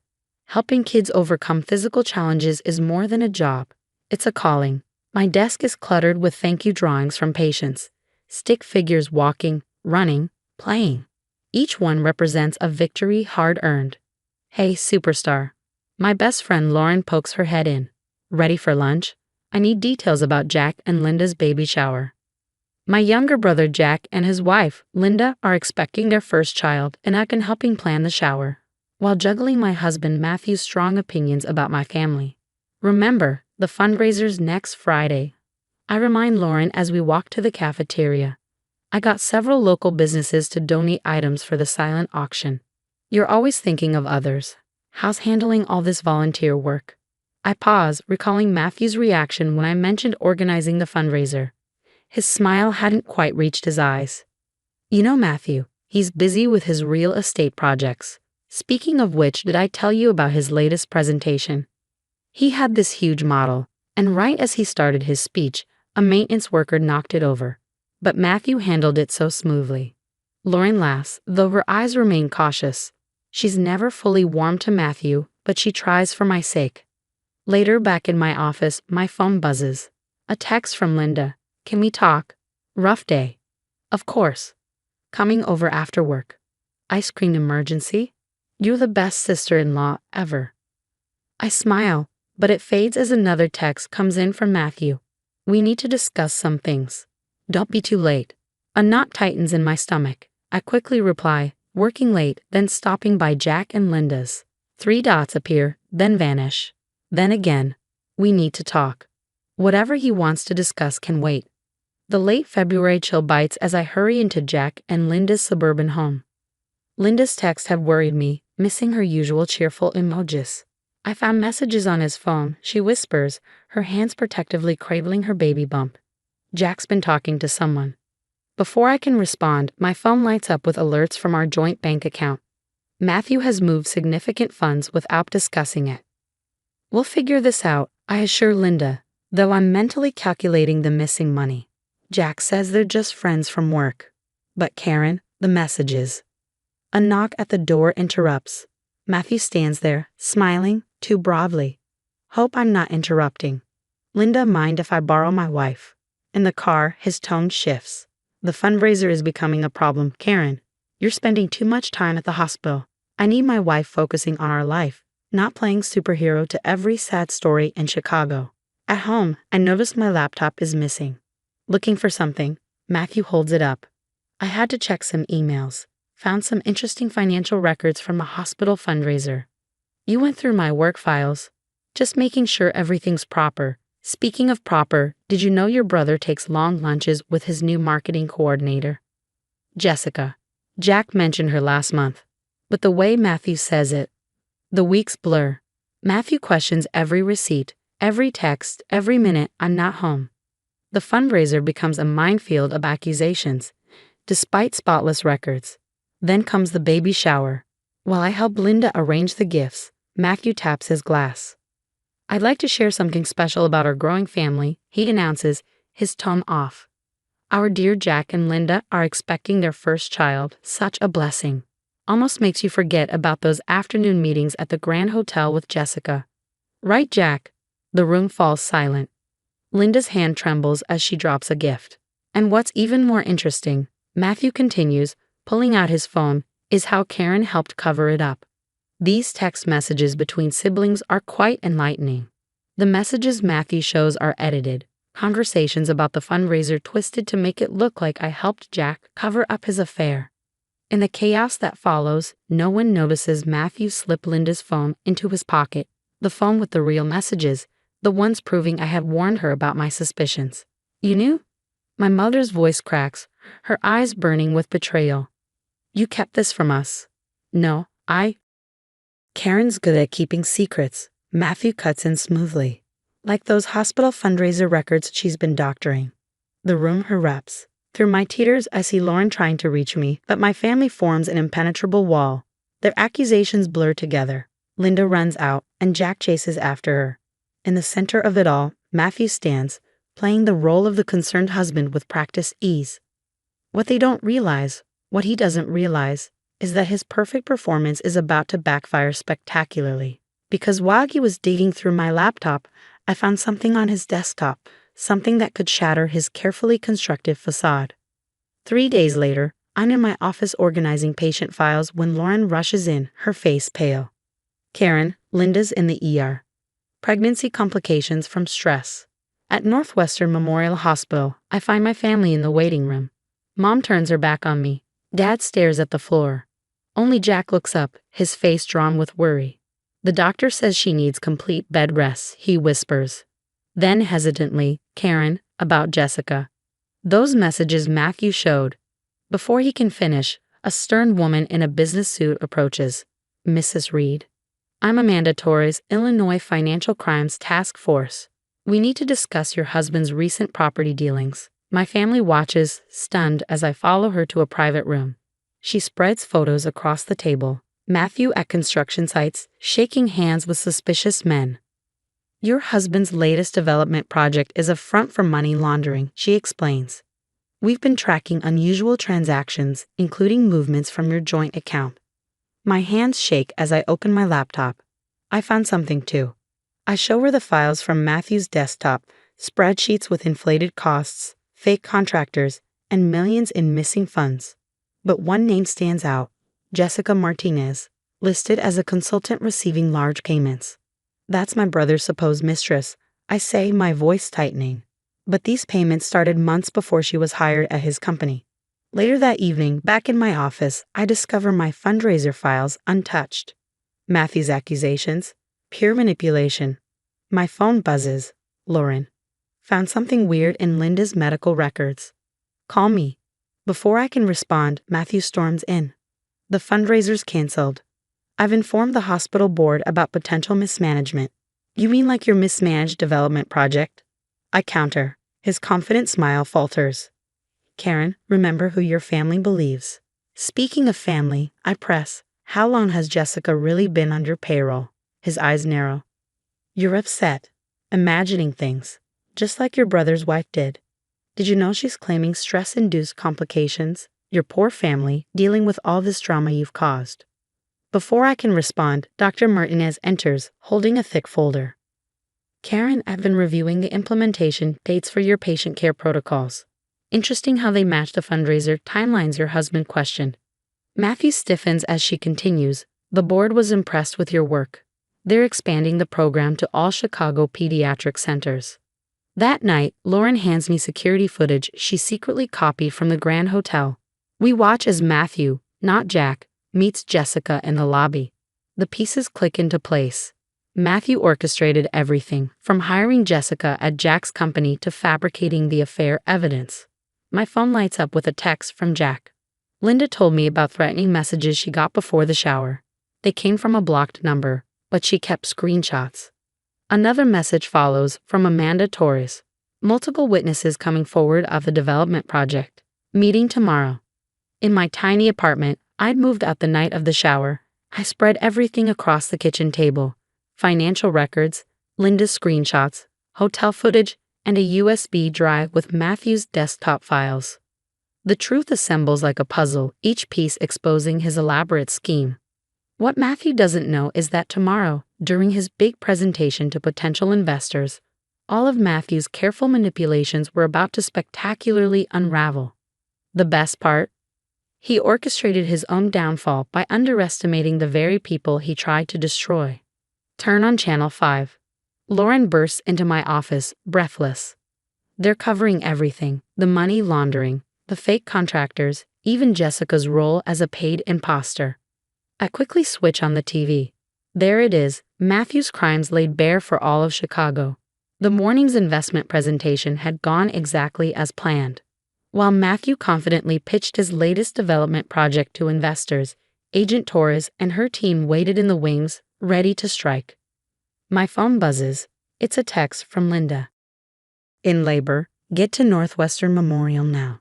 Helping kids overcome physical challenges is more than a job. It's a calling. My desk is cluttered with thank you drawings from patients. Stick figures walking, running, playing. Each one represents a victory hard-earned. Hey, superstar. My best friend Lauren pokes her head in. Ready for lunch? I need details about Jack and Linda's baby shower. My younger brother Jack and his wife, Linda, are expecting their first child, and I've been helping plan the shower, while juggling my husband Matthew's strong opinions about my family. Remember, the fundraiser's next Friday. I remind Lauren as we walk to the cafeteria. I got several local businesses to donate items for the silent auction. You're always thinking of others. How's handling all this volunteer work? I pause, recalling Matthew's reaction when I mentioned organizing the fundraiser. His smile hadn't quite reached his eyes. You know Matthew, he's busy with his real estate projects. Speaking of which, did I tell you about his latest presentation? He had this huge model, and right as he started his speech, a maintenance worker knocked it over. But Matthew handled it so smoothly. Lauren laughs, though her eyes remain cautious. She's never fully warmed to Matthew, but she tries for my sake. Later, back in my office, my phone buzzes. A text from Linda. Can we talk? Rough day. Of course. Coming over after work. Ice cream emergency? You're the best sister-in-law ever. I smile, but it fades as another text comes in from Matthew. We need to discuss some things. Don't be too late. A knot tightens in my stomach. I quickly reply, working late, then stopping by Jack and Linda's. 3 dots appear, then vanish. Then again. We need to talk. Whatever he wants to discuss can wait. The late February chill bites as I hurry into Jack and Linda's suburban home. Linda's texts have worried me, missing her usual cheerful emojis. I found messages on his phone, she whispers, her hands protectively cradling her baby bump. Jack's been talking to someone. Before I can respond, my phone lights up with alerts from our joint bank account. Matthew has moved significant funds without discussing it. We'll figure this out, I assure Linda, though I'm mentally calculating the missing money. Jack says they're just friends from work. But Karen, the messages. A knock at the door interrupts. Matthew stands there, smiling, too broadly. Hope I'm not interrupting. Linda, mind if I borrow my wife? In the car, his tone shifts. The fundraiser is becoming a problem. Karen, you're spending too much time at the hospital. I need my wife focusing on our life, not playing superhero to every sad story in Chicago. At home, I notice my laptop is missing. Looking for something, Matthew holds it up. I had to check some emails. Found some interesting financial records from a hospital fundraiser. You went through my work files. Just making sure everything's proper. Speaking of proper, did you know your brother takes long lunches with his new marketing coordinator? Jessica. Jack mentioned her last month. But the way Matthew says it, the weeks blur. Matthew questions every receipt, every text, every minute I'm not home. The fundraiser becomes a minefield of accusations, despite spotless records. Then comes the baby shower. While I help Linda arrange the gifts, Matthew taps his glass. I'd like to share something special about our growing family, he announces, his tone off. Our dear Jack and Linda are expecting their first child, such a blessing. Almost makes you forget about those afternoon meetings at the Grand Hotel with Jessica. Right, Jack? The room falls silent. Linda's hand trembles as she drops a gift. And what's even more interesting, Matthew continues, pulling out his phone, is how Karen helped cover it up. These text messages between siblings are quite enlightening. The messages Matthew shows are edited, conversations about the fundraiser twisted to make it look like I helped Jack cover up his affair. In the chaos that follows, no one notices Matthew slip Linda's phone into his pocket, the phone with the real messages, the ones proving I had warned her about my suspicions. You knew? My mother's voice cracks, her eyes burning with betrayal. You kept this from us. No, Karen's good at keeping secrets. Matthew cuts in smoothly. Like those hospital fundraiser records she's been doctoring. The room erupts. Through my teeters, I see Lauren trying to reach me, but my family forms an impenetrable wall. Their accusations blur together. Linda runs out, and Jack chases after her. In the center of it all, Matthew stands, playing the role of the concerned husband with practiced ease. What they don't realize, what he doesn't realize, is that his perfect performance is about to backfire spectacularly. Because while he was digging through my laptop, I found something on his desktop, something that could shatter his carefully constructed facade. 3 days later, I'm in my office organizing patient files when Lauren rushes in, her face pale. Karen, Linda's in the ER. Pregnancy complications from stress. At Northwestern Memorial Hospital, I find my family in the waiting room. Mom turns her back on me. Dad stares at the floor. Only Jack looks up, his face drawn with worry. The doctor says she needs complete bed rest, he whispers. Then hesitantly, Karen, about Jessica. Those messages Matthew showed. Before he can finish, a stern woman in a business suit approaches. Mrs. Reed. I'm Amanda Torres, Illinois Financial Crimes Task Force. We need to discuss your husband's recent property dealings. My family watches, stunned, as I follow her to a private room. She spreads photos across the table. Matthew at construction sites, shaking hands with suspicious men. Your husband's latest development project is a front for money laundering, she explains. We've been tracking unusual transactions, including movements from your joint account. My hands shake as I open my laptop. I found something too. I show her the files from Matthew's desktop, spreadsheets with inflated costs, fake contractors, and millions in missing funds. But one name stands out. Jessica Martinez, listed as a consultant receiving large payments. That's my brother's supposed mistress, I say, my voice tightening. But these payments started months before she was hired at his company. Later that evening, back in my office, I discover my fundraiser files untouched. Matthew's accusations, pure manipulation. My phone buzzes. Lauren. Found something weird in Linda's medical records. Call me. Before I can respond, Matthew storms in. The fundraiser's canceled. I've informed the hospital board about potential mismanagement. You mean like your mismanaged development project? I counter. His confident smile falters. Karen, remember who your family believes. Speaking of family, I press. How long has Jessica really been under payroll? His eyes narrow. You're upset. Imagining things. Just like your brother's wife did. Did you know she's claiming stress-induced complications? Your poor family, dealing with all this drama you've caused. Before I can respond, Dr. Martinez enters, holding a thick folder. Karen, I've been reviewing the implementation dates for your patient care protocols. Interesting how they match the fundraiser timelines your husband questioned. Matthew stiffens as she continues. The board was impressed with your work. They're expanding the program to all Chicago pediatric centers. That night, Lauren hands me security footage she secretly copied from the Grand Hotel. We watch as Matthew, not Jack, meets Jessica in the lobby. The pieces click into place. Matthew orchestrated everything, from hiring Jessica at Jack's company to fabricating the affair evidence. My phone lights up with a text from Jack. Linda told me about threatening messages she got before the shower. They came from a blocked number, but she kept screenshots. Another message follows from Amanda Torres. Multiple witnesses coming forward of the development project. Meeting tomorrow. In my tiny apartment, I'd moved out the night of the shower. I spread everything across the kitchen table. Financial records, Linda's screenshots, hotel footage, and a USB drive with Matthew's desktop files. The truth assembles like a puzzle, each piece exposing his elaborate scheme. What Matthew doesn't know is that tomorrow, during his big presentation to potential investors, all of Matthew's careful manipulations were about to spectacularly unravel. The best part? He orchestrated his own downfall by underestimating the very people he tried to destroy. Turn on Channel 5. Lauren bursts into my office, breathless. They're covering everything, the money laundering, the fake contractors, even Jessica's role as a paid imposter. I quickly switch on the TV. There it is, Matthew's crimes laid bare for all of Chicago. The morning's investment presentation had gone exactly as planned. While Matthew confidently pitched his latest development project to investors, Agent Torres and her team waited in the wings, ready to strike. My phone buzzes. It's a text from Linda. In labor, get to Northwestern Memorial now.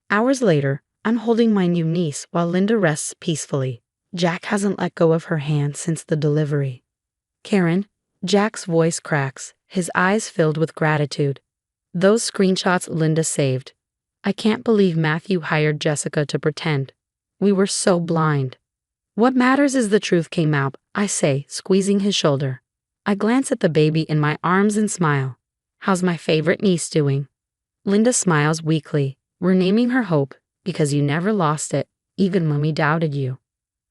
Hours later, I'm holding my new niece while Linda rests peacefully. Jack hasn't let go of her hand since the delivery. Karen, Jack's voice cracks, his eyes filled with gratitude. Those screenshots Linda saved. I can't believe Matthew hired Jessica to pretend. We were so blind. What matters is the truth came out, I say, squeezing his shoulder. I glance at the baby in my arms and smile. How's my favorite niece doing? Linda smiles weakly. We're naming her Hope, because you never lost it, even when we doubted you.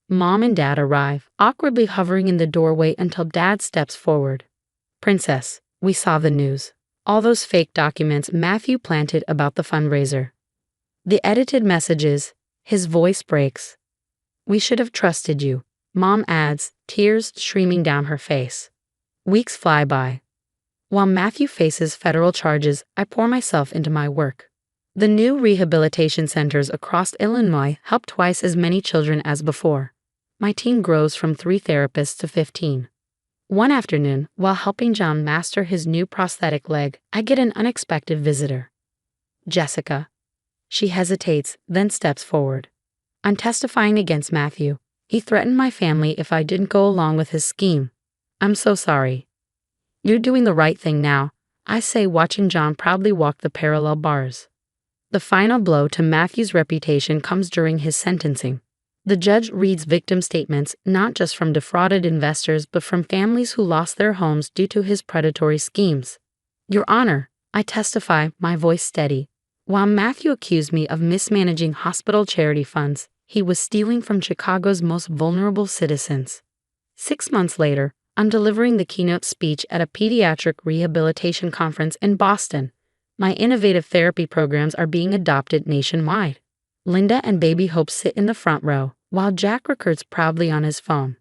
Mom and Dad arrive, awkwardly hovering in the doorway until Dad steps forward. Princess, we saw the news. All those fake documents Matthew planted about the fundraiser. The edited messages, his voice breaks. We should have trusted you, Mom adds, tears streaming down her face. Weeks fly by. While Matthew faces federal charges, I pour myself into my work. The new rehabilitation centers across Illinois help twice as many children as before. My team grows from 3 therapists to 15. One afternoon, while helping John master his new prosthetic leg, I get an unexpected visitor. Jessica. She hesitates, then steps forward. I'm testifying against Matthew. He threatened my family if I didn't go along with his scheme. I'm so sorry. You're doing the right thing now, I say, watching John proudly walk the parallel bars. The final blow to Matthew's reputation comes during his sentencing. The judge reads victim statements not just from defrauded investors but from families who lost their homes due to his predatory schemes. Your Honor, I testify, my voice steady. While Matthew accused me of mismanaging hospital charity funds, he was stealing from Chicago's most vulnerable citizens. 6 months later, I'm delivering the keynote speech at a pediatric rehabilitation conference in Boston. My innovative therapy programs are being adopted nationwide. Linda and baby Hope sit in the front row, while Jack records proudly on his phone.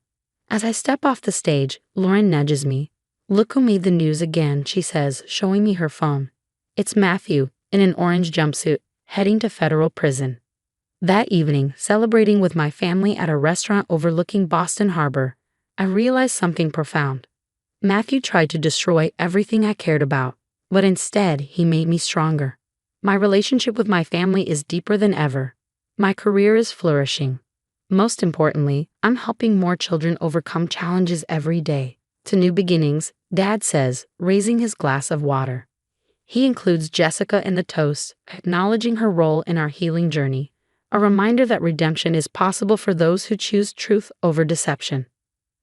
As I step off the stage, Lauren nudges me. Look who made the news again, she says, showing me her phone. It's Matthew, in an orange jumpsuit, heading to federal prison. That evening, celebrating with my family at a restaurant overlooking Boston Harbor, I realized something profound. Matthew tried to destroy everything I cared about, but instead he made me stronger. My relationship with my family is deeper than ever. My career is flourishing. Most importantly, I'm helping more children overcome challenges every day. To new beginnings, Dad says, raising his glass of water. He includes Jessica in the toast, acknowledging her role in our healing journey, a reminder that redemption is possible for those who choose truth over deception.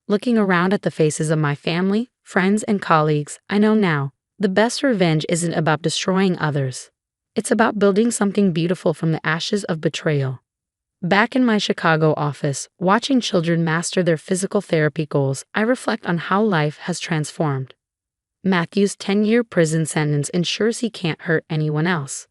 Looking around at the faces of my family, friends, and colleagues, I know now, the best revenge isn't about destroying others. It's about building something beautiful from the ashes of betrayal. Back in my Chicago office, watching children master their physical therapy goals, I reflect on how life has transformed. Matthew's 10-year prison sentence ensures he can't hurt anyone else.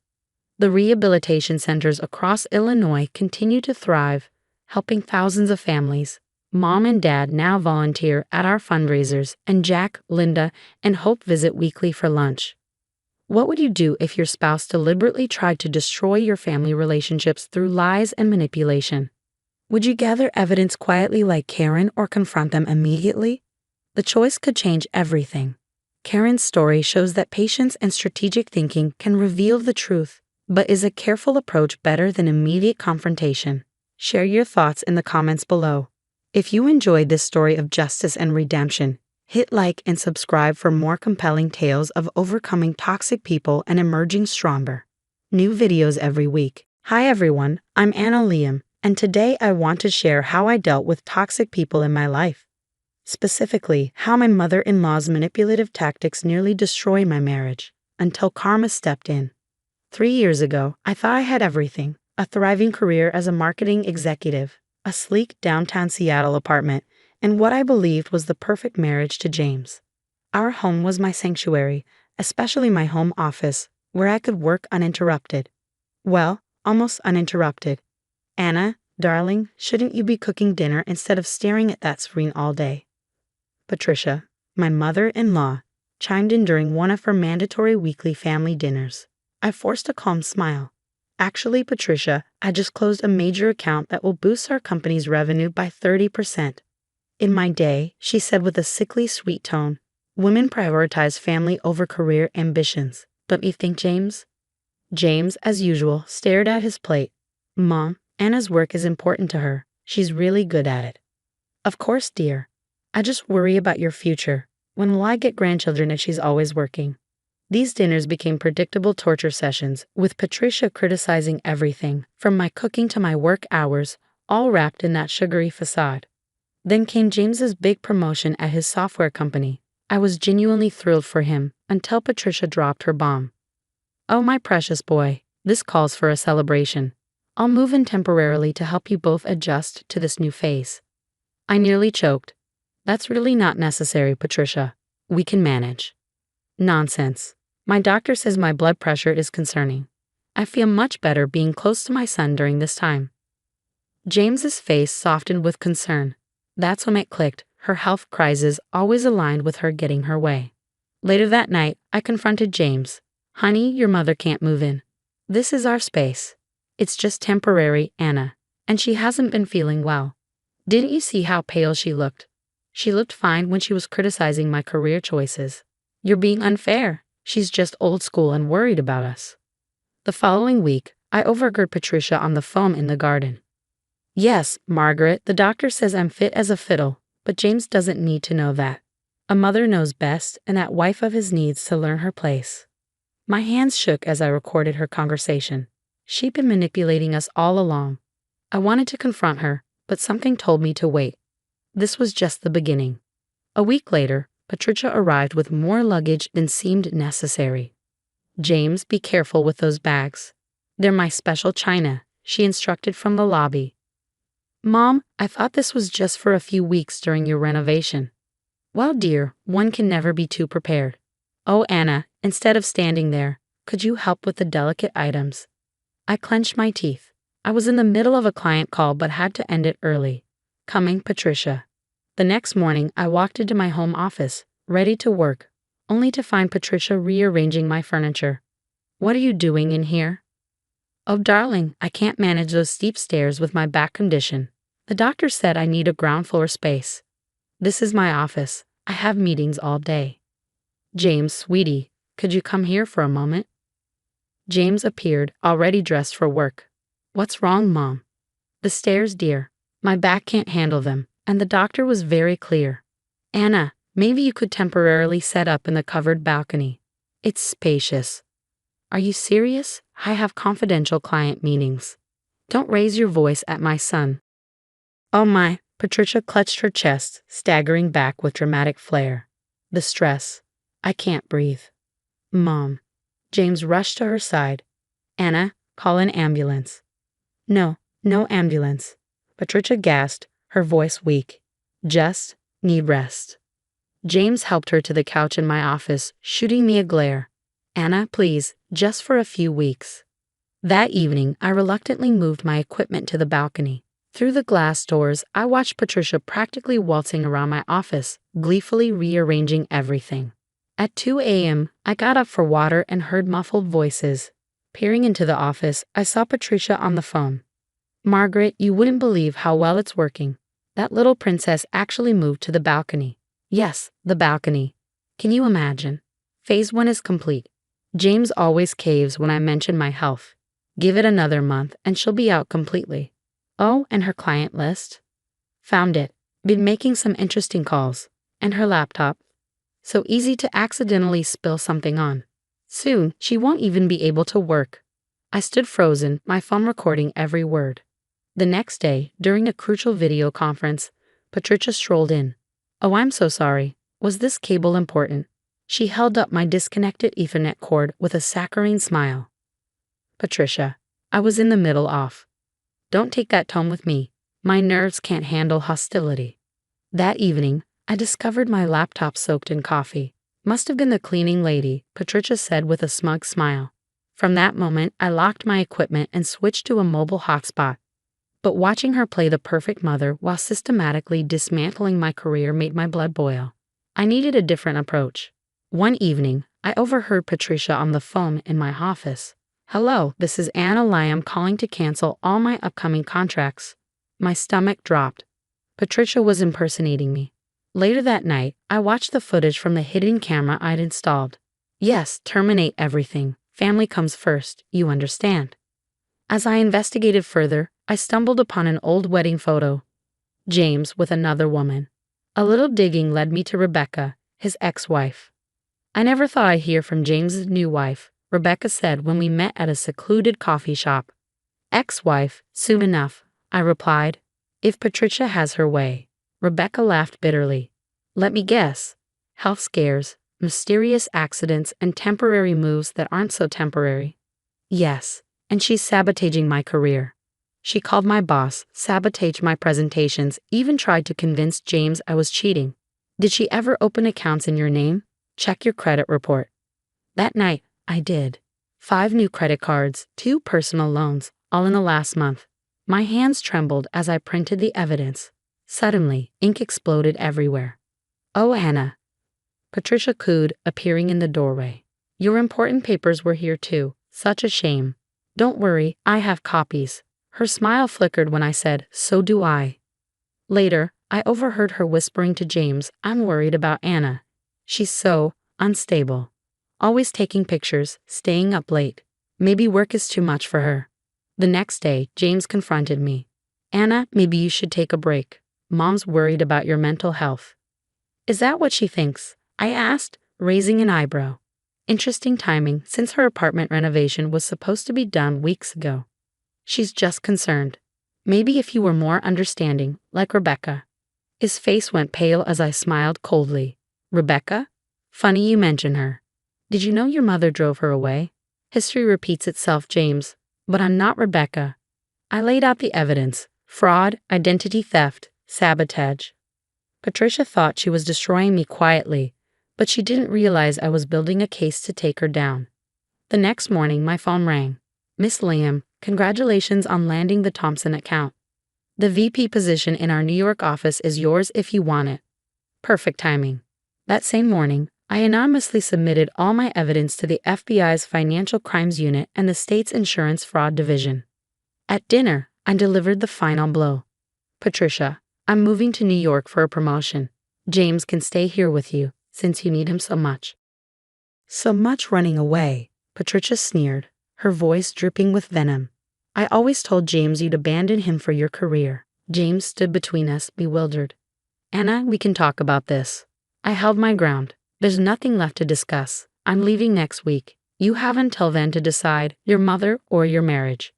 The rehabilitation centers across Illinois continue to thrive, helping thousands of families. Mom and Dad now volunteer at our fundraisers, and Jack, Linda, and Hope visit weekly for lunch. What would you do if your spouse deliberately tried to destroy your family relationships through lies and manipulation? Would you gather evidence quietly like Karen or confront them immediately? The choice could change everything. Karen's story shows that patience and strategic thinking can reveal the truth, but is a careful approach better than immediate confrontation? Share your thoughts in the comments below. If you enjoyed this story of justice and redemption, hit like and subscribe for more compelling tales of overcoming toxic people and emerging stronger. New videos every week. Hi everyone, I'm Anna Liam, and today I want to share how I dealt with toxic people in my life. Specifically, how my mother-in-law's manipulative tactics nearly destroyed my marriage, until karma stepped in. 3 years ago, I thought I had everything: a thriving career as a marketing executive, a sleek downtown Seattle apartment, and what I believed was the perfect marriage to James. Our home was my sanctuary, especially my home office, where I could work uninterrupted. Well, almost uninterrupted. Anna, darling, shouldn't you be cooking dinner instead of staring at that screen all day? Patricia, my mother-in-law, chimed in during one of her mandatory weekly family dinners. I forced a calm smile. Actually, Patricia, I just closed a major account that will boost our company's revenue by 30%. In my day, she said with a sickly sweet tone, women prioritize family over career ambitions. Don't you think, James? James, as usual, stared at his plate. Mom, Anna's work is important to her. She's really good at it. Of course, dear. I just worry about your future. When will I get grandchildren if she's always working? These dinners became predictable torture sessions, with Patricia criticizing everything, from my cooking to my work hours, all wrapped in that sugary facade. Then came James's big promotion at his software company. I was genuinely thrilled for him, until Patricia dropped her bomb. Oh, my precious boy, this calls for a celebration. I'll move in temporarily to help you both adjust to this new phase. I nearly choked. That's really not necessary, Patricia. We can manage. Nonsense. My doctor says my blood pressure is concerning. I feel much better being close to my son during this time. James's face softened with concern. That's when it clicked. Her health crisis always aligned with her getting her way. Later that night, I confronted James. Honey, your mother can't move in. This is our space. It's just temporary, Anna. And she hasn't been feeling well. Didn't you see how pale she looked? She looked fine when she was criticizing my career choices. You're being unfair. She's just old school and worried about us. The following week, I overheard Patricia on the phone in the garden. Yes, Margaret, the doctor says I'm fit as a fiddle, but James doesn't need to know that. A mother knows best, and that wife of his needs to learn her place. My hands shook as I recorded her conversation. She'd been manipulating us all along. I wanted to confront her, but something told me to wait. This was just the beginning. A week later, Patricia arrived with more luggage than seemed necessary. James, be careful with those bags. They're my special china, she instructed from the lobby. Mom, I thought this was just for a few weeks during your renovation. Well, dear, one can never be too prepared. Oh, Anna, instead of standing there, could you help with the delicate items? I clenched my teeth. I was in the middle of a client call but had to end it early. Coming, Patricia. The next morning, I walked into my home office, ready to work, only to find Patricia rearranging my furniture. What are you doing in here? Oh, darling, I can't manage those steep stairs with my back condition. The doctor said I need a ground floor space. This is my office. I have meetings all day. James, sweetie, could you come here for a moment? James appeared, already dressed for work. What's wrong, Mom? The stairs, dear. My back can't handle them, and the doctor was very clear. Anna, maybe you could temporarily set up in the covered balcony. It's spacious. Are you serious? I have confidential client meetings. Don't raise your voice at my son. Oh my, Patricia clutched her chest, staggering back with dramatic flair. The stress. I can't breathe. Mom. James rushed to her side. Anna, call an ambulance. No ambulance. Patricia gasped, her voice weak. Just need rest. James helped her to the couch in my office, shooting me a glare. Anna, please, just for a few weeks. That evening, I reluctantly moved my equipment to the balcony. Through the glass doors, I watched Patricia practically waltzing around my office, gleefully rearranging everything. At 2 a.m., I got up for water and heard muffled voices. Peering into the office, I saw Patricia on the phone. Margaret, you wouldn't believe how well it's working. That little princess actually moved to the balcony. Yes, the balcony. Can you imagine? Phase 1 is complete. James always caves when I mention my health. Give it another month and she'll be out completely. Oh, and her client list? Found it. Been making some interesting calls. And her laptop. So easy to accidentally spill something on. Soon, she won't even be able to work. I stood frozen, my phone recording every word. The next day, during a crucial video conference, Patricia strolled in. Oh, I'm so sorry. Was this cable important? She held up my disconnected Ethernet cord with a saccharine smile. Patricia, I was in the middle off. Don't take that tone with me. My nerves can't handle hostility. That evening, I discovered my laptop soaked in coffee. Must have been the cleaning lady, Patricia said with a smug smile. From that moment, I locked my equipment and switched to a mobile hotspot. But watching her play the perfect mother while systematically dismantling my career made my blood boil. I needed a different approach. One evening, I overheard Patricia on the phone in my office. Hello, this is Anna Liam calling to cancel all my upcoming contracts. My stomach dropped. Patricia was impersonating me. Later that night, I watched the footage from the hidden camera I'd installed. Yes, terminate everything. Family comes first, you understand. As I investigated further, I stumbled upon an old wedding photo. James with another woman. A little digging led me to Rebecca, his ex-wife. I never thought I'd hear from James's new wife, Rebecca said when we met at a secluded coffee shop. Ex-wife, soon enough, I replied. If Patricia has her way. Rebecca laughed bitterly. Let me guess. Health scares, mysterious accidents, and temporary moves that aren't so temporary. Yes, and she's sabotaging my career. She called my boss, sabotaged my presentations, even tried to convince James I was cheating. Did she ever open accounts in your name? Check your credit report. That night, I did. 5 new credit cards, 2 personal loans, all in the last month. My hands trembled as I printed the evidence. Suddenly, ink exploded everywhere. Oh, Hannah. Patricia cooed, appearing in the doorway. Your important papers were here too. Such a shame. Don't worry, I have copies. Her smile flickered when I said, so do I. Later, I overheard her whispering to James, I'm worried about Anna. She's so unstable. Always taking pictures, staying up late. Maybe work is too much for her. The next day, James confronted me. Anna, maybe you should take a break. Mom's worried about your mental health. Is that what she thinks? I asked, raising an eyebrow. Interesting timing, since her apartment renovation was supposed to be done weeks ago. She's just concerned. Maybe if you were more understanding, like Rebecca. His face went pale as I smiled coldly. Rebecca? Funny you mention her. Did you know your mother drove her away? History repeats itself, James. But I'm not Rebecca. I laid out the evidence. Fraud, identity theft, sabotage. Patricia thought she was destroying me quietly, but she didn't realize I was building a case to take her down. The next morning, my phone rang. Miss Liam, congratulations on landing the Thompson account. The VP position in our New York office is yours if you want it. Perfect timing. That same morning, I anonymously submitted all my evidence to the FBI's Financial Crimes Unit and the state's Insurance Fraud Division. At dinner, I delivered the final blow. Patricia, I'm moving to New York for a promotion. James can stay here with you, since you need him so much. So much running away, Patricia sneered, her voice dripping with venom. I always told James you'd abandon him for your career. James stood between us, bewildered. Anna, we can talk about this. I held my ground. There's nothing left to discuss. I'm leaving next week. You have until then to decide your mother or your marriage.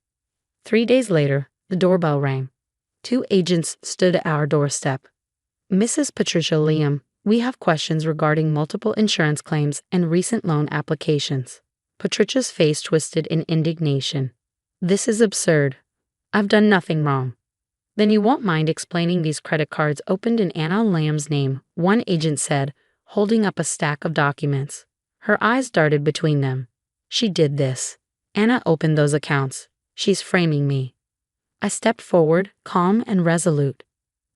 3 days later, the doorbell rang. 2 agents stood at our doorstep. Mrs. Patricia Liam, we have questions regarding multiple insurance claims and recent loan applications. Patricia's face twisted in indignation. This is absurd. I've done nothing wrong. Then you won't mind explaining these credit cards opened in Anna Lamb's name, one agent said, holding up a stack of documents. Her eyes darted between them. She did this. Anna opened those accounts. She's framing me. I stepped forward, calm and resolute.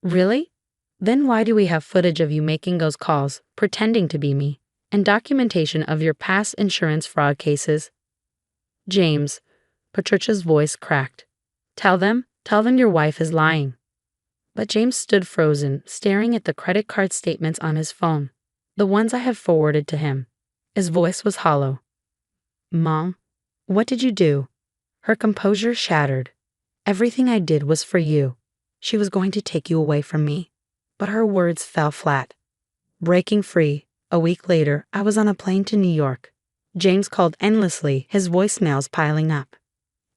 Really? Then why do we have footage of you making those calls, pretending to be me, and documentation of your past insurance fraud cases? James, Patricia's voice cracked. Tell them your wife is lying. But James stood frozen, staring at the credit card statements on his phone, the ones I had forwarded to him. His voice was hollow. Mom, what did you do? Her composure shattered. Everything I did was for you. She was going to take you away from me. But her words fell flat. Breaking free, a week later, I was on a plane to New York. James called endlessly, his voicemails piling up.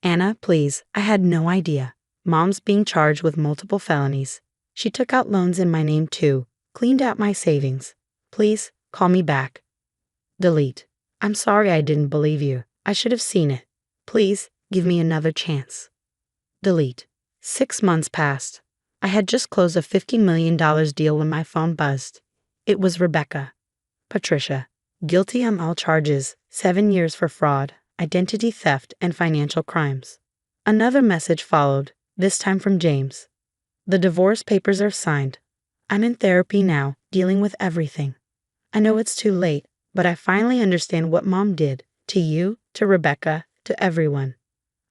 Anna, please, I had no idea. Mom's being charged with multiple felonies. She took out loans in my name too, cleaned out my savings. Please, call me back. Delete. I'm sorry I didn't believe you. I should have seen it. Please, give me another chance. Delete. 6 months passed. I had just closed a $50 million deal when my phone buzzed. It was Rebecca. Patricia. Guilty on all charges, 7 years for fraud, identity theft, and financial crimes. Another message followed, this time from James. The divorce papers are signed. I'm in therapy now, dealing with everything. I know it's too late, but I finally understand what Mom did, to you, to Rebecca, to everyone.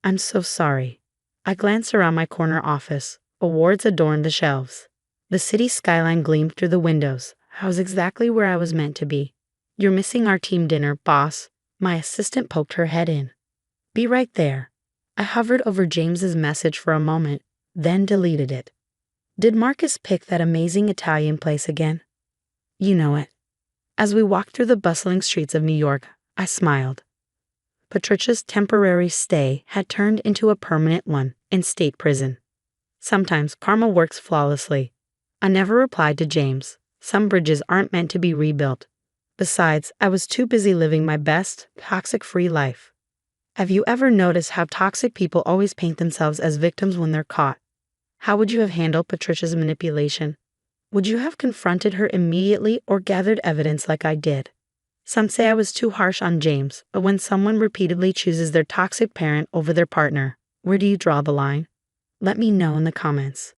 I'm so sorry. I glanced around my corner office. Awards adorned the shelves. The city skyline gleamed through the windows. I was exactly where I was meant to be. You're missing our team dinner, boss. My assistant poked her head in. Be right there. I hovered over James's message for a moment, then deleted it. Did Marcus pick that amazing Italian place again? You know it. As we walked through the bustling streets of New York, I smiled. Patricia's temporary stay had turned into a permanent one in state prison. Sometimes karma works flawlessly. I never replied to James. Some bridges aren't meant to be rebuilt. Besides, I was too busy living my best, toxic-free life. Have you ever noticed how toxic people always paint themselves as victims when they're caught? How would you have handled Patricia's manipulation? Would you have confronted her immediately or gathered evidence like I did? Some say I was too harsh on James, but when someone repeatedly chooses their toxic parent over their partner, where do you draw the line? Let me know in the comments.